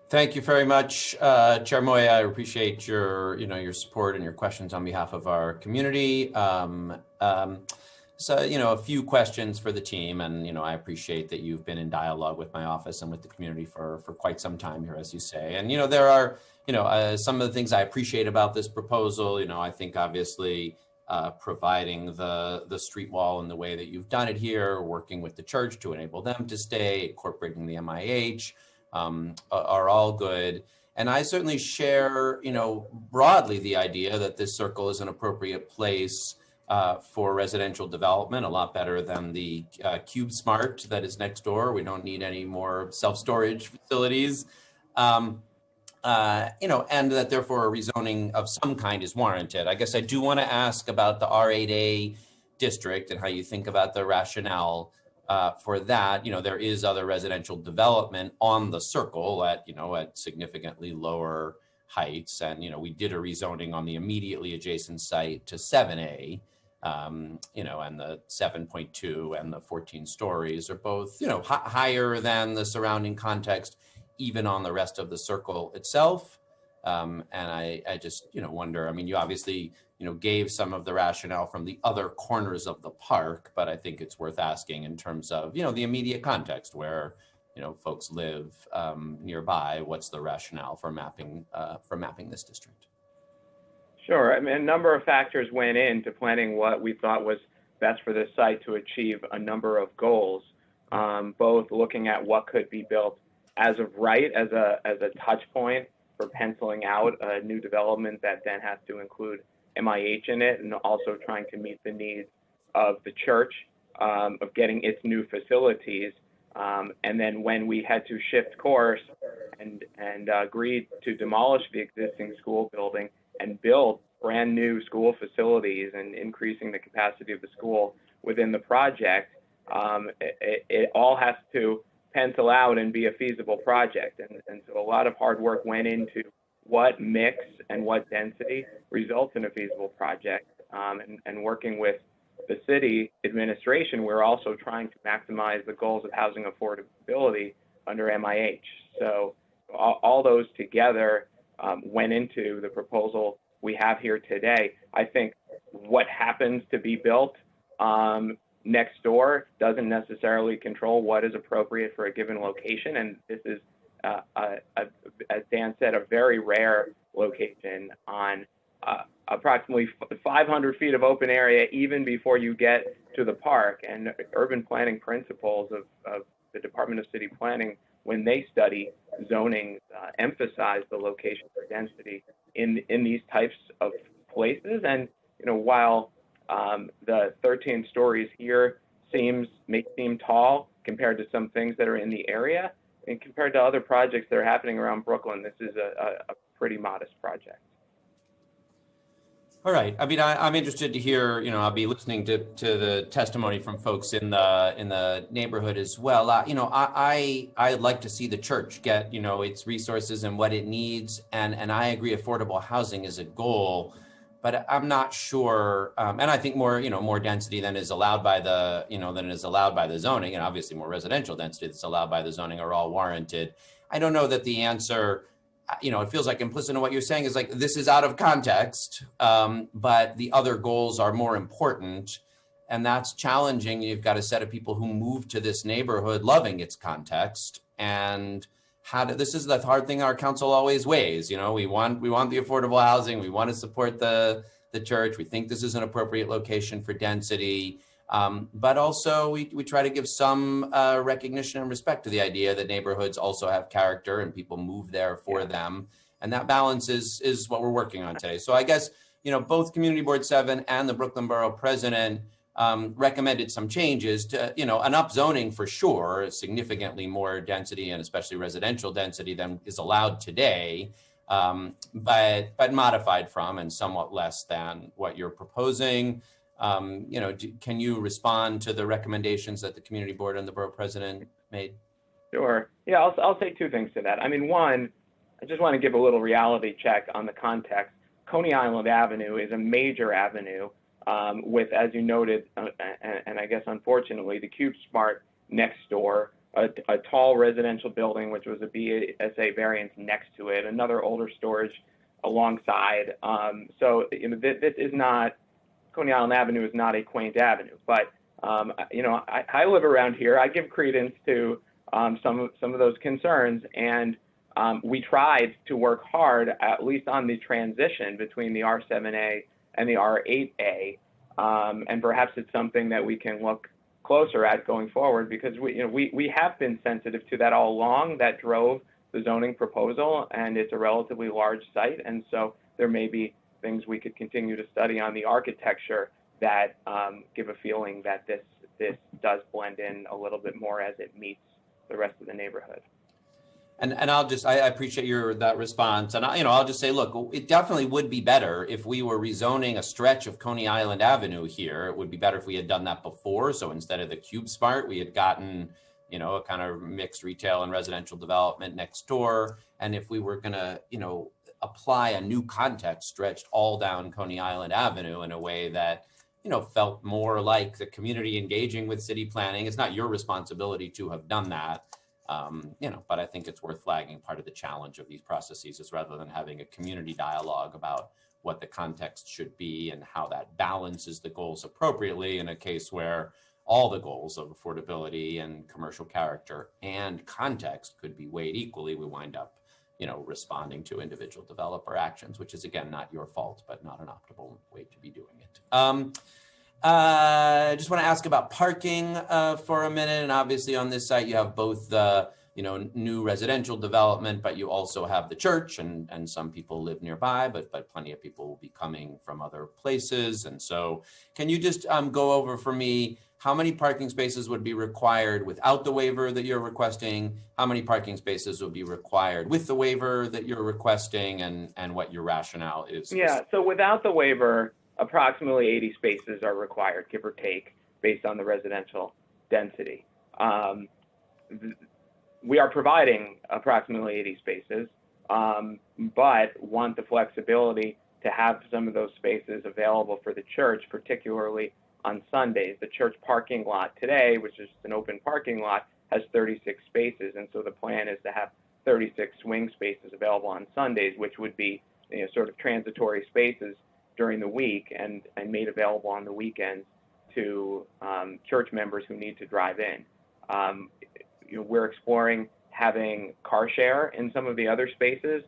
Thank you very much, Chair Moya. I appreciate your, your support and your questions on behalf of our community. So, a few questions for the team, and I appreciate that you've been in dialogue with my office and with the community for quite some time here, as you say. And there are, some of the things I appreciate about this proposal. I think obviously providing the street wall in the way that you've done it here, working with the church to enable them to stay, incorporating the MIH. Are all good. And I certainly share, broadly the idea that this circle is an appropriate place for residential development, a lot better than the Cube Smart that is next door. We don't need any more self-storage facilities, and that therefore a rezoning of some kind is warranted. I guess I do want to ask about the R8A district and how you think about the rationale for that. There is other residential development on the circle at significantly lower heights. And, we did a rezoning on the immediately adjacent site to 7A, and the 7.2 and the 14 stories are both, higher than the surrounding context, even on the rest of the circle itself. And I just, wonder, you obviously, gave some of the rationale from the other corners of the park, but I think it's worth asking in terms of, the immediate context where, folks live nearby. What's the rationale for mapping this district? Sure. A number of factors went into planning what we thought was best for this site to achieve a number of goals, both looking at what could be built as of right as a touch point for penciling out a new development that then has to include MIH in it, and also trying to meet the needs of the church, of getting its new facilities. And then when we had to shift course and agreed to demolish the existing school building and build brand new school facilities and increasing the capacity of the school within the project, it all has to pencil out and be a feasible project. And so a lot of hard work went into what mix and what density results in a feasible project. And working with the city administration, we're also trying to maximize the goals of housing affordability under MIH. So all those together went into the proposal we have here today. I think what happens to be built next door doesn't necessarily control what is appropriate for a given location. And this is, as Dan said, a very rare location on approximately 500 feet of open area, even before you get to the park. And urban planning principles of the Department of City Planning, when they study zoning, emphasize the location for density in these types of places. And while the 13 stories here may seem tall compared to some things that are in the area, and compared to other projects that are happening around Brooklyn, this is a pretty modest project. All right. I'm interested to hear, I'll be listening to the testimony from folks in the neighborhood as well. I'd like to see the church get, its resources and what it needs. And I agree affordable housing is a goal, but I'm not sure. And I think more density than is allowed by the zoning, and obviously more residential density that's allowed by the zoning are all warranted. I don't know that the answer, it feels like implicit in what you're saying is like, this is out of context, but the other goals are more important. And that's challenging. You've got a set of people who move to this neighborhood loving its context. And this is the hard thing our council always weighs. We want the affordable housing. We want to support the church. We think this is an appropriate location for density. But also we try to give some recognition and respect to the idea that neighborhoods also have character and people move there for them. And that balance is what we're working on today. So I guess, both Community Board 7 and the Brooklyn Borough President recommended some changes to, an upzoning for sure, significantly more density and especially residential density than is allowed today, but modified from and somewhat less than what you're proposing. Can you respond to the recommendations that the community board and the borough president made? Sure. Yeah, I'll say two things to that. I mean, one, I just want to give a little reality check on the context. Coney Island Avenue is a major avenue with, as you noted, and I guess unfortunately, the CubeSmart next door, a tall residential building, which was a BSA variance next to it, another older storage alongside. So this is not, Coney Island Avenue is not a quaint avenue, but I live around here. I give credence to some of those concerns, and we tried to work hard, at least on the transition between the R7A and the R8A, and perhaps it's something that we can look closer at going forward, because we have been sensitive to that all along. That drove the zoning proposal, and it's a relatively large site, and so there may be things we could continue to study on the architecture that give a feeling that this does blend in a little bit more as it meets the rest of the neighborhood. And I appreciate that response. And I'll just say, look, it definitely would be better if we were rezoning a stretch of Coney Island Avenue here. It would be better if we had done that before. So instead of the CubeSmart, we had gotten, a kind of mixed retail and residential development next door. And if we were gonna, apply a new context stretched all down Coney Island Avenue in a way that, felt more like the community engaging with city planning. It's not your responsibility to have done that. But I think it's worth flagging. Part of the challenge of these processes is, rather than having a community dialogue about what the context should be and how that balances the goals appropriately, in a case where all the goals of affordability and commercial character and context could be weighed equally, we wind up, responding to individual developer actions, which is, again, not your fault, but not an optimal way to be doing it. I just want to ask about parking for a minute. And obviously on this site, you have both the, new residential development, but you also have the church, and some people live nearby, but plenty of people will be coming from other places. And so can you just go over for me how many parking spaces would be required without the waiver that you're requesting? How many parking spaces would be required with the waiver that you're requesting, and what your rationale is? Yeah, so without the waiver, approximately 80 spaces are required, give or take, based on the residential density. We are providing approximately 80 spaces, but want the flexibility to have some of those spaces available for the church, particularly on Sundays. The church parking lot today, which is an open parking lot, has 36 spaces, and so the plan is to have 36 swing spaces available on Sundays, which would be sort of transitory spaces during the week and made available on the weekends to church members who need to drive in. We're exploring having car share in some of the other spaces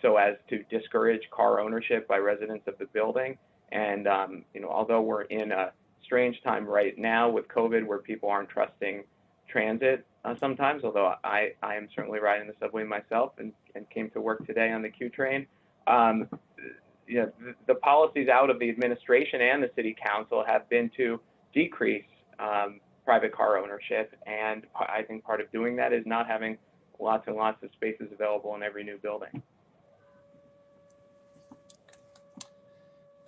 so as to discourage car ownership by residents of the building. And although we're in a strange time right now with COVID, where people aren't trusting transit sometimes, although I am certainly riding the subway myself and came to work today on the Q train. The policies out of the administration and the city council have been to decrease private car ownership, and I think part of doing that is not having lots and lots of spaces available in every new building.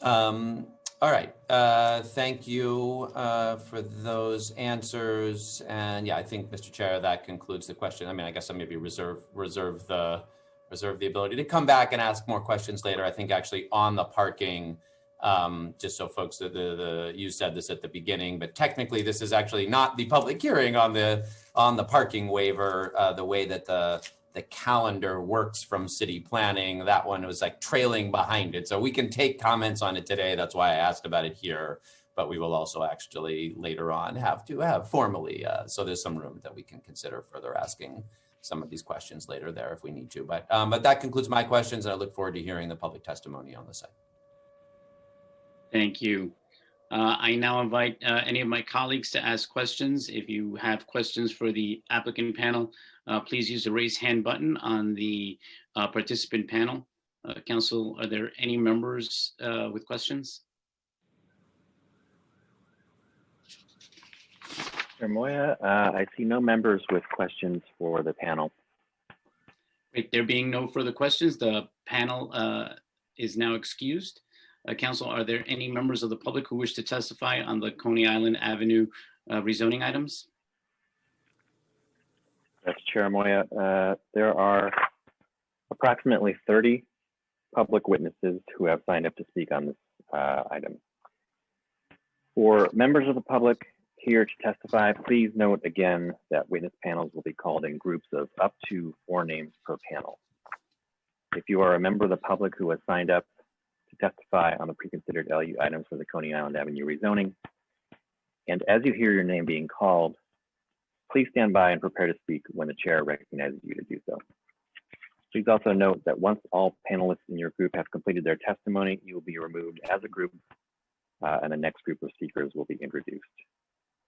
All right. Thank you for those answers. And yeah, I think, Mr. Chair, that concludes the question. I mean, I guess I maybe reserve the ability to come back and ask more questions later. I think actually on the parking, just so folks, you said this at the beginning, but technically this is actually not the public hearing on the parking waiver. The way that the calendar works from city planning, that one was like trailing behind it. So we can take comments on it today. That's why I asked about it here, but we will also actually later on have to have formally. So there's some room that we can consider further asking some of these questions later there if we need to. But that concludes my questions, and I look forward to hearing the public testimony on the site. Thank you. I now invite any of my colleagues to ask questions. If you have questions for the applicant panel, please use the raise hand button on the participant panel. Council, are there any members with questions? Mr. Moya, I see no members with questions for the panel. Great. There being no further questions, the panel is now excused. Council, are there any members of the public who wish to testify on the Coney Island Avenue rezoning items? Yes, Chair Moya, there are approximately 30 public witnesses who have signed up to speak on this item. For members of the public here to testify, please note again that witness panels will be called in groups of up to 4 names per panel. If you are a member of the public who has signed up to testify on the pre-considered LU items for the Coney Island Avenue rezoning, and as you hear your name being called, please stand by and prepare to speak when the chair recognizes you to do so. Please also note that once all panelists in your group have completed their testimony, you will be removed as a group and the next group of speakers will be introduced.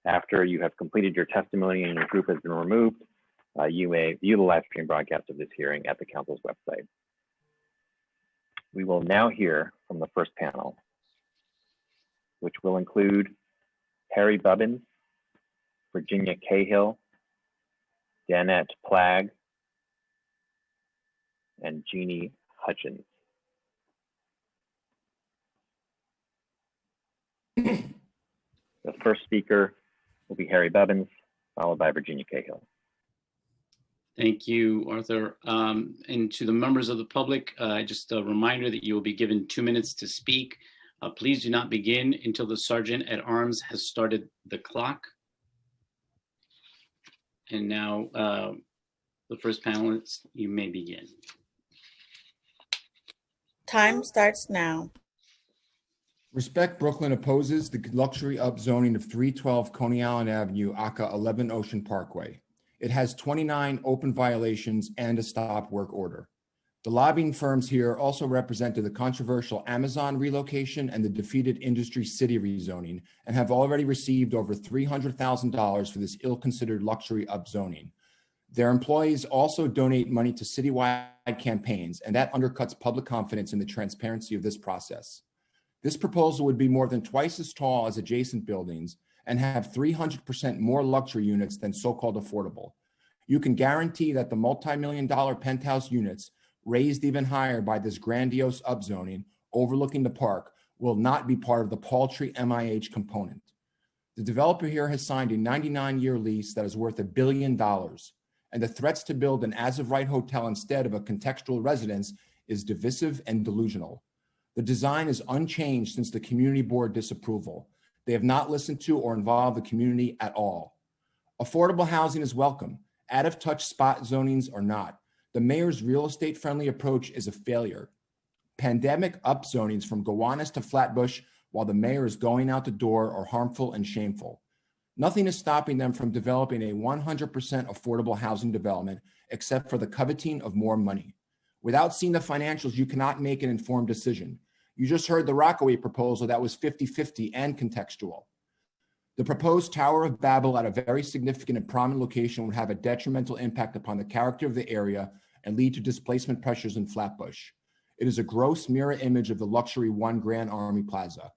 After you have completed your testimony and your group has been removed, you may view the live stream broadcast of this hearing at the council's website. We will now hear from the first panel, which will include Harry Bubbins, Virginia Cahill, Danette Plagg, and Jeannie Hutchins. The first speaker will be Harry Bubbins, followed by Virginia Cahill. Thank you, Arthur. And to the members of the public, just a reminder that you will be given 2 minutes to speak. Please do not begin until the Sergeant at Arms has started the clock. And now, the first panelist, you may begin. Time starts now. Respect Brooklyn opposes the luxury upzoning of 312 Coney Island Avenue, aka 11 Ocean Parkway. It has 29 open violations and a stop work order. The lobbying firms here also represented the controversial Amazon relocation and the defeated Industry City rezoning, and have already received over $300,000 for this ill-considered luxury upzoning. Their employees also donate money to citywide campaigns, and that undercuts public confidence in the transparency of this process. This proposal would be more than twice as tall as adjacent buildings and have 300% more luxury units than so-called affordable. You can guarantee that the multi-million-dollar penthouse units raised even higher by this grandiose upzoning overlooking the park will not be part of the paltry MIH component. The developer here has signed a 99-year lease that is worth $1 billion, and the threats to build an as-of-right hotel instead of a contextual residence is divisive and delusional. The design is unchanged since the community board disapproval. They have not listened to or involved the community at all. Affordable housing is welcome. Out-of-touch spot zonings are not. The mayor's real estate-friendly approach is a failure. Pandemic upzonings from Gowanus to Flatbush while the mayor is going out the door are harmful and shameful. Nothing is stopping them from developing a 100% affordable housing development except for the coveting of more money. Without seeing the financials, you cannot make an informed decision. You just heard the Rockaway proposal that was 50-50 and contextual. The proposed Tower of Babel at a very significant and prominent location would have a detrimental impact upon the character of the area and lead to displacement pressures in Flatbush. It is a gross mirror image of the luxury One Grand Army Plaza.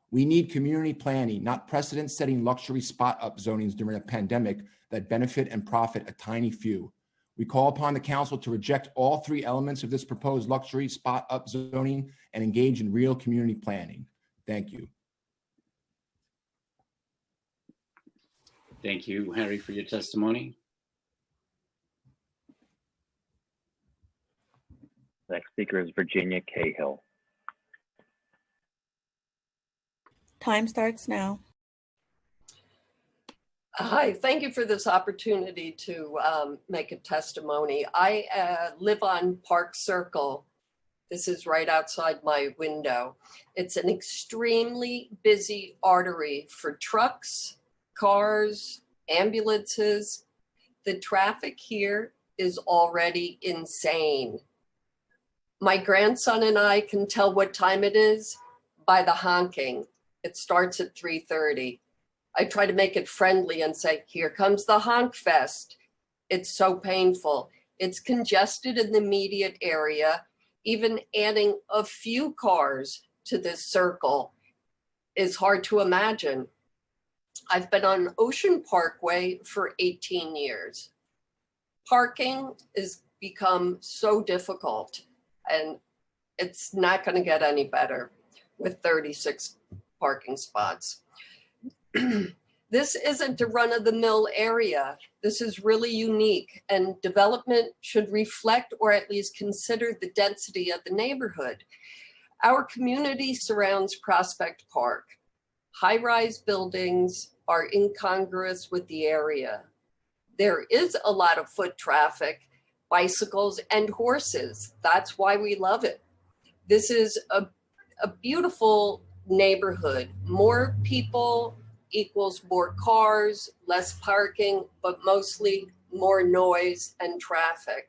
We need community planning, not precedent-setting luxury spot upzonings during a pandemic that benefit and profit a tiny few. We call upon the council to reject all 3 elements of this proposed luxury spot upzoning and engage in real community planning. Thank you. Thank you, Harry, for your testimony. Next speaker is Virginia Cahill. Time starts now. Hi, thank you for this opportunity to make a testimony. I live on Park Circle. This is right outside my window. It's an extremely busy artery for trucks, cars, ambulances. The traffic here is already insane. My grandson and I can tell what time it is by the honking. It starts at 3:30. I try to make it friendly and say, here comes the honk fest. It's so painful. It's congested in the immediate area. Even adding a few cars to this circle is hard to imagine. I've been on Ocean Parkway for 18 years. Parking has become so difficult and it's not going to get any better. with 36 parking spots. This isn't a run-of-the-mill area. This is really unique, and development should reflect or at least consider the density of the neighborhood. Our community surrounds Prospect Park. High-rise buildings are incongruous with the area. There is a lot of foot traffic, bicycles, and horses. That's why we love it. This is a beautiful neighborhood. More people equals more cars, less parking, but mostly more noise and traffic.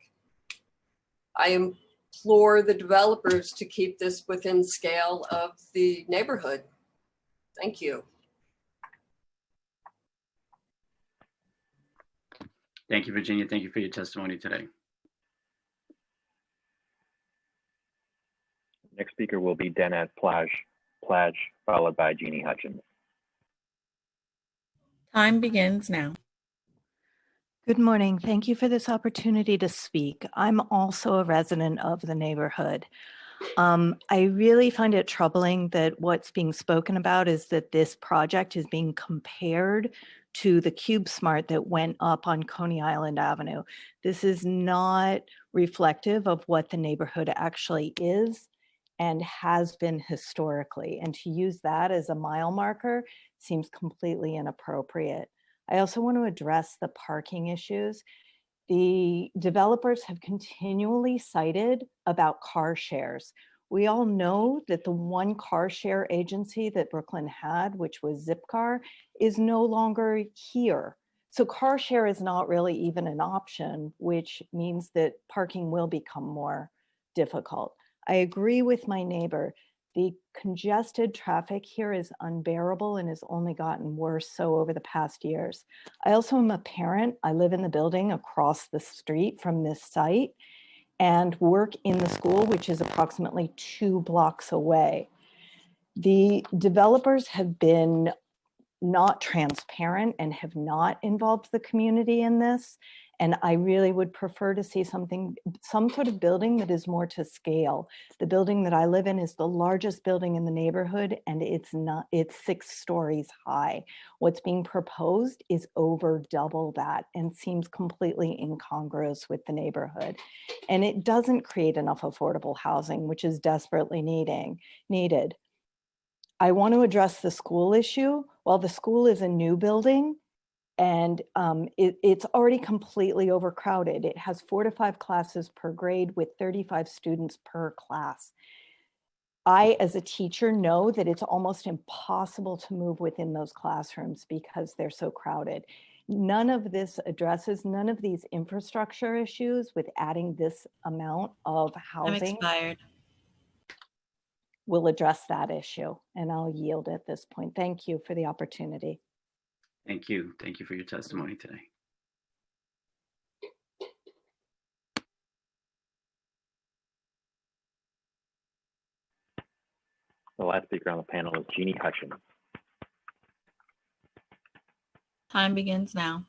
I implore the developers to keep this within scale of the neighborhood. Thank you. Thank you, Virginia. Thank you for your testimony today. Next speaker will be Danette Plage, followed by Jeannie Hutchins. Time begins now. Good morning. Thank you for this opportunity to speak. I'm also a resident of the neighborhood. I really find it troubling that what's being spoken about is that this project is being compared to the CubeSmart that went up on Coney Island Avenue. This is not reflective of what the neighborhood actually is and has been historically. And to use that as a mile marker seems completely inappropriate. I also want to address the parking issues. The developers have continually cited about car shares. We all know that the one car share agency that Brooklyn had, which was Zipcar, is no longer here. So car share is not really even an option, which means that parking will become more difficult. I agree with my neighbor. The congested traffic here is unbearable and has only gotten worse so over the past years. I also am a parent. I live in the building across the street from this site and work in the school, which is approximately 2 blocks away. The developers have been not transparent and have not involved the community in this. And I really would prefer to see some sort of building that is more to scale. The building that I live in is the largest building in the neighborhood, and it's 6 stories high. What's being proposed is over double that and seems completely incongruous with the neighborhood. And it doesn't create enough affordable housing, which is desperately needed. I want to address the school issue. While the school is a new building, and it's already completely overcrowded. It has 4 to 5 classes per grade with 35 students per class. I, as a teacher, know that it's almost impossible to move within those classrooms because they're so crowded. None of this addresses none of these infrastructure issues with adding this amount of housing. Expired. Will address that issue, and I'll yield at this point. Thank you for the opportunity. Thank you. Thank you for your testimony today. The last speaker on the panel is Jeannie Hutchins. Time begins now.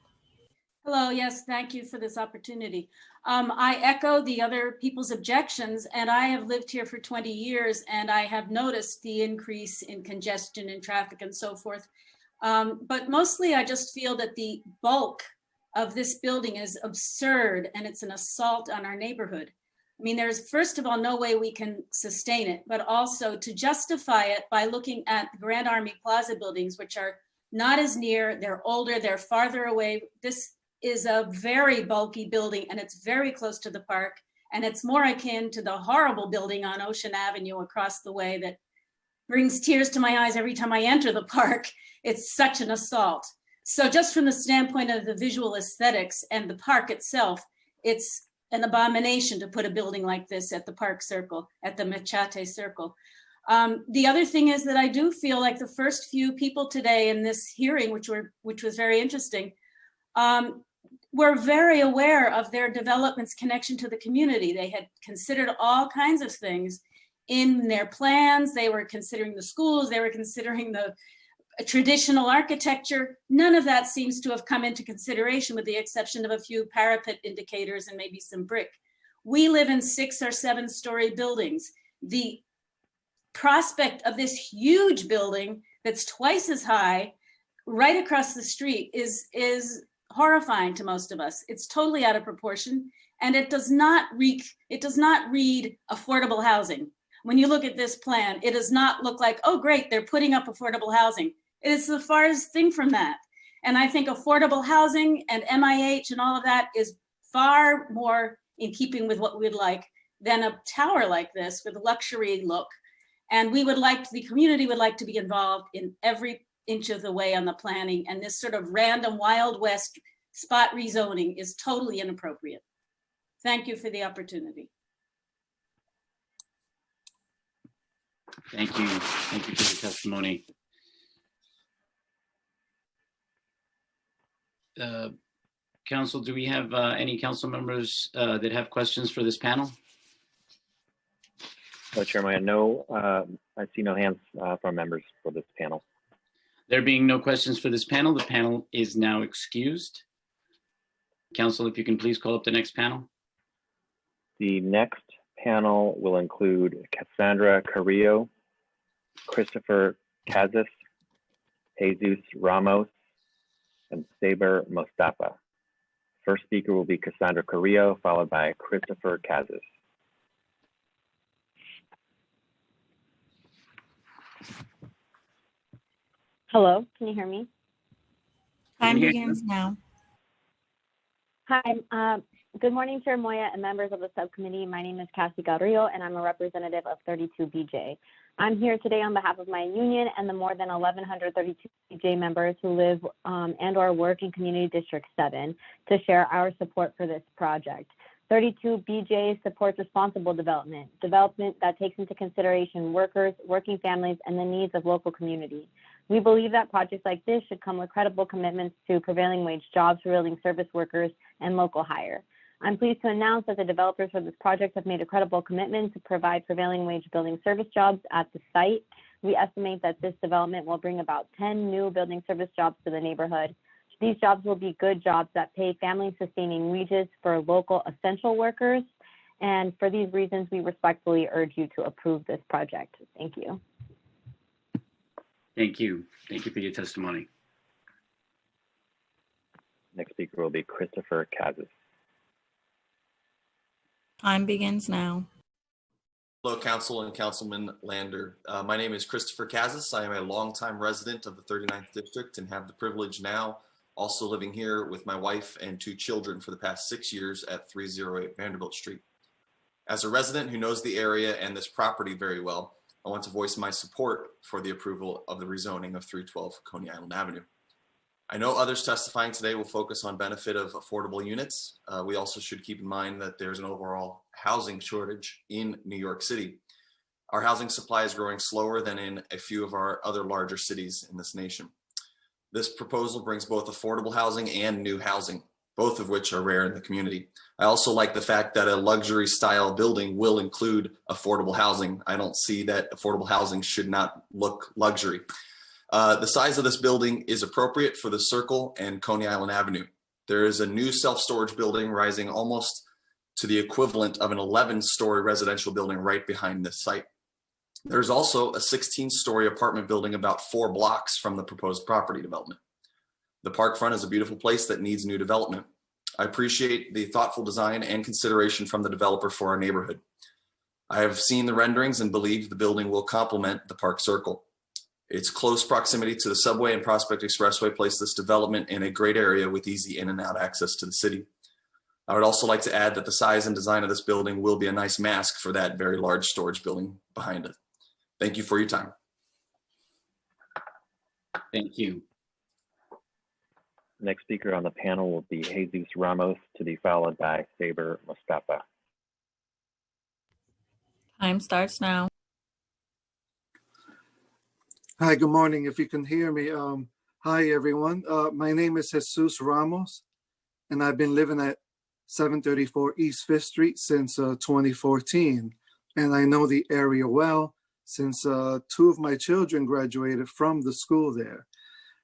Hello, yes, thank you for this opportunity. I echo the other people's objections, and I have lived here for 20 years, and I have noticed the increase in congestion and traffic and so forth. But mostly I just feel that the bulk of this building is absurd and it's an assault on our neighborhood. I mean, there's first of all, no way we can sustain it, but also to justify it by looking at the Grand Army Plaza buildings, which are not as near, they're older, they're farther away. This is a very bulky building and it's very close to the park. And it's more akin to the horrible building on Ocean Avenue across the way that brings tears to my eyes every time I enter the park. It's such an assault. So just from the standpoint of the visual aesthetics and the park itself, it's an abomination to put a building like this at the Park Circle, at the Machate Circle. The other thing is that I do feel like the first few people today in this hearing, which was very interesting, were very aware of their development's connection to the community. They had considered all kinds of things in their plans. They were considering the schools, they were considering the traditional architecture. None of that seems to have come into consideration with the exception of a few parapet indicators and maybe some brick. We live in 6 or 7 story buildings. The prospect of this huge building that's twice as high right across the street is horrifying to most of us. It's totally out of proportion, and it does not read affordable housing. When you look at this plan, it does not look like, oh great, they're putting up affordable housing. It is the farthest thing from that. And I think affordable housing and MIH and all of that is far more in keeping with what we'd like than a tower like this with a luxury look. And the community would like to be involved in every inch of the way on the planning, and this sort of random Wild West spot rezoning is totally inappropriate. Thank you for the opportunity. Thank you. Thank you for the testimony. Council, do we have any council members that have questions for this panel? No, Chairman, no, I see no hands from members for this panel. There being no questions for this panel, the panel is now excused. Council, if you can please call up the next panel. The next panel will include Cassandra Carrillo, Christopher Kazis, Jesus Ramos, and Saber Mostafa. First speaker will be Cassandra Carrillo, followed by Christopher Kazis. Hello, can you hear me? Time begins now. Hi, good morning, Chair Moya and members of the subcommittee. My name is Cassie Garrillo, and I'm a representative of 32BJ. I'm here today on behalf of my union and the more than 1,132 BJ members who live and or work in Community District 7 to share our support for this project. 32BJ supports responsible development that takes into consideration workers, working families, and the needs of local community. We believe that projects like this should come with credible commitments to prevailing wage jobs for building service workers and local hire. I'm pleased to announce that the developers for this project have made a credible commitment to provide prevailing wage building service jobs at the site. We estimate that this development will bring about 10 new building service jobs to the neighborhood. These jobs will be good jobs that pay family-sustaining wages for local essential workers. And for these reasons, we respectfully urge you to approve this project. Thank you. Thank you. Thank you for your testimony. Next speaker will be Christopher Kazis. Time begins now. Hello, Council and Councilman Lander. My name is Christopher Kazis. I am a longtime resident of the 39th District and have the privilege now also living here with my wife and 2 children for the past 6 years at 308 Vanderbilt Street. As a resident who knows the area and this property very well, I want to voice my support for the approval of the rezoning of 312 Coney Island Avenue. I know others testifying today will focus on benefit of affordable units. We also should keep in mind that there's an overall housing shortage in New York City. Our housing supply is growing slower than in a few of our other larger cities in this nation. This proposal brings both affordable housing and new housing, both of which are rare in the community. I also like the fact that a luxury style building will include affordable housing. I don't see that affordable housing should not look luxury. The size of this building is appropriate for the Circle and Coney Island Avenue. There is a new self-storage building rising almost to the equivalent of an 11-story residential building right behind this site. There's also a 16-story apartment building about 4 blocks from the proposed property development. The park front is a beautiful place that needs new development. I appreciate the thoughtful design and consideration from the developer for our neighborhood. I have seen the renderings and believe the building will complement the Park Circle. Its close proximity to the subway and Prospect Expressway place this development in a great area with easy in and out access to the city. I would also like to add that the size and design of this building will be a nice mask for that very large storage building behind it. Thank you for your time. Thank you. Next speaker on the panel will be Jesus Ramos, to be followed by Saber Mostafa. Time starts now. Hi, good morning. If you can hear me. Hi, everyone. My name is Jesus Ramos, and I've been living at 734 East 5th Street since 2014. And I know the area well since 2 of my children graduated from the school there.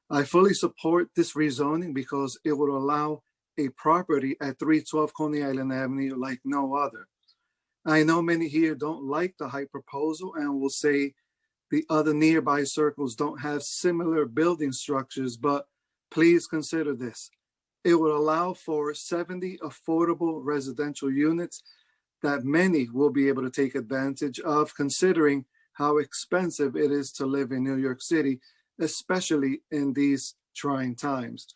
I fully support this rezoning because it would allow a property at 312 Coney Island Avenue like no other. I know many here don't like the height proposal and will say the other nearby circles don't have similar building structures, but please consider this. It will allow for 70 affordable residential units that many will be able to take advantage of, considering how expensive it is to live in New York City, especially in these trying times.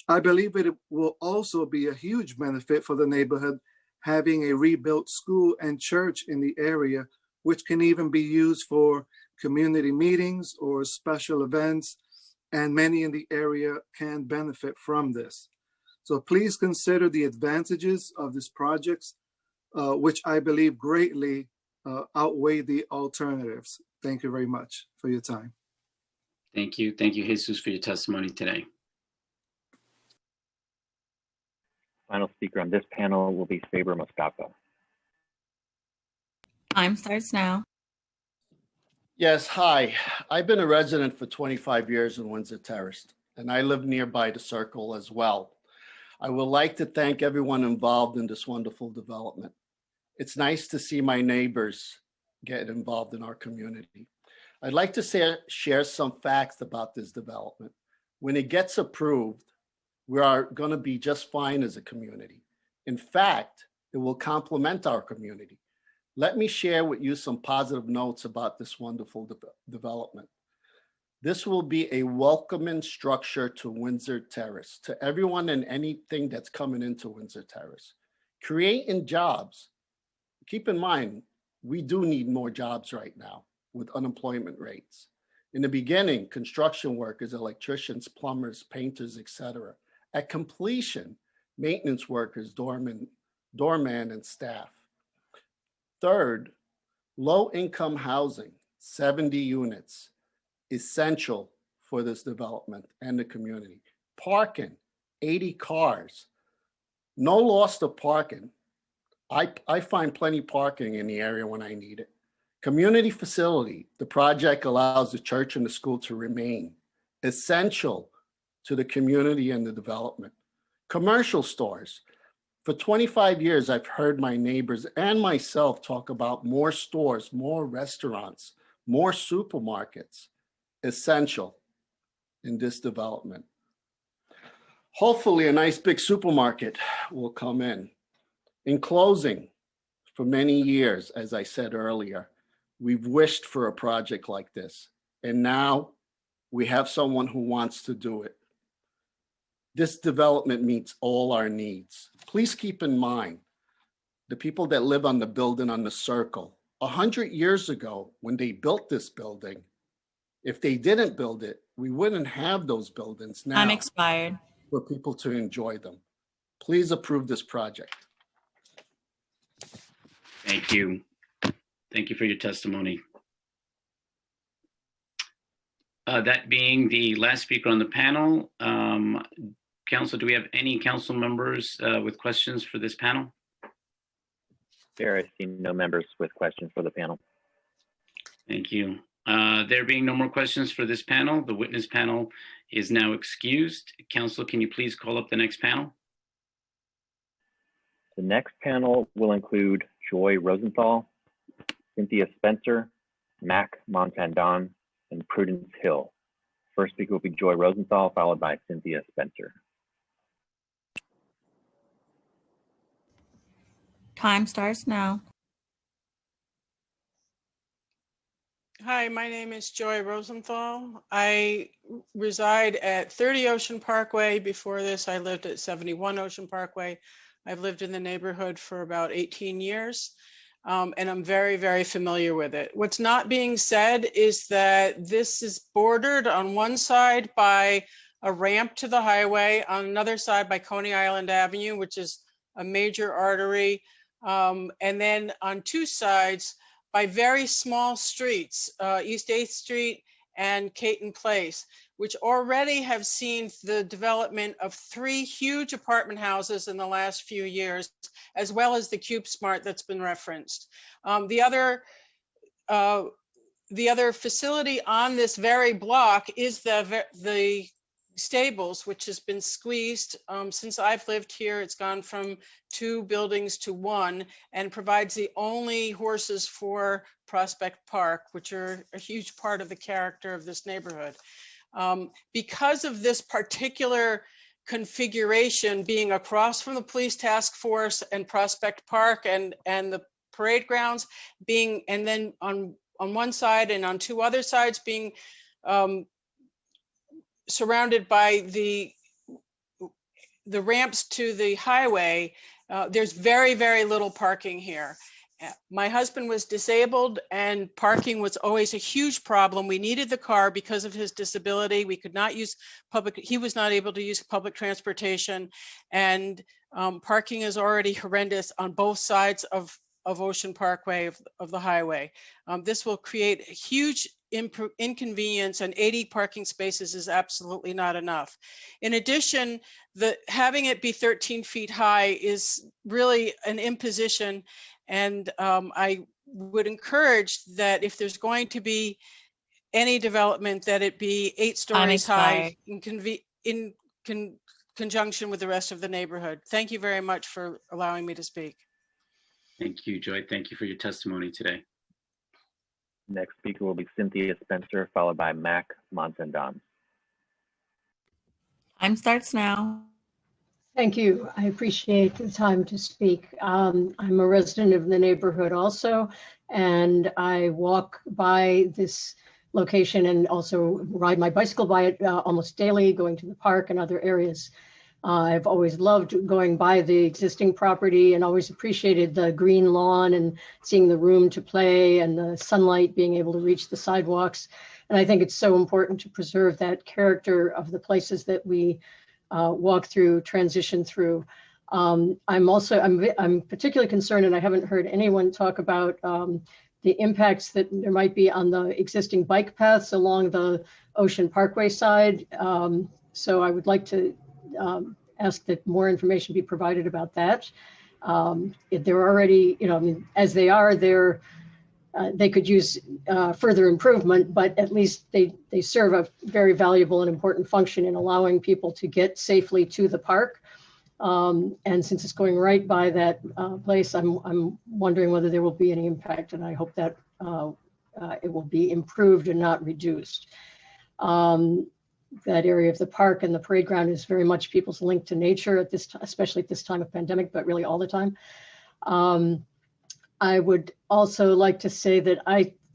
I believe it will also be a huge benefit for the neighborhood having a rebuilt school and church in the area, which can even be used for community meetings or special events, and many in the area can benefit from this. So please consider the advantages of these projects, which I believe greatly outweigh the alternatives. Thank you very much for your time. Thank you. Thank you, Jesus, for your testimony today. Final speaker on this panel will be Saber Moscato. Time starts now. Yes, hi. I've been a resident for 25 years in Windsor Terrace, and I live nearby the Circle as well. I would like to thank everyone involved in this wonderful development. It's nice to see my neighbors get involved in our community. I'd like to share some facts about this development. When it gets approved, we are going to be just fine as a community. In fact, it will complement our community. Let me share with you some positive notes about this wonderful development. This will be a welcoming structure to Windsor Terrace, to everyone and anything that's coming into Windsor Terrace. Creating jobs. Keep in mind, we do need more jobs right now with unemployment rates. In the beginning, construction workers, electricians, plumbers, painters, etc. At completion, maintenance workers, doorman and staff. Third, low-income housing, 70 units, essential for this development and the community. Parking, 80 cars, no loss of parking. I find plenty parking in the area when I need it. Community facility, the project allows the church and the school to remain essential to the community and the development. Commercial stores. For 25 years, I've heard my neighbors and myself talk about more stores, more restaurants, more supermarkets, essential in this development. Hopefully, a nice big supermarket will come in. In closing, for many years, as I said earlier, we've wished for a project like this, and now we have someone who wants to do it. This development meets all our needs. Please keep in mind, the people that live on the building on the Circle, 100 years ago, when they built this building, if they didn't build it, we wouldn't have those buildings now. Time expired. For people to enjoy them. Please approve this project. Thank you. Thank you for your testimony. That being the last speaker on the panel, Council, do we have any council members with questions for this panel? Chair, I see no members with questions for the panel. Thank you. There being no more questions for this panel, the witness panel is now excused. Council, can you please call up the next panel? The next panel will include Joy Rosenthal, Cynthia Spencer, Mac Montandon, and Prudence Hill. First speaker will be Joy Rosenthal, followed by Cynthia Spencer. Time starts now. Hi, my name is Joy Rosenthal. I reside at 30 Ocean Parkway. Before this, I lived at 71 Ocean Parkway. I've lived in the neighborhood for about 18 years, and I'm very, very familiar with it. What's not being said is that this is bordered on one side by a ramp to the highway, on another side by Coney Island Avenue, which is a major artery, and then on two sides by very small streets, East 8th Street and Caton Place, which already have seen the development of 3 huge apartment houses in the last few years, as well as the Cube Smart that's been referenced. The other facility on this very block is the stables, which has been squeezed. Since I've lived here, it's gone from 2 buildings to 1 and provides the only horses for Prospect Park, which are a huge part of the character of this neighborhood. Because of this particular configuration being across from the police task force and Prospect Park and the parade grounds being, and then on one side and on 2 other sides being surrounded by the ramps to the highway, there's very, very little parking here. My husband was disabled and parking was always a huge problem. We needed the car because of his disability. We could not use he was not able to use public transportation, and parking is already horrendous on both sides of Ocean Parkway, of the highway. This will create a huge inconvenience, and 80 parking spaces is absolutely not enough. In addition, having it be 13 feet high is really an imposition, and I would encourage that if there's going to be any development, that it be 8 stories high in conjunction with the rest of the neighborhood. Thank you very much for allowing me to speak. Thank you, Joy. Thank you for your testimony today. Next speaker will be Cynthia Spencer, followed by Mac Montandon. Time starts now. Thank you. I appreciate the time to speak. I'm a resident of the neighborhood also, and I walk by this location and also ride my bicycle by it almost daily, going to the park and other areas. I've always loved going by the existing property and always appreciated the green lawn and seeing the room to play and the sunlight being able to reach the sidewalks. And I think it's so important to preserve that character of the places that we walk through, transition through. I'm particularly concerned, and I haven't heard anyone talk about the impacts that there might be on the existing bike paths along the Ocean Parkway side. So I would like to ask that more information be provided about that. If they're already, as they are, they could use further improvement, but at least they serve a very valuable and important function in allowing people to get safely to the park. And since it's going right by that place, I'm wondering whether there will be any impact, and I hope that it will be improved and not reduced. That area of the park and the parade ground is very much people's link to nature at this, especially at this time of pandemic, but really all the time. I would also like to say that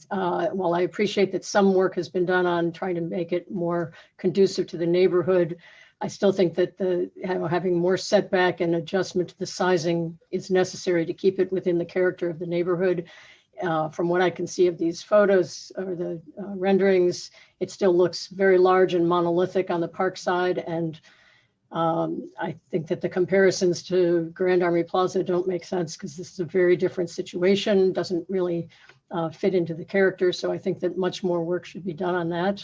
while I appreciate that some work has been done on trying to make it more conducive to the neighborhood, I still think that having more setback and adjustment to the sizing is necessary to keep it within the character of the neighborhood. From what I can see of these photos or the renderings, it still looks very large and monolithic on the park side. And I think that the comparisons to Grand Army Plaza don't make sense because this is a very different situation, doesn't really fit into the character. So I think that much more work should be done on that.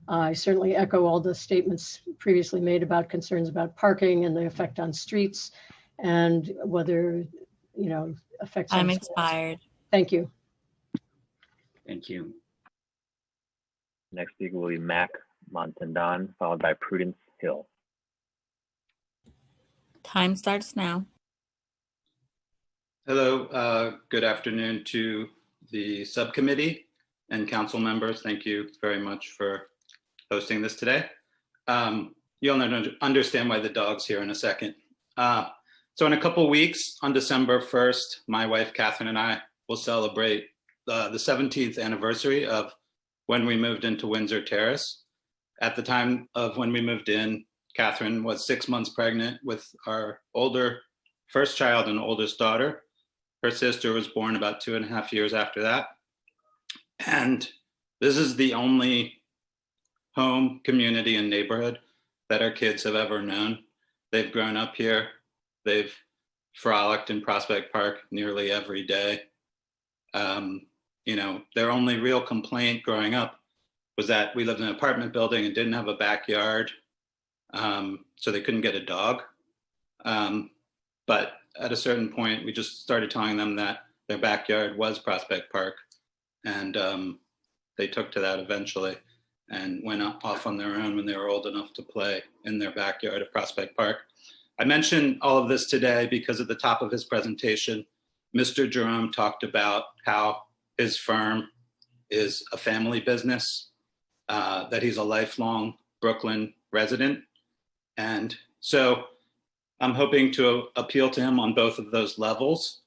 I certainly echo all the statements previously made about concerns about parking and the effect on streets and whether, affects. I'm expired. Thank you. Thank you. Next speaker will be Mac Montandon, followed by Prudence Hill. Time starts now. Hello, good afternoon to the subcommittee and council members. Thank you very much for hosting this today. You'll understand why the dog's here in a second. So in a couple weeks, on December 1st, my wife, Catherine, and I will celebrate the 17th anniversary of when we moved into Windsor Terrace. At the time of when we moved in, Catherine was 6 months pregnant with our first child and oldest daughter. Her sister was born about 2.5 years after that. And this is the only home, community, and neighborhood that our kids have ever known. They've grown up here. They've frolicked in Prospect Park nearly every day. Their only real complaint growing up was that we lived in an apartment building and didn't have a backyard, so they couldn't get a dog. But at a certain point, we just started telling them that their backyard was Prospect Park, and they took to that eventually. and went off on their own when they were old enough to play in their backyard at Prospect Park. I mention all of this today because at the top of his presentation, Mr. Jerome talked about how his firm is a family business, that he's a lifelong Brooklyn resident. And so I'm hoping to appeal to him on both of those levels.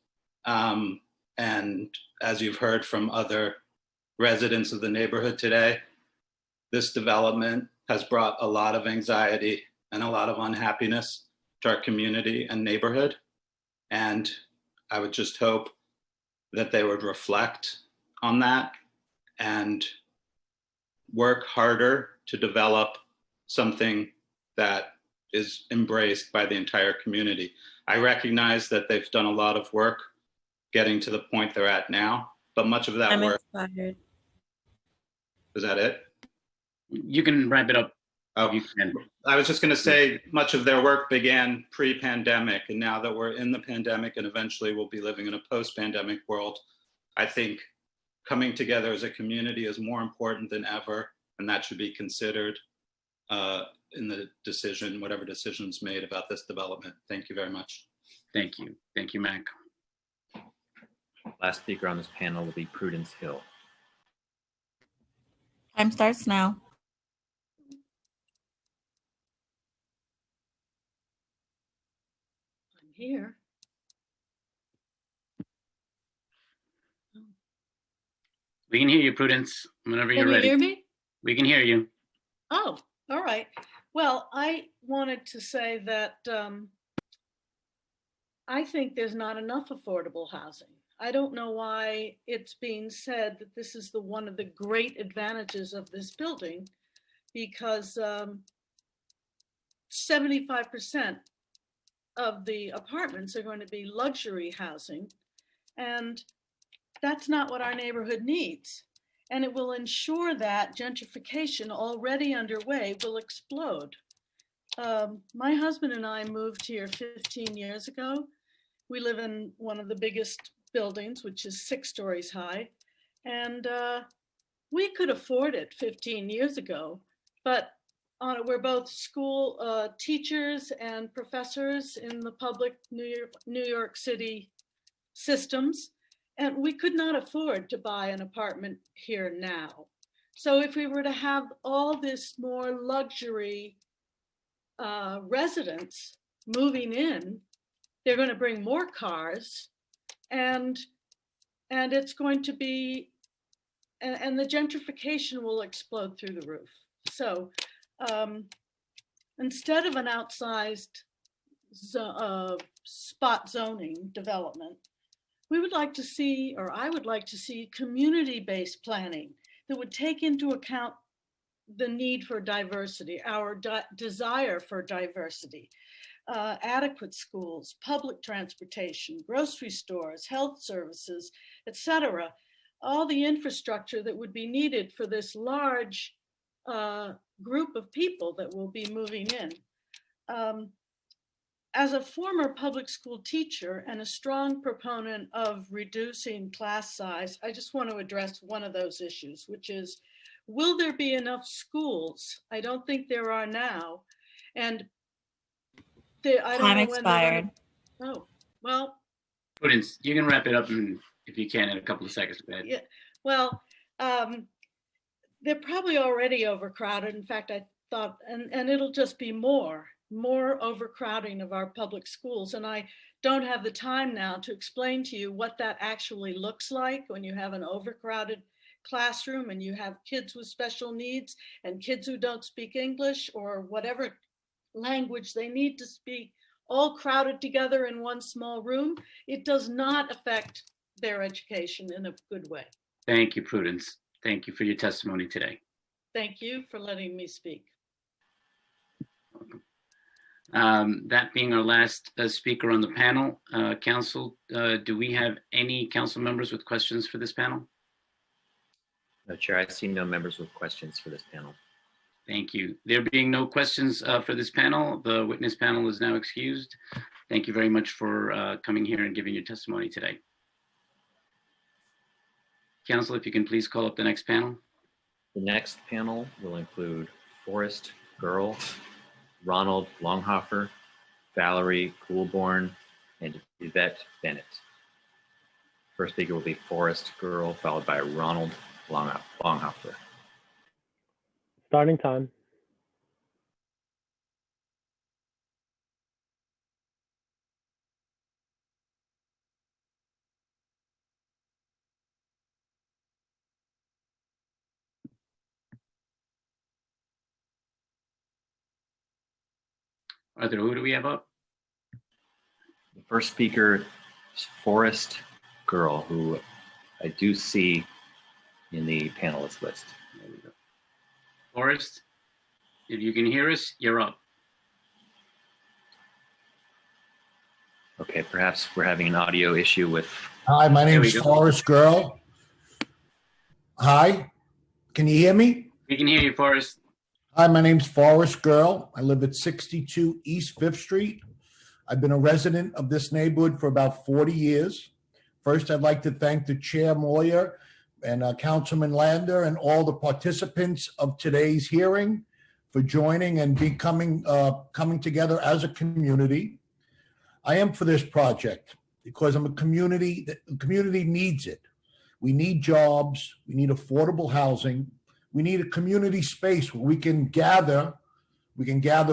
And as you've heard from other residents of the neighborhood today, this development has brought a lot of anxiety and a lot of unhappiness to our community and neighborhood. And I would just hope that they would reflect on that and work harder to develop something that is embraced by the entire community. I recognize that they've done a lot of work getting to the point they're at now, but much of that I'm work. inspired. Is that it? You can wrap it up. Oh, you can. I was just going to say much of their work began pre-pandemic, and now that we're in the pandemic and eventually we'll be living in a post-pandemic world, I think coming together as a community is more important than ever, and that should be considered in the decision, whatever decision's made about this development. Thank you very much. Thank you. Thank you, Mac. Last speaker on this panel will be Prudence Hill. Time starts now. I'm here. We can hear you, Prudence, whenever you're Can you ready. hear me? We can hear you. Oh, all right. Well, I wanted to say that I think there's not enough affordable housing. I don't know why it's being said that this is one of the great advantages of this building, because 75% of the apartments are going to be luxury housing, and that's not what our neighborhood needs. And it will ensure that gentrification already underway will explode. My husband and I moved here 15 years ago. We live in one of the biggest buildings, which is 6 stories high. And we could afford it 15 years ago, but we're both school teachers and professors in the public New York City systems. And we could not afford to buy an apartment here now. So if we were to have all this more luxury residents moving in, they're going to bring more cars, and it's going to be, and the gentrification will explode through the roof. So instead of an outsized spot zoning development, we would like to see, or I would like to see, community-based planning that would take into account the need for diversity, our desire for diversity, adequate schools, public transportation, grocery stores, health services, etc. All the infrastructure that would be needed for this large group of people that will be moving in. As a former public school teacher and a strong proponent of reducing class size, I just want to address one of those issues, which is, will there be enough schools? I don't think there are now. And I don't Time know expired. when oh, well. Prudence, you can wrap it up if you can in a couple of seconds. Go ahead. Yeah, well, they're probably already overcrowded. In fact, I thought, and it'll just be more overcrowding of our public schools. And I don't have the time now to explain to you what that actually looks like when you have an overcrowded classroom and you have kids with special needs and kids who don't speak English or whatever language they need to speak, all crowded together in one small room. It does not affect their education in a good way. Thank you, Prudence. Thank you for your testimony today. Thank you for letting me speak. That being our last speaker on the panel, Council, do we have any council members with questions for this panel? No, Chair, I see no members with questions for this panel. Thank you. There being no questions for this panel, the witness panel is now excused. Thank you very much for coming here and giving your testimony today. Council, if you can please call up the next panel. The next panel will include Forrest Girl, Ronald Longhofer, Valerie Coolborn, and Yvette Bennett. First speaker will be Forrest Girl, followed by Ronald Longhofer. Starting time. Arthur, who do we have up? The first speaker is Forrest Girl, who I do see in the panelist list. There we go. Forrest, if you can hear us, you're up. Okay, perhaps we're having an audio issue with. Hi, my There name we is go. Forrest Girl. Hi, can you hear me? We can hear you, Forrest. Hi, my name's Forrest Girl. I live at 62 East 5th Street. I've been a resident of this neighborhood for about 40 years. First, I'd like to thank the Chair Moyer and Councilman Lander and all the participants of today's hearing for joining and coming together as a community. I am for this project because I'm a community, the community needs it. We need jobs, we need affordable housing, we need a community space where we can gather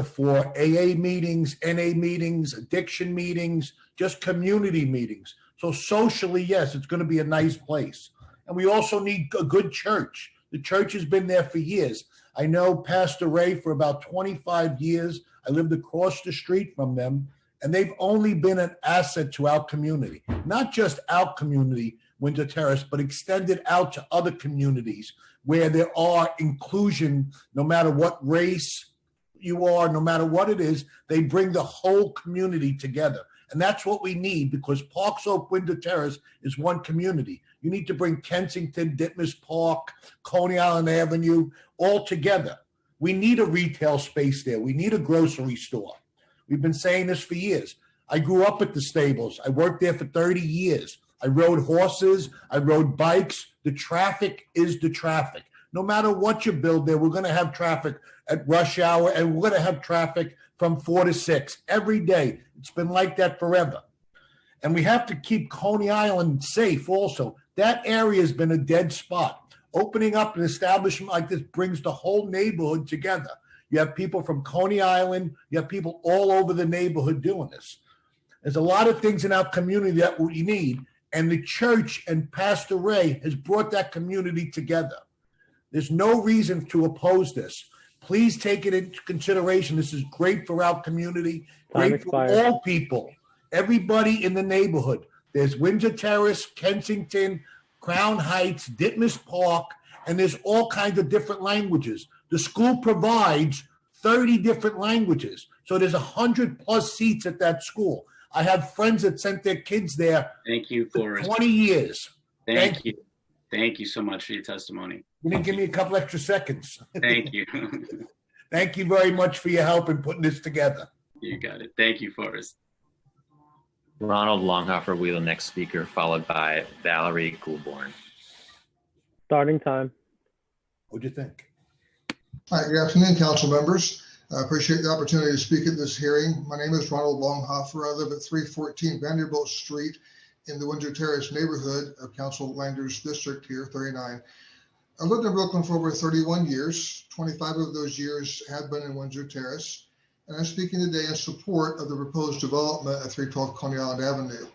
for AA meetings, NA meetings, addiction meetings, just community meetings. So socially, yes, it's going to be a nice place. And we also need a good church. The church has been there for years. I know Pastor Ray for about 25 years. I lived across the street from them, and they've only been an asset to our community. Not just our community, Windsor Terrace, but extended out to other communities where there are inclusion, no matter what race you are, no matter what it is, they bring the whole community together. And that's what we need, because Park Slope Windsor Terrace is one community. You need to bring Kensington, Ditmas Park, Coney Island Avenue all together. We need a retail space there. We need a grocery store. We've been saying this for years. I grew up at the stables. I worked there for 30 years. I rode horses. I rode bikes. The traffic is the traffic. No matter what you build there, we're going to have traffic at rush hour, and we're going to have traffic from 4 to 6 every day. It's been like that forever. And we have to keep Coney Island safe also. That area has been a dead spot. Opening up an establishment like this brings the whole neighborhood together. You have people from Coney Island. You have people all over the neighborhood doing this. There's a lot of things in our community that we need, and the church and Pastor Ray has brought that community together. There's no reason to oppose this. Please take it into consideration. This is great for our community, great for all people, everybody in the neighborhood. There's Windsor Terrace, Kensington, Crown Heights, Ditmas Park, and there's all kinds of different languages. The school provides 30 different languages. So there's 100+ seats at that school. I have friends that sent their kids there. Thank you, Forrest. 20 years. Thank you. Thank you so much for your testimony. You didn't give me a couple extra seconds. Thank you. Thank you very much for your help in putting this together. You got it. Thank you, Forrest. Ronald Longhofer will be the next speaker, followed by Valerie Coolborn. Starting time. What'd you think? Hi, good afternoon, council members. I appreciate the opportunity to speak at this hearing. My name is Ronald Longhofer. I live at 314 Vanderbilt Street in the Windsor Terrace neighborhood of Council Lander's district here, 39. I've lived in Brooklyn for over 31 years. 25 of those years have been in Windsor Terrace. And I'm speaking today in support of the proposed development at 312 Coney Island Avenue.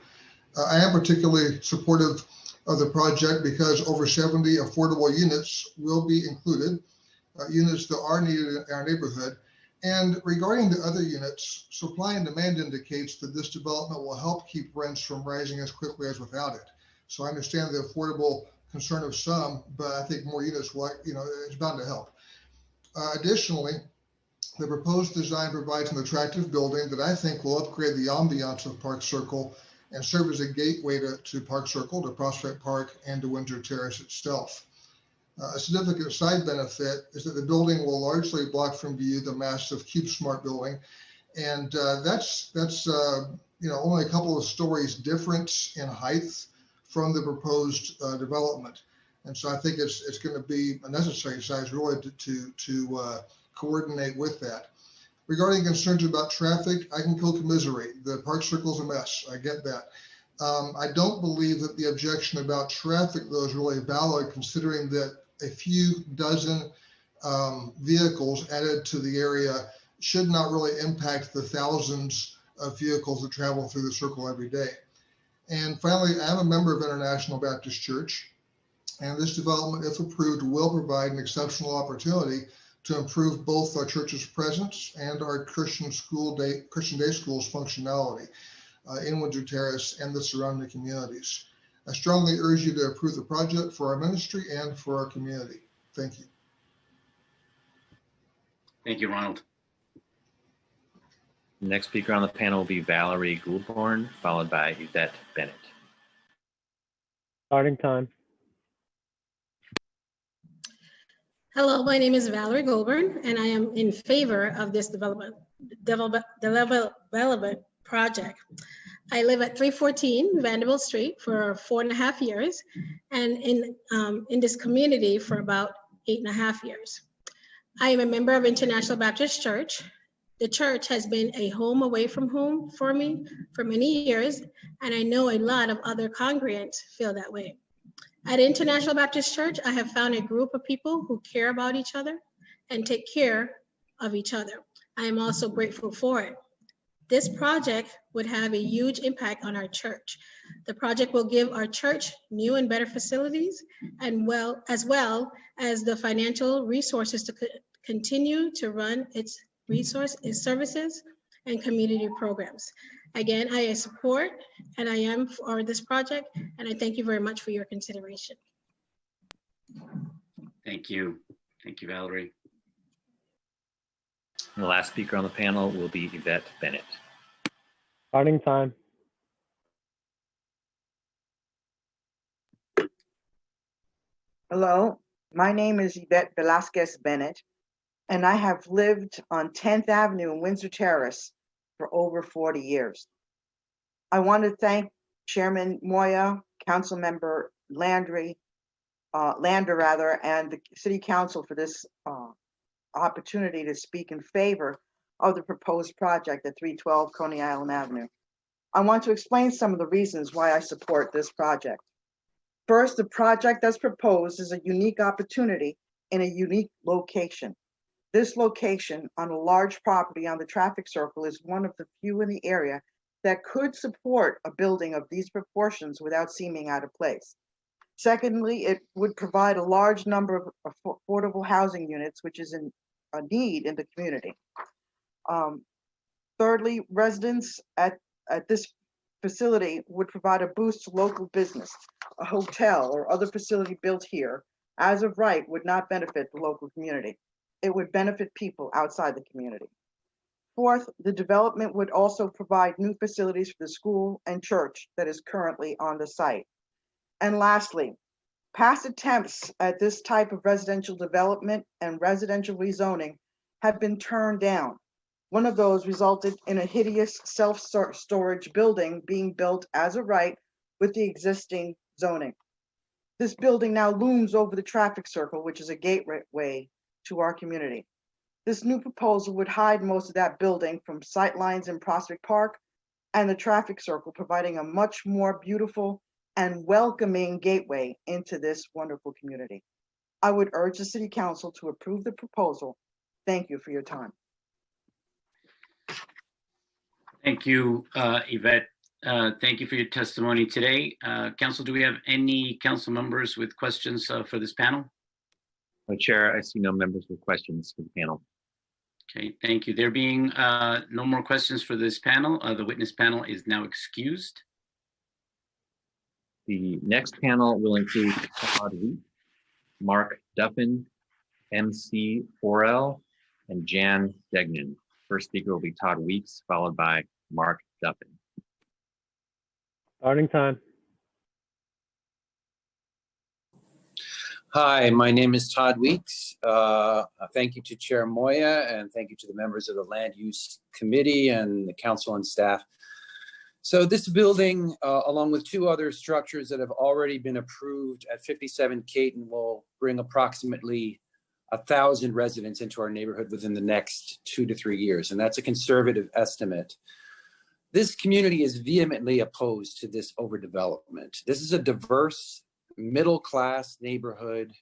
I am particularly supportive of the project because over 70 affordable units will be included, units that are needed in our neighborhood. And regarding the other units, supply and demand indicates that this development will help keep rents from rising as quickly as without it. So I understand the affordable concern of some, but I think more units will, it's bound to help. Additionally, the proposed design provides an attractive building that I think will upgrade the ambiance of Park Circle and serve as a gateway to Park Circle, to Prospect Park, and to Windsor Terrace itself. A significant side benefit is that the building will largely block from view the massive CubeSmart building, and that's only a couple of stories difference in height from the proposed development. And so I think it's going to be a necessary exercise really to coordinate with that. Regarding concerns about traffic, I can co-commiserate. The park circle's a mess. I get that. I don't believe that the objection about traffic, though, is really valid, considering that a few dozen vehicles added to the area should not really impact the thousands of vehicles that travel through the circle every day. And finally, I'm a member of International Baptist Church, and this development, if approved, will provide an exceptional opportunity to improve both our church's presence and our Christian day schools functionality in Windsor Terrace and the surrounding communities. I strongly urge you to approve the project for our ministry and for our community. Thank you. Thank you, Ronald. Next speaker on the panel will be Valerie Goulbourne, followed by Yvette Bennett. Starting time. Hello, my name is Valerie Goulbourne, and I am in favor of this development project. I live at 314 Vanderbilt Street for 4.5 years, and in this community for about 8.5 years. I am a member of International Baptist Church. The church has been a home away from home for me for many years, and I know a lot of other congregants feel that way. At International Baptist Church, I have found a group of people who care about each other and take care of each other. I am also grateful for it. This project would have a huge impact on our church. The project will give our church new and better facilities, and as well as the financial resources to continue to run its services and community programs. Again, I support and I am for this project, and I thank you very much for your consideration. Thank you. Thank you, Valerie. And the last speaker on the panel will be Yvette Bennett. Starting time. Hello, my name is Yvette Velasquez Bennett, and I have lived on 10th Avenue in Windsor Terrace for over 40 years. I want to thank Chairman Moya, Councilmember Lander, and the City Council for this opportunity to speak in favor of the proposed project at 312 Coney Island Avenue. I want to explain some of the reasons why I support this project. First, the project as proposed is a unique opportunity in a unique location. This location on a large property on the traffic circle is one of the few in the area that could support a building of these proportions without seeming out of place. Secondly, it would provide a large number of affordable housing units, which is a need in the community. Thirdly, residents at this facility would provide a boost to local business. A hotel or other facility built here, as of right, would not benefit the local community. It would benefit people outside the community. Fourth, the development would also provide new facilities for the school and church that is currently on the site. And lastly, past attempts at this type of residential development and residential rezoning have been turned down. One of those resulted in a hideous self-storage building being built as a right with the existing zoning. This building now looms over the traffic circle, which is a gateway to our community. This new proposal would hide most of that building from sightlines in Prospect Park and the traffic circle, providing a much more beautiful and welcoming gateway into this wonderful community. I would urge the City Council to approve the proposal. Thank you for your time. Thank you, Yvette. Thank you for your testimony today. Council, do we have any council members with questions for this panel? Chair, I see no members with questions for the panel. Okay, thank you. There being no more questions for this panel, the witness panel is now excused. The next panel will include Todd Weeks, Mark Duffin, MC Forel, and Jan Degnan. First speaker will be Todd Weeks, followed by Mark Duffin. Starting time. Hi, my name is Todd Weeks. Thank you to Chair Moya, and thank you to the members of the Land Use Committee and the council and staff So this building, along with two other structures that have already been approved at 57 Caton, will bring approximately 1,000 residents into our neighborhood within the next 2 to 3 years. And that's a conservative estimate. This community is vehemently opposed to this overdevelopment. This is a diverse, middle-class neighborhood.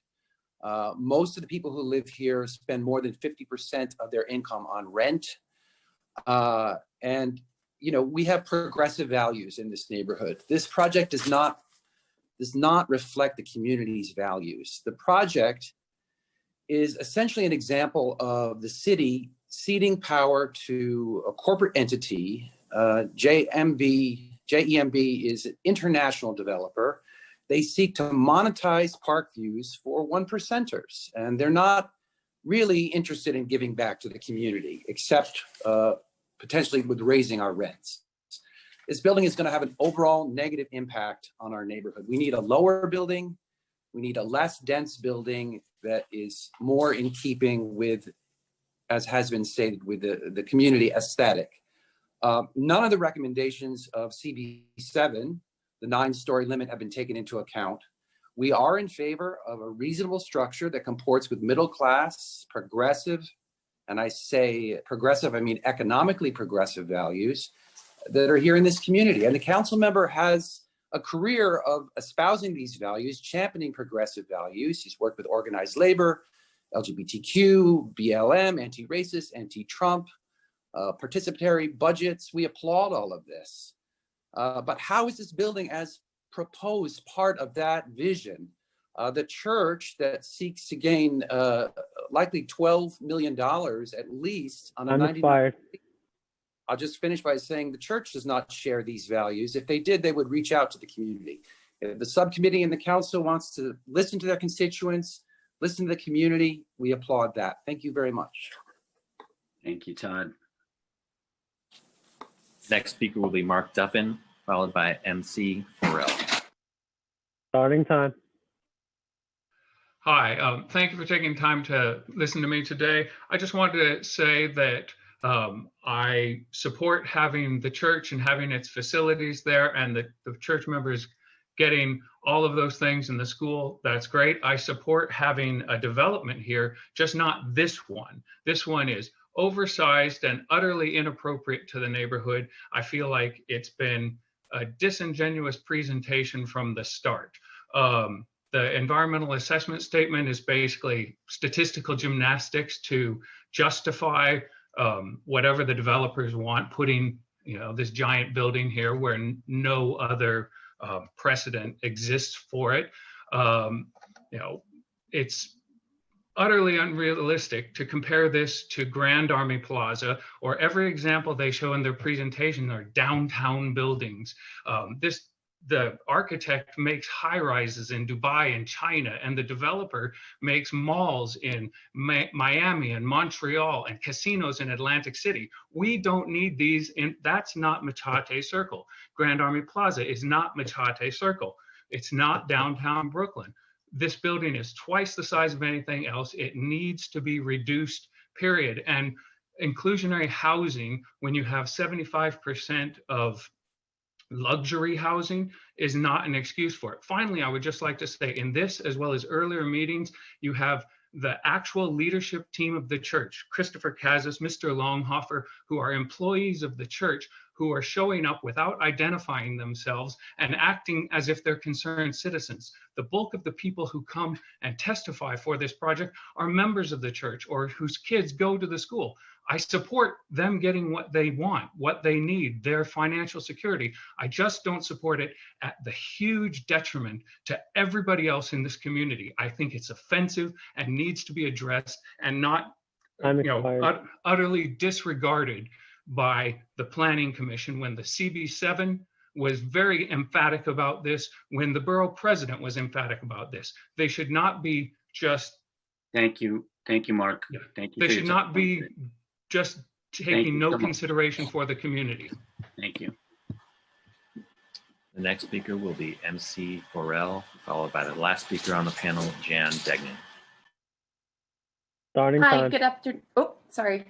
Most of the people who live here spend more than 50% of their income on rent. And you know, we have progressive values in this neighborhood. This project does not reflect the community's values. The project is essentially an example of the city ceding power to a corporate entity. JEMB is an international developer. They seek to monetize park views for one percenters, and they're not really interested in giving back to the community, except potentially with raising our rents. This building is going to have an overall negative impact on our neighborhood. We need a lower building. We need a less dense building that is more in keeping with, as has been stated, with the community aesthetic. None of the recommendations of CB7, the 9-story limit, have been taken into account. We are in favor of a reasonable structure that comports with middle class, progressive, and I say progressive, I mean economically progressive values that are here in this community. And the council member has a career of espousing these values, championing progressive values. He's worked with organized labor, LGBTQ, BLM, anti-racist, anti-Trump, participatory budgets. We applaud all of this. But how is this building as proposed part of that vision? The church that seeks to gain likely $12 million at least on a 99. I'll just finish by saying the church does not share these values. If they did, they would reach out to the community. If the subcommittee and the council wants to listen to their constituents, listen to the community, we applaud that. Thank you very much. Thank you, Todd. Next speaker will be Mark Duffin, followed by MC Farrell. Starting time. Hi, thank you for taking time to listen to me today. I just wanted to say that I support having the church and having its facilities there, and the church members getting all of those things in the school. That's great. I support having a development here, just not this one. This one is oversized and utterly inappropriate to the neighborhood. I feel like it's been a disingenuous presentation from the start. The environmental assessment statement is basically statistical gymnastics to justify whatever the developers want, putting this giant building here where no other precedent exists for it. It's utterly unrealistic to compare this to Grand Army Plaza, or every example they show in their presentation are downtown buildings. The architect makes high rises in Dubai and China, and the developer makes malls in Miami and Montreal and casinos in Atlantic City. We don't need these. That's not Machate Circle. Grand Army Plaza is not Machate Circle. It's not downtown Brooklyn. This building is twice the size of anything else. It needs to be reduced, period. And inclusionary housing, when you have 75% of luxury housing, is not an excuse for it. Finally, I would just like to say, in this as well as earlier meetings, you have the actual leadership team of the church, Christopher Kazis, Mr. Longhofer, who are employees of the church, who are showing up without identifying themselves and acting as if they're concerned citizens. The bulk of the people who come and testify for this project are members of the church or whose kids go to the school. I support them getting what they want, what they need, their financial security. I just don't support it at the huge detriment to everybody else in this community. I think it's offensive and needs to be addressed and not utterly disregarded by the Planning Commission when the CB7 was very emphatic about this, when the borough president was emphatic about this. They should not be just... Thank you, Mark. Yeah. Thank you. They should not be just taking no consideration for the community. Thank you. The next speaker will be MC Farrell, followed by the last speaker on the panel, Jan Degnan. Starting Hi, time. good afternoon. Oh, sorry.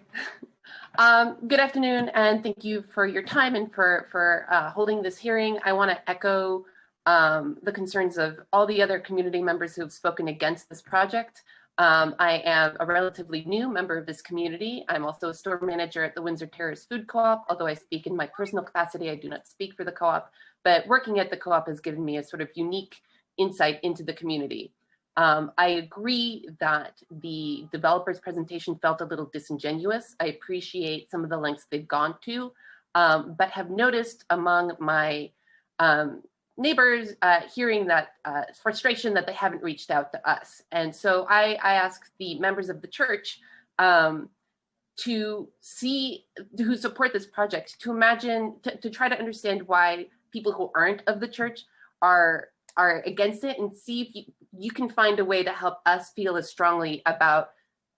Good afternoon, and thank you for your time and for holding this hearing. I want to echo the concerns of all the other community members who have spoken against this project. I am a relatively new member of this community. I'm also a store manager at the Windsor Terrace Food Co-op. Although I speak in my personal capacity, I do not speak for the co-op, but working at the co-op has given me a sort of unique insight into the community. I agree that the developer's presentation felt a little disingenuous. I appreciate some of the lengths they've gone to, but have noticed among my neighbors hearing that frustration that they haven't reached out to us. And so I asked the members of the church to see, who support this project, to imagine, to try to understand why people who aren't of the church are against it, and see if you can find a way to help us feel as strongly about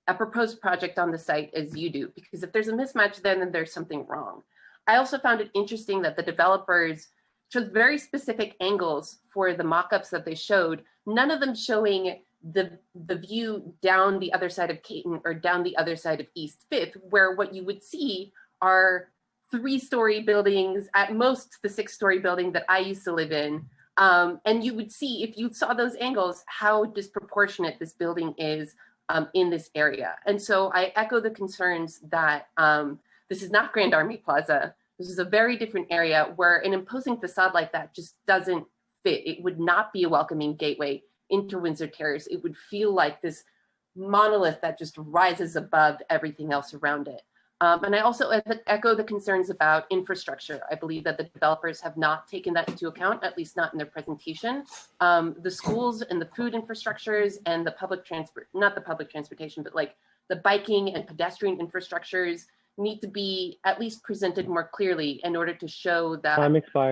a proposed project on the site as you do. Because if there's a mismatch, then there's something wrong. I also found it interesting that the developers chose very specific angles for the mock-ups that they showed, none of them showing the view down the other side of Caton or down the other side of East 5th, where what you would see are 3-story buildings, at most the 6-story building that I used to live in. And you would see, if you saw those angles, how disproportionate this building is in this area. And so I echo the concerns that this is not Grand Army Plaza. This is a very different area where an imposing facade like that just doesn't fit. It would not be a welcoming gateway into Windsor Terrace. It would feel like this monolith that just rises above everything else around it. And I also echo the concerns about infrastructure. I believe that the developers have not taken that into account, at least not in their presentation. The schools and the food infrastructures and the public transport, not the public transportation, but like the biking and pedestrian infrastructures need to be at least presented more clearly in order to show that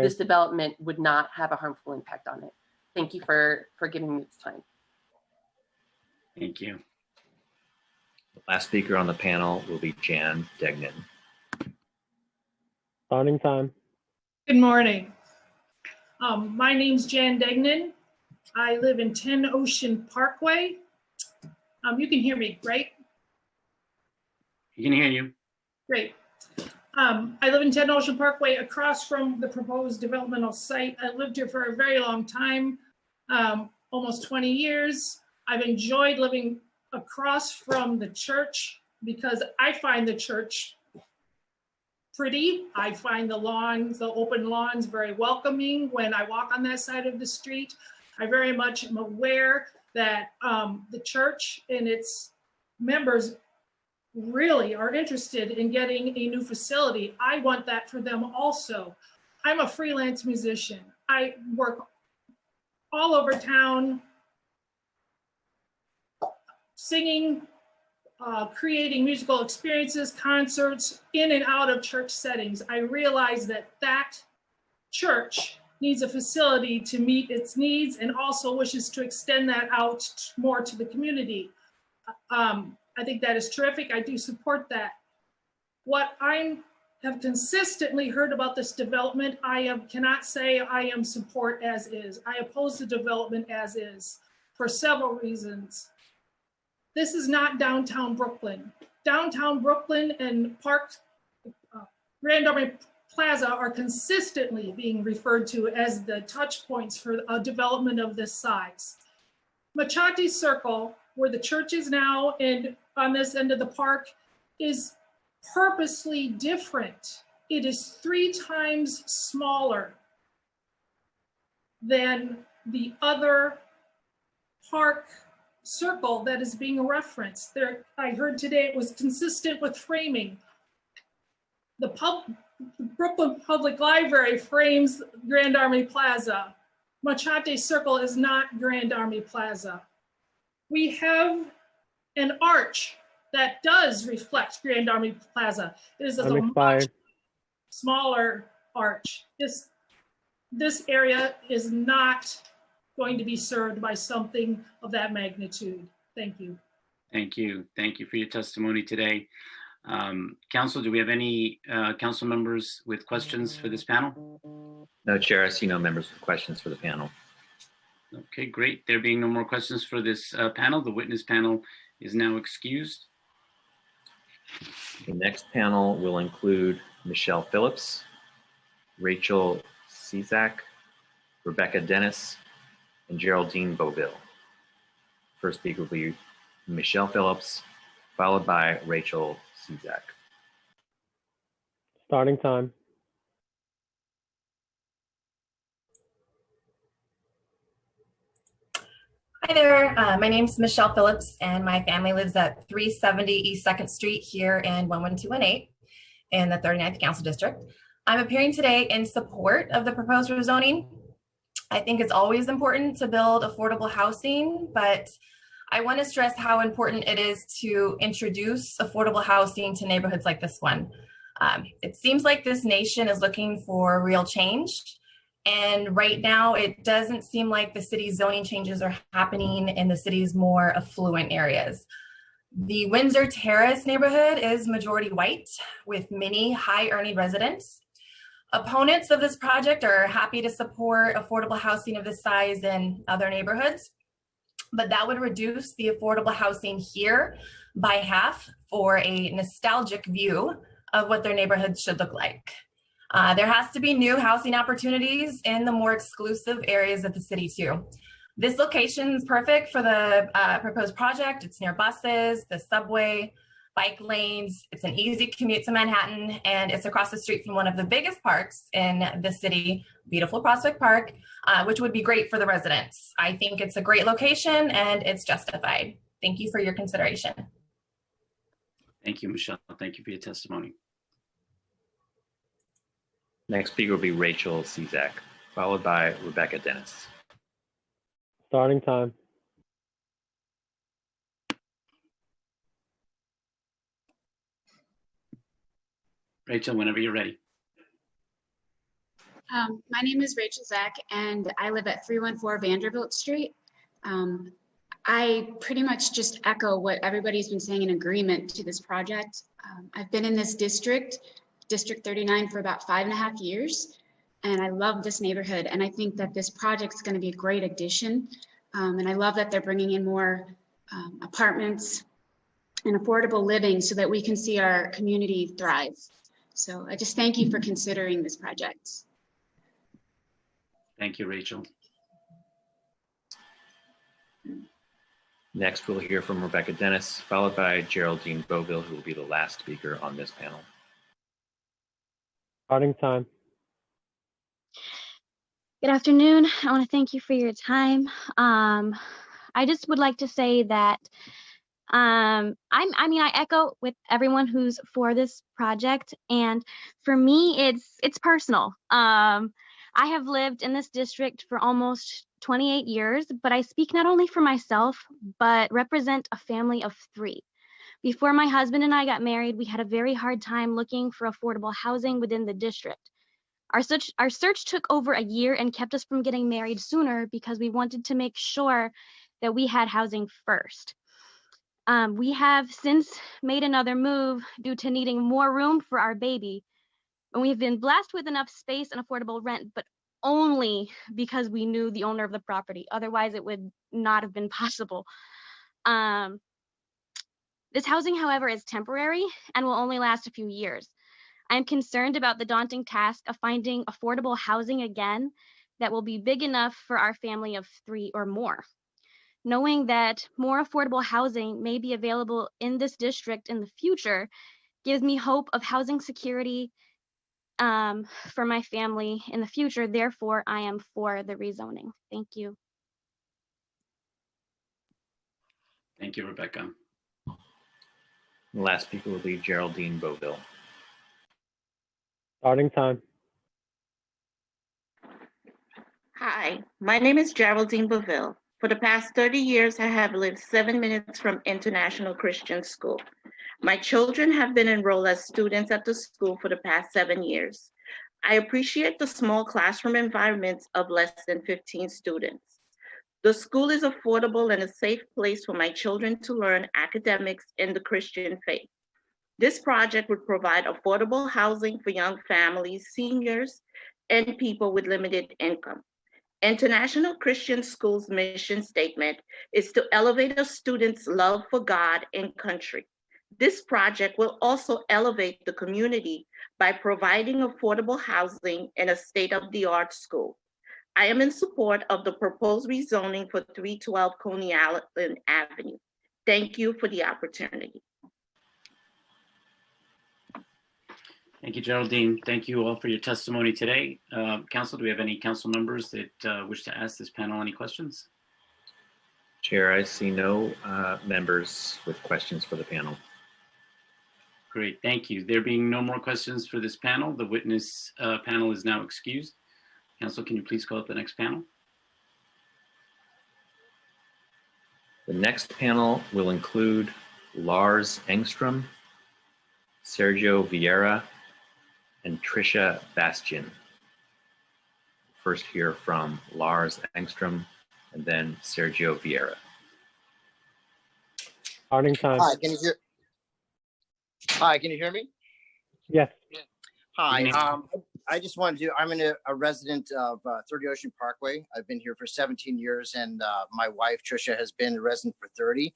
this development would not have a harmful impact on it. Thank you for giving me this time. Thank you. The last speaker on the panel will be Jan Degnan. Starting time. Good morning. My name's Jan Degnan. I live in 10 Ocean Parkway. You can hear me, right? You can hear you. Great. I live in 10 Ocean Parkway across from the proposed developmental site. I lived here for a very long time, almost 20 years. I've enjoyed living across from the church because I find the church pretty. I find the lawns, the open lawns, very welcoming when I walk on that side of the street. I very much am aware that the church and its members really are interested in getting a new facility. I want that for them also. I'm a freelance musician. I work all over town, singing, creating musical experiences, concerts, in and out of church settings. I realize that that church needs a facility to meet its needs and also wishes to extend that out more to the community. I think that is terrific. I do support that. What I have consistently heard about this development, cannot say I am support as is. I oppose the development as is for several reasons. This is not downtown Brooklyn. Downtown Brooklyn and Grand Army Plaza are consistently being referred to as the touch points for a development of this size. Machete Circle, where the church is now and on this end of the park, is purposely different. It is 3 times smaller than the other park circle that is being referenced. There, I heard today it was consistent with framing. The Brooklyn Public Library frames Grand Army Plaza. Machete Circle is not Grand Army Plaza. We have an arch that does reflect Grand Army Plaza. It is a much smaller arch. This area is not going to be served by something of that magnitude. Thank you. Thank you. Thank you for your testimony today. Council, do we have any council members with questions for this panel? No, Chair, I see no members with questions for the panel. Okay, great. There being no more questions for this panel, the witness panel is now excused. The next panel will include Michelle Phillips, Rachel Cizak, Rebecca Dennis, and Geraldine Beauville. First speaker will be Michelle Phillips, followed by Rachel Cizak. Starting time. Hi there, my name is Michelle Phillips and my family lives at 370 East 2nd Street here in 11218 in the 39th Council District. I'm appearing today in support of the proposed rezoning. I think it's always important to build affordable housing, but I want to stress how important it is to introduce affordable housing to neighborhoods like this one. It seems like this nation is looking for real change. And right now, it doesn't seem like the city's zoning changes are happening in the city's more affluent areas. The Windsor Terrace neighborhood is majority white with many high-earning residents. Opponents of this project are happy to support affordable housing of this size in other neighborhoods, but that would reduce the affordable housing here by half for a nostalgic view of what their neighborhoods should look like. There has to be new housing opportunities in the more exclusive areas of the city too. This location is perfect for the proposed project. It's near buses, the subway, bike lanes. It's an easy commute to Manhattan, and it's across the street from one of the biggest parks in the city, beautiful Prospect Park, which would be great for the residents. I think it's a great location and it's justified. Thank you for your consideration. Thank you, Michelle. Thank you for your testimony. Next speaker will be Rachel Cizak, followed by Rebecca Dennis. Starting time. Rachel, whenever you're ready. My name is Rachel Zach, and I live at 314 Vanderbilt Street. I pretty much just echo what everybody's been saying in agreement to this project. I've been in this district, District 39, for about 5.5 years, and I love this neighborhood, and I think that this project is going to be a great addition. And I love that they're bringing in more apartments and affordable living so that we can see our community thrive. So I just thank you for considering this project. Thank you, Rachel. Next, we'll hear from Rebecca Dennis, followed by Geraldine Beauville, who will be the last speaker on this panel. Starting time. Good afternoon. I want to thank you for your time. I just would like to say that I echo with everyone who's for this project, and for me, it's personal. I have lived in this district for almost 28 years, but I speak not only for myself, but represent a family of 3. Before my husband and I got married, we had a very hard time looking for affordable housing within the district. Our search took over a year and kept us from getting married sooner because we wanted to make sure that we had housing first. We have since made another move due to needing more room for our baby. And we've been blessed with enough space and affordable rent, but only because we knew the owner of the property. Otherwise, it would not have been possible. This housing, however, is temporary and will only last a few years. I'm concerned about the daunting task of finding affordable housing again that will be big enough for our family of 3 or more. Knowing that more affordable housing may be available in this district in the future gives me hope of housing security for my family in the future. Therefore, I am for the rezoning. Thank you. Thank you, Rebecca. The last speaker will be Geraldine Beauville. Starting time. Hi, my name is Geraldine Beauville. For the past 30 years, I have lived 7 minutes from International Christian School. My children have been enrolled as students at the school for the past 7 years. I appreciate the small classroom environments of less than 15 students. The school is affordable and a safe place for my children to learn academics in the Christian faith. This project would provide affordable housing for young families, seniors, and people with limited income. International Christian School's mission statement is to elevate a student's love for God and country. This project will also elevate the community by providing affordable housing and a state-of-the-art school. I am in support of the proposed rezoning for 312 Coney Island Avenue. Thank you for the opportunity. Thank you, Geraldine. Thank you all for your testimony today. Council, do we have any council members that wish to ask this panel any questions? Chair, I see no members with questions for the panel. Great, thank you. There being no more questions for this panel, the witness panel is now excused. Council, can you please call up the next panel? The next panel will include Lars Engstrom, Sergio Vieira, and Tricia Bastian. First hear from Lars Engstrom and then Sergio Vieira. Starting time. Hi, can you hear? Hi, can you hear me? Yes. Hi, I just wanted to, I'm a resident of 30 Ocean Parkway. I've been here for 17 years and my wife, Tricia, has been a resident for 30.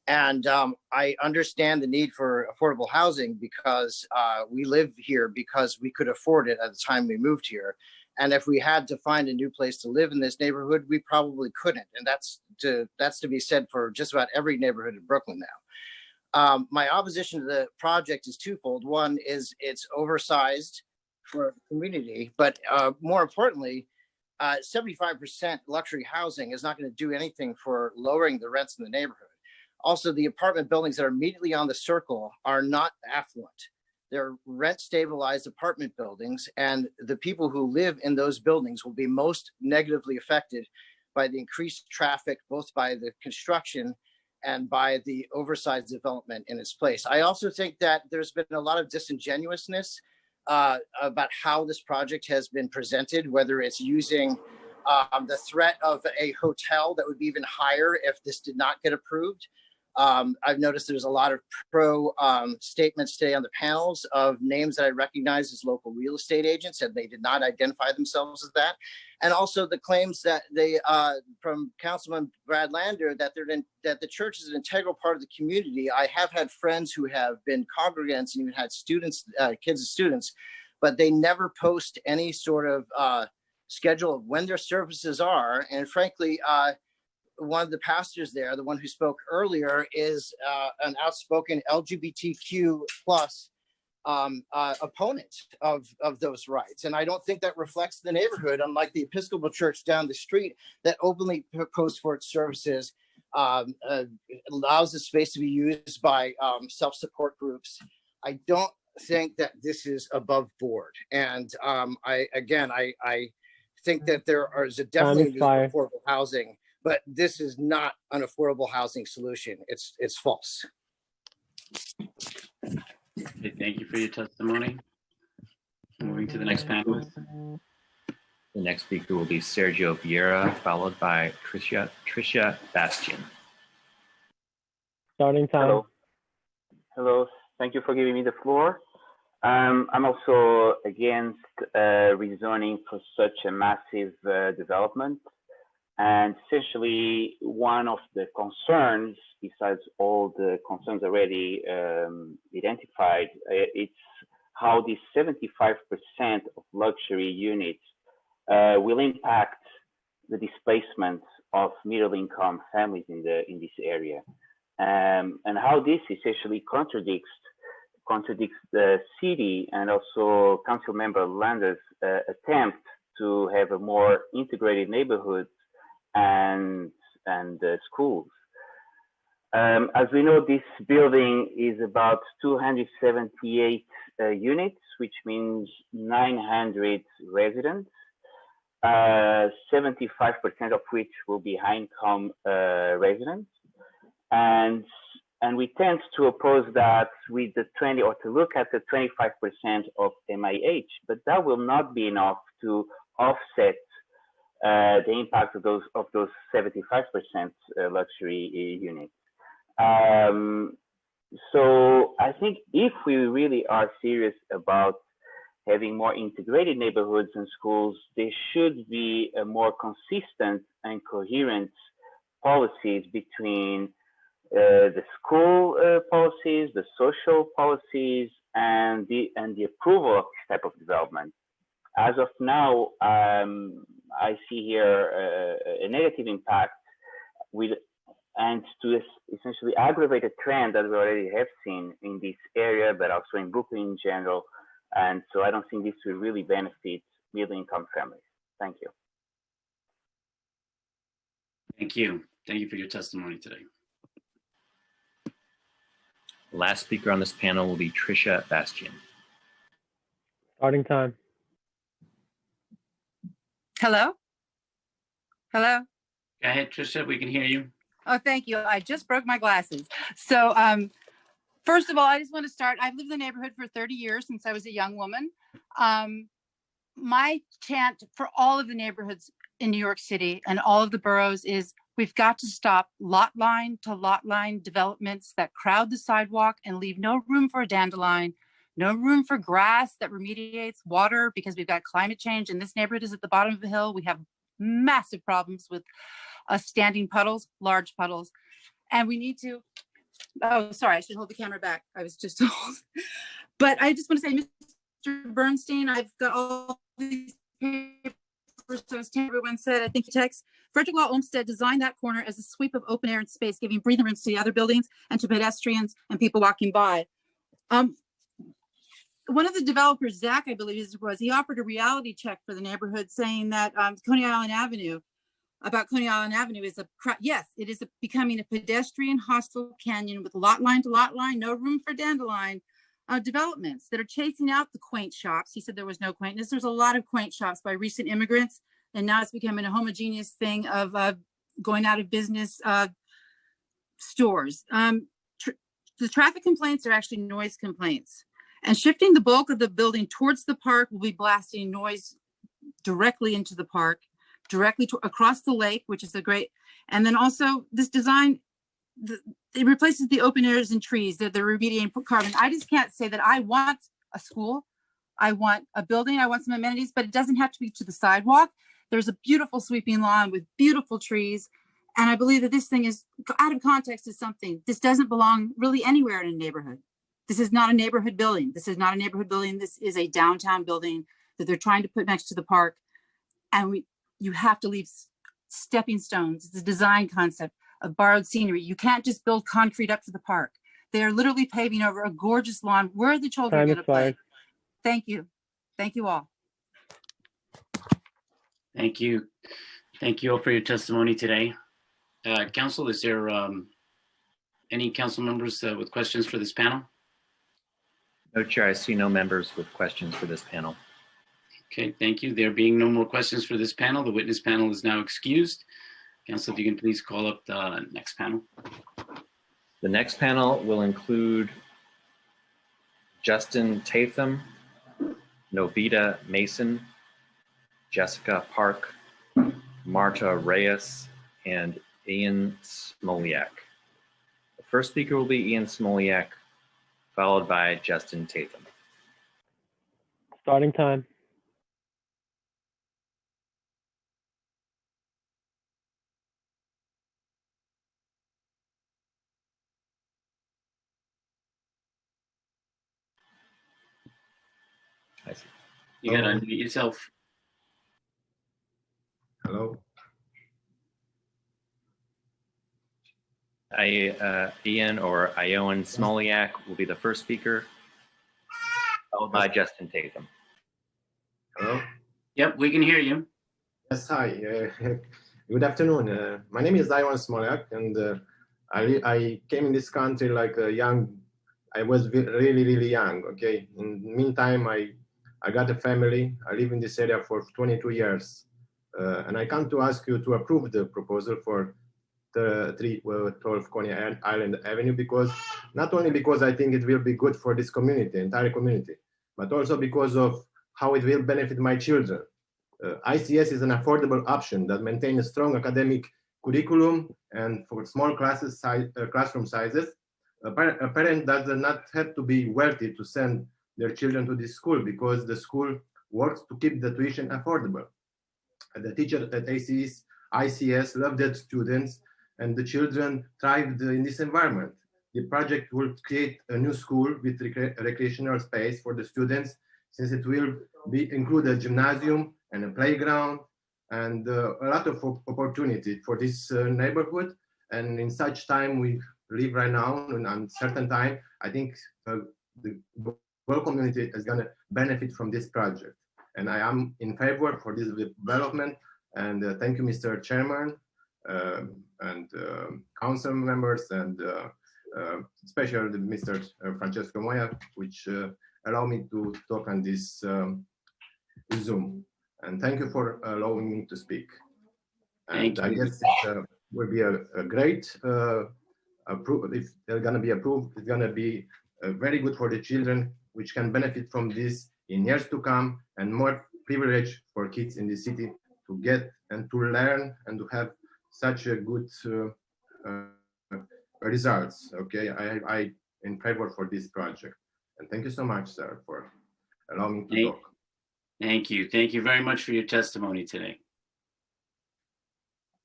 And I understand the need for affordable housing because we live here because we could afford it at the time we moved here. And if we had to find a new place to live in this neighborhood, we probably couldn't. And that's to be said for just about every neighborhood in Brooklyn now. My opposition to the project is twofold. One is it's oversized for the community, but more importantly, 75% luxury housing is not going to do anything for lowering the rents in the neighborhood. Also, the apartment buildings that are immediately on the circle are not affluent. They're rent stabilized apartment buildings, and the people who live in those buildings will be most negatively affected by the increased traffic, both by the construction and by the oversized development in its place. I also think that there's been a lot of disingenuousness about how this project has been presented, whether it's using the threat of a hotel that would be even higher if this did not get approved. I've noticed there's a lot of pro statements today on the panels of names that I recognize as local real estate agents, and they did not identify themselves as that. And also the claims that they, from Councilman Brad Lander, that the church is an integral part of the community. I have had friends who have been congregants and even had students, kids and students, but they never post any sort of schedule of when their services are. And frankly, one of the pastors there, the one who spoke earlier, is an outspoken LGBTQ plus opponent of those rights. And I don't think that reflects the neighborhood, unlike the Episcopal Church down the street that openly posts for its services, allows the space to be used by self-support groups. I don't think that this is above board. And I think that there is a definitely need for affordable housing, but this is not an affordable housing solution. It's false. Okay, thank you for your testimony. Moving to the next panelist. The next speaker will be Sergio Vieira, followed by Tricia Bastian. Starting time. Hello. Thank you for giving me the floor. I'm also against rezoning for such a massive development. And essentially, one of the concerns, besides all the concerns already identified, it's how the 75% of luxury units will impact the displacement of middle-income families in this area, and how this essentially contradicts the city and also Council Member Lander's attempt to have a more integrated neighborhood and schools. As we know, this building is about 278 units, which means 900 residents, 75% of which will be high-income residents. And we tend to oppose that with the 20, or to look at the 25% of MIH, but that will not be enough to offset the impact of those 75% luxury units. So I think if we really are serious about having more integrated neighborhoods and schools, there should be a more consistent and coherent policies between the school policies, the social policies, and the approval of this type of development. As of now, I see here a negative impact and to essentially aggravate a trend that we already have seen in this area, but also in Brooklyn in general. And so I don't think this will really benefit middle-income families. Thank you. Thank you. Thank you for your testimony today. The last speaker on this panel will be Tricia Bastian. Starting time. Hello? Hello? Go ahead, Tricia, we can hear you. Oh, thank you. I just broke my glasses. So first of all, I just want to start. I've lived in the neighborhood for 30 years since I was a young woman. My chant for all of the neighborhoods in New York City and all of the boroughs is we've got to stop lot line to lot line developments that crowd the sidewalk and leave no room for a dandelion, no room for grass that remediates water because we've got climate change. And this neighborhood is at the bottom of the hill. We have massive problems with standing puddles, large puddles. And we need to, oh, sorry, I should hold the camera back. I was just told. But I just want to say, Mr. Bernstein, I've got all these papers. Everyone said, I think he texts, Frederick Law Olmsted designed that corner as a sweep of open air and space, giving breathing rooms to the other buildings and to pedestrians and people walking by. One of the developers, Zach, I believe it was, he offered a reality check for the neighborhood saying that Coney Island Avenue is yes, it is becoming a pedestrian hostile canyon with lot line to lot line, no room for dandelion developments that are chasing out the quaint shops. He said there was no quaintness. There's a lot of quaint shops by recent immigrants, and now it's becoming a homogeneous thing of going out of business stores. The traffic complaints are actually noise complaints. And shifting the bulk of the building towards the park will be blasting noise directly into the park, directly across the lake, which is a great, and then also this design, it replaces the open areas and trees, they're remediating carbon. I just can't say that I want a school, I want a building, I want some amenities, but it doesn't have to be to the sidewalk. There's a beautiful sweeping lawn with beautiful trees. And I believe that this thing is out of context is something. This doesn't belong really anywhere in a neighborhood. This is not a neighborhood building. This is not a neighborhood building. This is a downtown building that they're trying to put next to the park. And you have to leave stepping stones. It's a design concept of borrowed scenery. You can't just build concrete up to the park. They are literally paving over a gorgeous lawn. Where are the children going to play? Thank you. Thank you all. Thank you. Thank you all for your testimony today. Council, is there any council members with questions for this panel? No, Chair, I see no members with questions for this panel. Okay, thank you. There being no more questions for this panel, the witness panel is now excused. Council, if you can please call up the next panel. The next panel will include Justin Tatham, Novita Mason, Jessica Park, Marta Reyes, and Ian Smoliak. The first speaker will be Ian Smoliak, followed by Justin Tatham. Starting time. I see. You gotta unmute yourself. Hello. Ian or Ioan Smoliak will be the first speaker, followed by Justin Tatham. Hello. Yep, we can hear you. Yes, hi. Good afternoon. My name is Ioan Smoliak, and I came in this country like a young. I was really young. Okay. In the meantime, I got a family. I live in this area for 22 years, and I come to ask you to approve the proposal for the 312 Coney Island Avenue, because not only because I think it will be good for this community, entire community, but also because of how it will benefit my children. ICS is an affordable option that maintains a strong academic curriculum, and for small classes classroom sizes, a parent does not have to be wealthy to send their children to this school, because the school works to keep the tuition affordable. And the teachers at ICS love their students, and the children thrived in this environment. The project will create a new school with recreational space for the students, since it will include a gymnasium and a playground and a lot of opportunity for this neighborhood. And in such time we live right now, in uncertain time, I think the whole community is going to benefit from this project. And I am in favor for this development. And thank you, Mr. Chairman, and council members, and especially Mr. Francesco Moya, which allow me to talk on this Zoom. And thank you for allowing me to speak. And I guess it will be a great approval. If they're going to be approved, it's going to be very good for the children, which can benefit from this in years to come, and more privilege for kids in the city to get and to learn and to have such a good results. Okay, I in favor for this project. And thank you so much, sir, for allowing me to talk. Thank you. Thank you very much for your testimony today.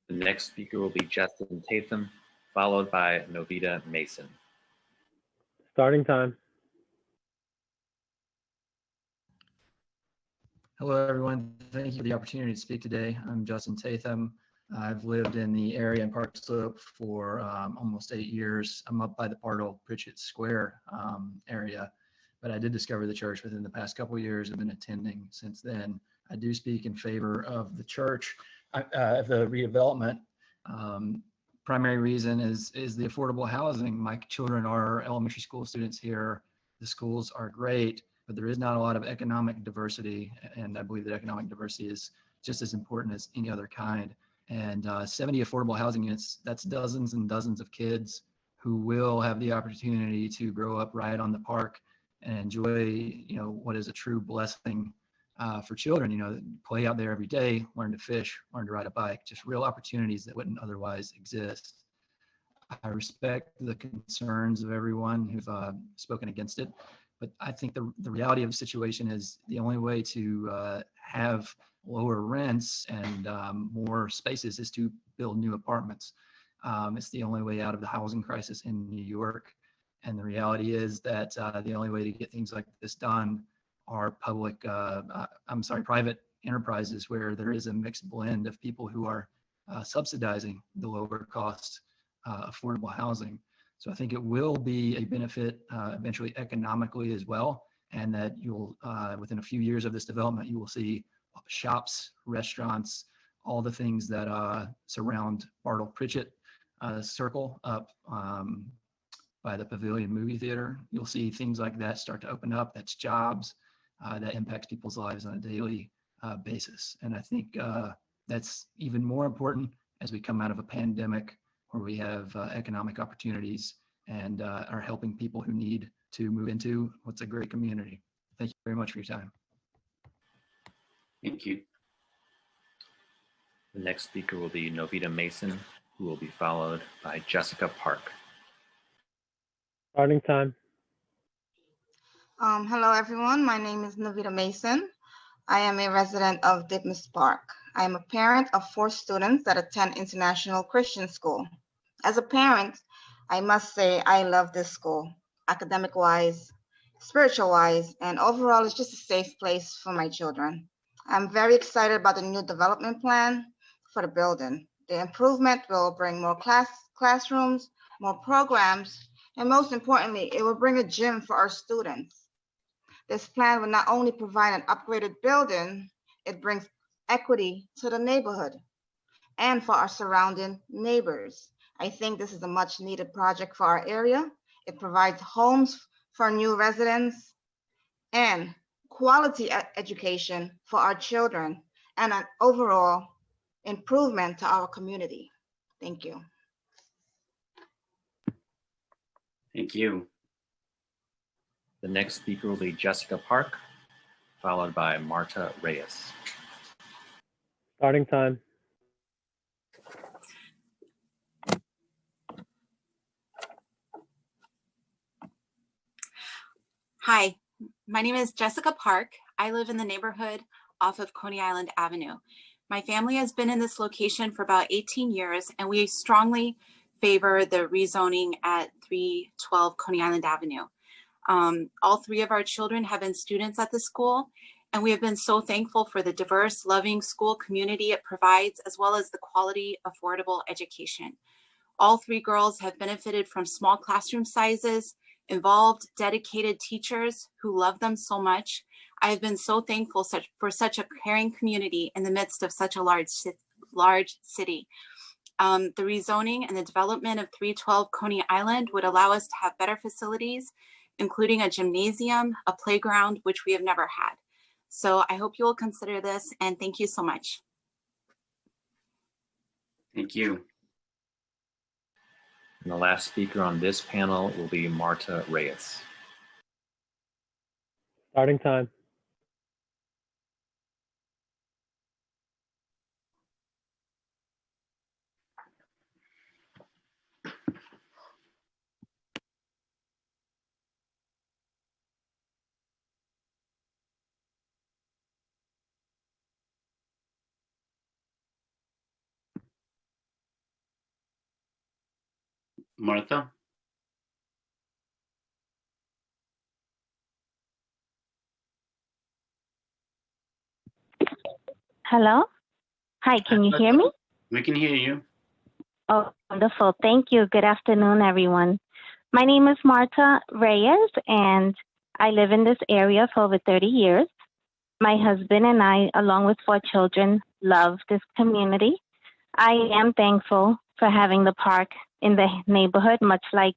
The next speaker will be Justin Tatham, followed by Novita Mason. Starting time. Hello, everyone. Thank you for the opportunity to speak today. I'm Justin Tatham. I've lived in the area in Park Slope for almost 8 years. I'm up by the Bartle-Pritchett Square area, but I did discover the church within the past couple of years. I've been attending since then. I do speak in favor of the church, of the redevelopment. Primary reason is the affordable housing. My children are elementary school students here. The schools are great, but there is not a lot of economic diversity, and I believe that economic diversity is just as important as any other kind. And 70 affordable housing units, that's dozens and dozens of kids who will have the opportunity to grow up right on the park and enjoy, you know, what is a true blessing for children, you know, play out there every day, learn to fish, learn to ride a bike, just real opportunities that wouldn't otherwise exist. I respect the concerns of everyone who've spoken against it, but I think the reality of the situation is the only way to have lower rents and more spaces is to build new apartments. It's the only way out of the housing crisis in New York. And the reality is that the only way to get things like this done are private enterprises where there is a mixed blend of people who are subsidizing the lower cost affordable housing. So I think it will be a benefit eventually economically as well, and that you'll, within a few years of this development, you will see shops, restaurants, all the things that surround Bartle-Pritchett Circle up by the Pavilion Movie Theater. You'll see things like that start to open up. That's jobs that impacts people's lives on a daily basis. And I think that's even more important as we come out of a pandemic where we have economic opportunities and are helping people who need to move into what's a great community. Thank you very much for your time. Thank you. The next speaker will be Novita Mason, who will be followed by Jessica Park. Starting time. Hello, everyone. My name is Novita Mason. I am a resident of Ditmas Park. I am a parent of 4 students that attend International Christian School. As a parent, I must say I love this school, academic-wise, spiritual-wise, and overall it's just a safe place for my children. I'm very excited about the new development plan for the building. The improvement will bring more classrooms, more programs, and most importantly, it will bring a gym for our students. This plan will not only provide an upgraded building, it brings equity to the neighborhood and for our surrounding neighbors. I think this is a much needed project for our area. It provides homes for new residents and quality education for our children and an overall improvement to our community. Thank you. Thank you. The next speaker will be Jessica Park, followed by Marta Reyes. Starting time. Hi, my name is Jessica Park. I live in the neighborhood off of Coney Island Avenue. My family has been in this location for about 18 years, and we strongly favor the rezoning at 312 Coney Island Avenue. All three of our children have been students at the school, and we have been so thankful for the diverse, loving school community it provides, as well as the quality, affordable education. All three girls have benefited from small classroom sizes, involved, dedicated teachers who love them so much. I have been so thankful for such a caring community in the midst of such a large city. The rezoning and the development of 312 Coney Island would allow us to have better facilities, including a gymnasium, a playground, which we have never had. So I hope you will consider this, and thank you so much. Thank you. And the last speaker on this panel will be Marta Reyes. Starting time. Martha? Hello? Hi, can you hear me? We can hear you. Oh, wonderful. Thank you. Good afternoon, everyone. My name is Marta Reyes, and I live in this area for over 30 years. My husband and I, along with 4 children, love this community. I am thankful for having the park in the neighborhood, much like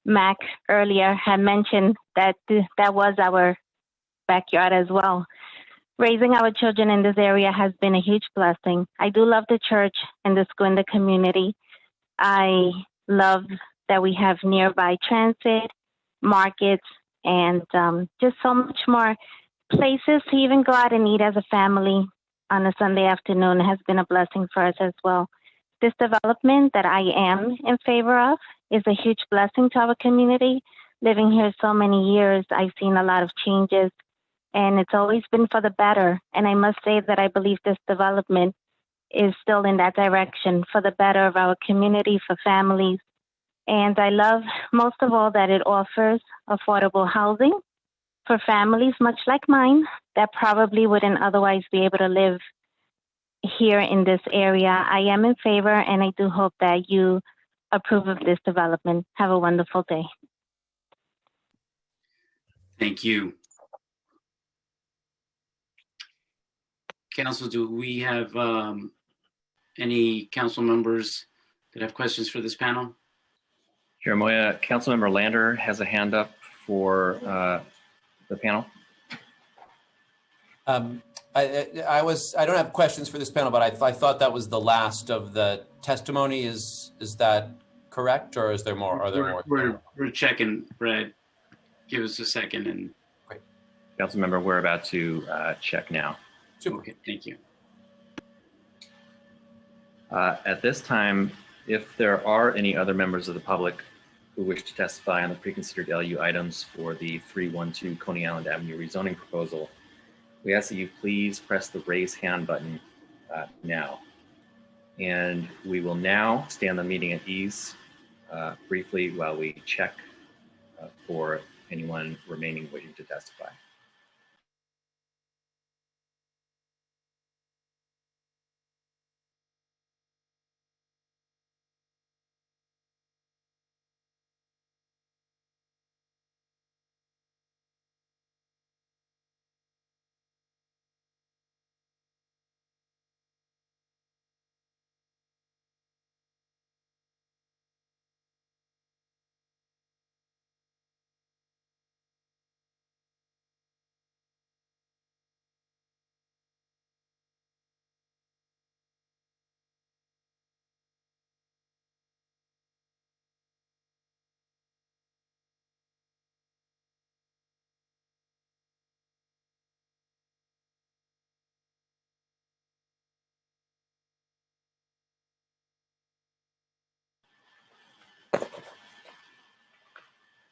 Mac earlier had mentioned that that was our backyard as well. Raising our children in this area has been a huge blessing. I do love the church and the school and the community. I love that we have nearby transit, markets, and just so much more places to even go out and eat as a family on a Sunday afternoon has been a blessing for us as well. This development that I am in favor of is a huge blessing to our community. Living here so many years, I've seen a lot of changes, and it's always been for the better. And I must say that I believe this development is still in that direction for the better of our community, for families. And I love most of all that it offers affordable housing for families much like mine that probably wouldn't otherwise be able to live here in this area. I am in favor, and I do hope that you approve of this development. Have a wonderful day. Thank you. Council, do we have any council members that have questions for this panel? Chair Moya, Councilmember Lander has a hand up for the panel. I don't have questions for this panel, but I thought that was the last of the testimony. Is that correct, or is there more? Are there more? We're checking, Brad. Give us a second. And great. Councilmember, we're about to check now. Super. Okay, thank you. At this time, if there are any other members of the public who wish to testify on the preconsidered LU items for the 312 Coney Island Avenue rezoning proposal, we ask that you please press the raise hand button now. And we will now stand the meeting at ease briefly while we check for anyone remaining waiting to testify.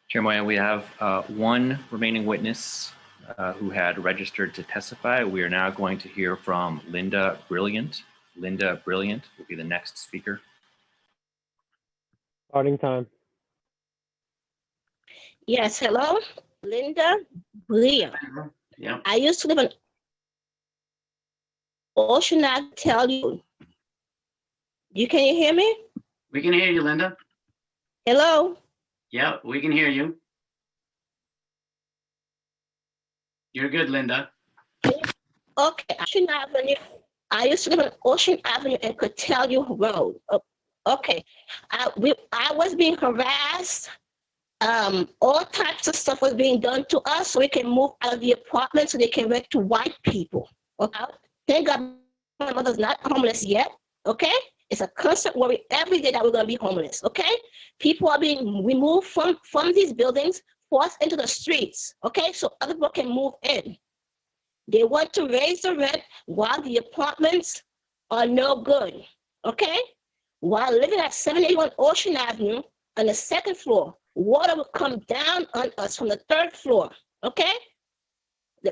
Chair Moya, we have one remaining witness who had registered to testify. We are now going to hear from Linda Brilliant. Linda Brilliant will be the next speaker. Starting time. Yes, hello, Linda Brilliant. Yeah. I used to live in Ocean Ave. Tell you, can you hear me? We can hear you, Linda. Hello. Yeah, we can hear you. You're good, Linda. Okay, Ocean Avenue. I used to live on Ocean Avenue and could tell you road. Okay, I was being harassed. All types of stuff was being done to us so we can move out of the apartment so they can rent to white people. Okay, thank God my mother's not homeless yet. Okay, it's a constant worry every day that we're gonna be homeless. Okay, people are being removed from these buildings, forced into the streets. Okay, so other people can move in. They want to raise the rent while the apartments are no good. Okay, while living at 781 Ocean Avenue on the second floor, water will come down on us from the third floor, okay?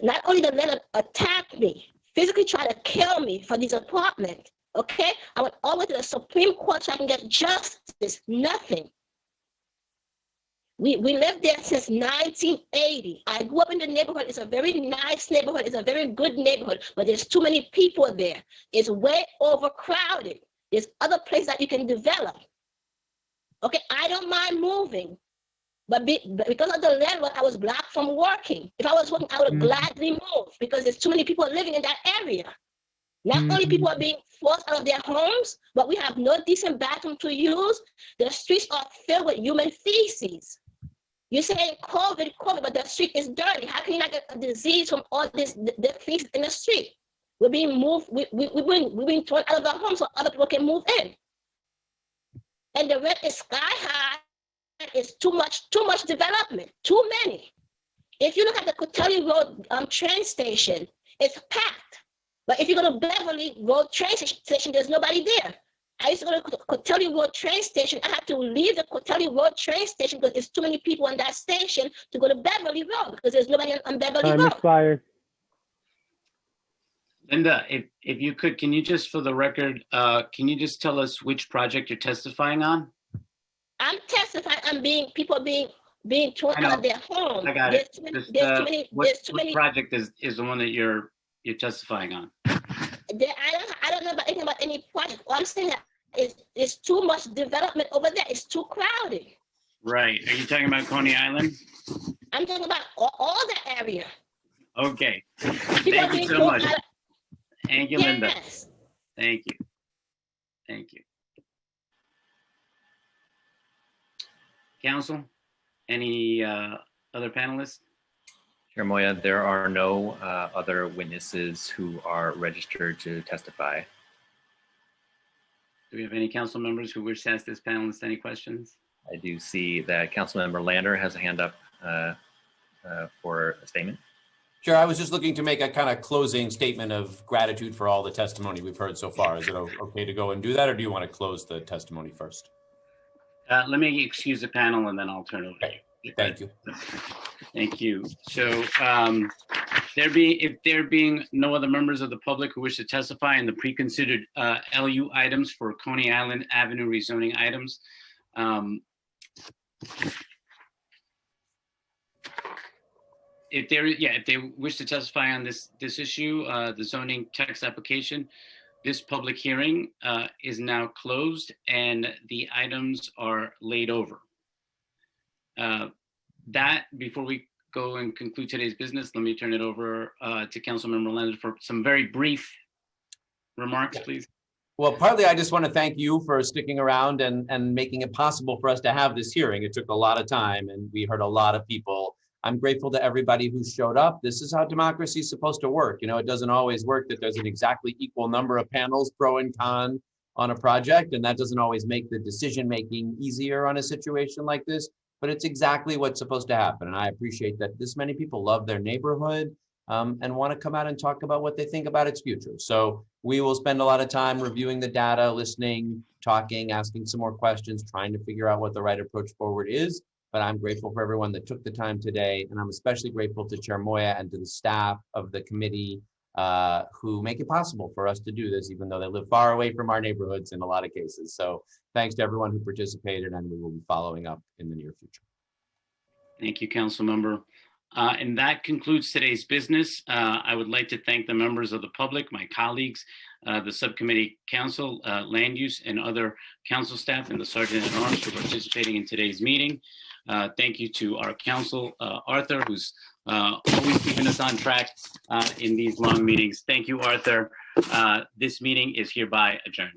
Not only the landlord attacked me, physically tried to kill me for these apartments, okay? I went all the way to the Supreme Court so I can get justice, nothing. We lived there since 1980. I grew up in the neighborhood. It's a very nice neighborhood. It's a very good neighborhood, but there's too many people there. It's way overcrowded. There's other places that you can develop. Okay, I don't mind moving, but because of the landlord, I was blocked from working. If I was working, I would gladly move because there's too many people living in that area. Not only people are being forced out of their homes, but we have no decent bathroom to use. The streets are filled with human feces. You're saying COVID, but the street is dirty. How can you not get a disease from all the feces in the street? We're being moved, we're being thrown out of our homes so other people can move in. And the rent is sky high. It's too much development, too many. If you look at the Cotelli Road train station, it's packed. But if you go to Beverly Road train station, there's nobody there. I used to go to the Cotelli Road train station. I had to leave the Cotelli Road train station because there's too many people on that station to go to Beverly Road because there's nobody on Beverly Time Road. expired. Linda, if you could, can you just, for the record, can you just tell us which project you're testifying on? I'm testifying on people being thrown out of their home. I got There's it. too many. Just, There's too many. There's too what many. project is the one that you're testifying on? I don't know about anything about any project. All I'm saying is too much development over there. It's too crowded. Right. Are you talking about Coney Island? I'm talking about all the area. Okay. People are Thank you being so thrown much. out of- Thank you, Linda. Yes. Thank you. Thank you. Council, any other panelists? Chair Moya, there are no other witnesses who are registered to testify. Do we have any council members who wish to ask this panelist any questions? I do see that Councilmember Lander has a hand up for a statement. Sure, I was just looking to make a kind of closing statement of gratitude for all the testimony we've heard so far. Is it okay to go and do that, or do you want to close the testimony first? Let me excuse the panel and then I'll turn it over to you. Thank you. Thank you. So if there being no other members of the public who wish to testify in the pre-considered LU items for Coney Island Avenue rezoning items, if they wish to testify on this issue, the zoning text application, this public hearing is now closed and the items are laid over. Before we go and conclude today's business, let me turn it over to Councilmember Leonard for some very brief remarks, please. Well, partly I just want to thank you for sticking around and making it possible for us to have this hearing. It took a lot of time and we heard a lot of people. I'm grateful to everybody who showed up. This is how democracy is supposed to work. You know, it doesn't always work that there's an exactly equal number of panels, pro and con, on a project, and that doesn't always make the decision-making easier on a situation like this, but it's exactly what's supposed to happen. And I appreciate that this many people love their neighborhood and want to come out and talk about what they think about its future. So we will spend a lot of time reviewing the data, listening, talking, asking some more questions, trying to figure out what the right approach forward is. but I'm grateful for everyone that took the time today. And I'm especially grateful to Chair Moya and to the staff of the committee who make it possible for us to do this, even though they live far away from our neighborhoods in a lot of cases. So thanks to everyone who participated, and we will be following up in the near future. Thank you, Council Member. And that concludes today's business. I would like to thank the members of the public, my colleagues, the subcommittee council, land use, and other council staff, and the Sergeant at Arms for participating in today's meeting. Thank you to our council, Arthur, who's always keeping us on track in these long meetings. Thank you, Arthur. This meeting is hereby adjourned.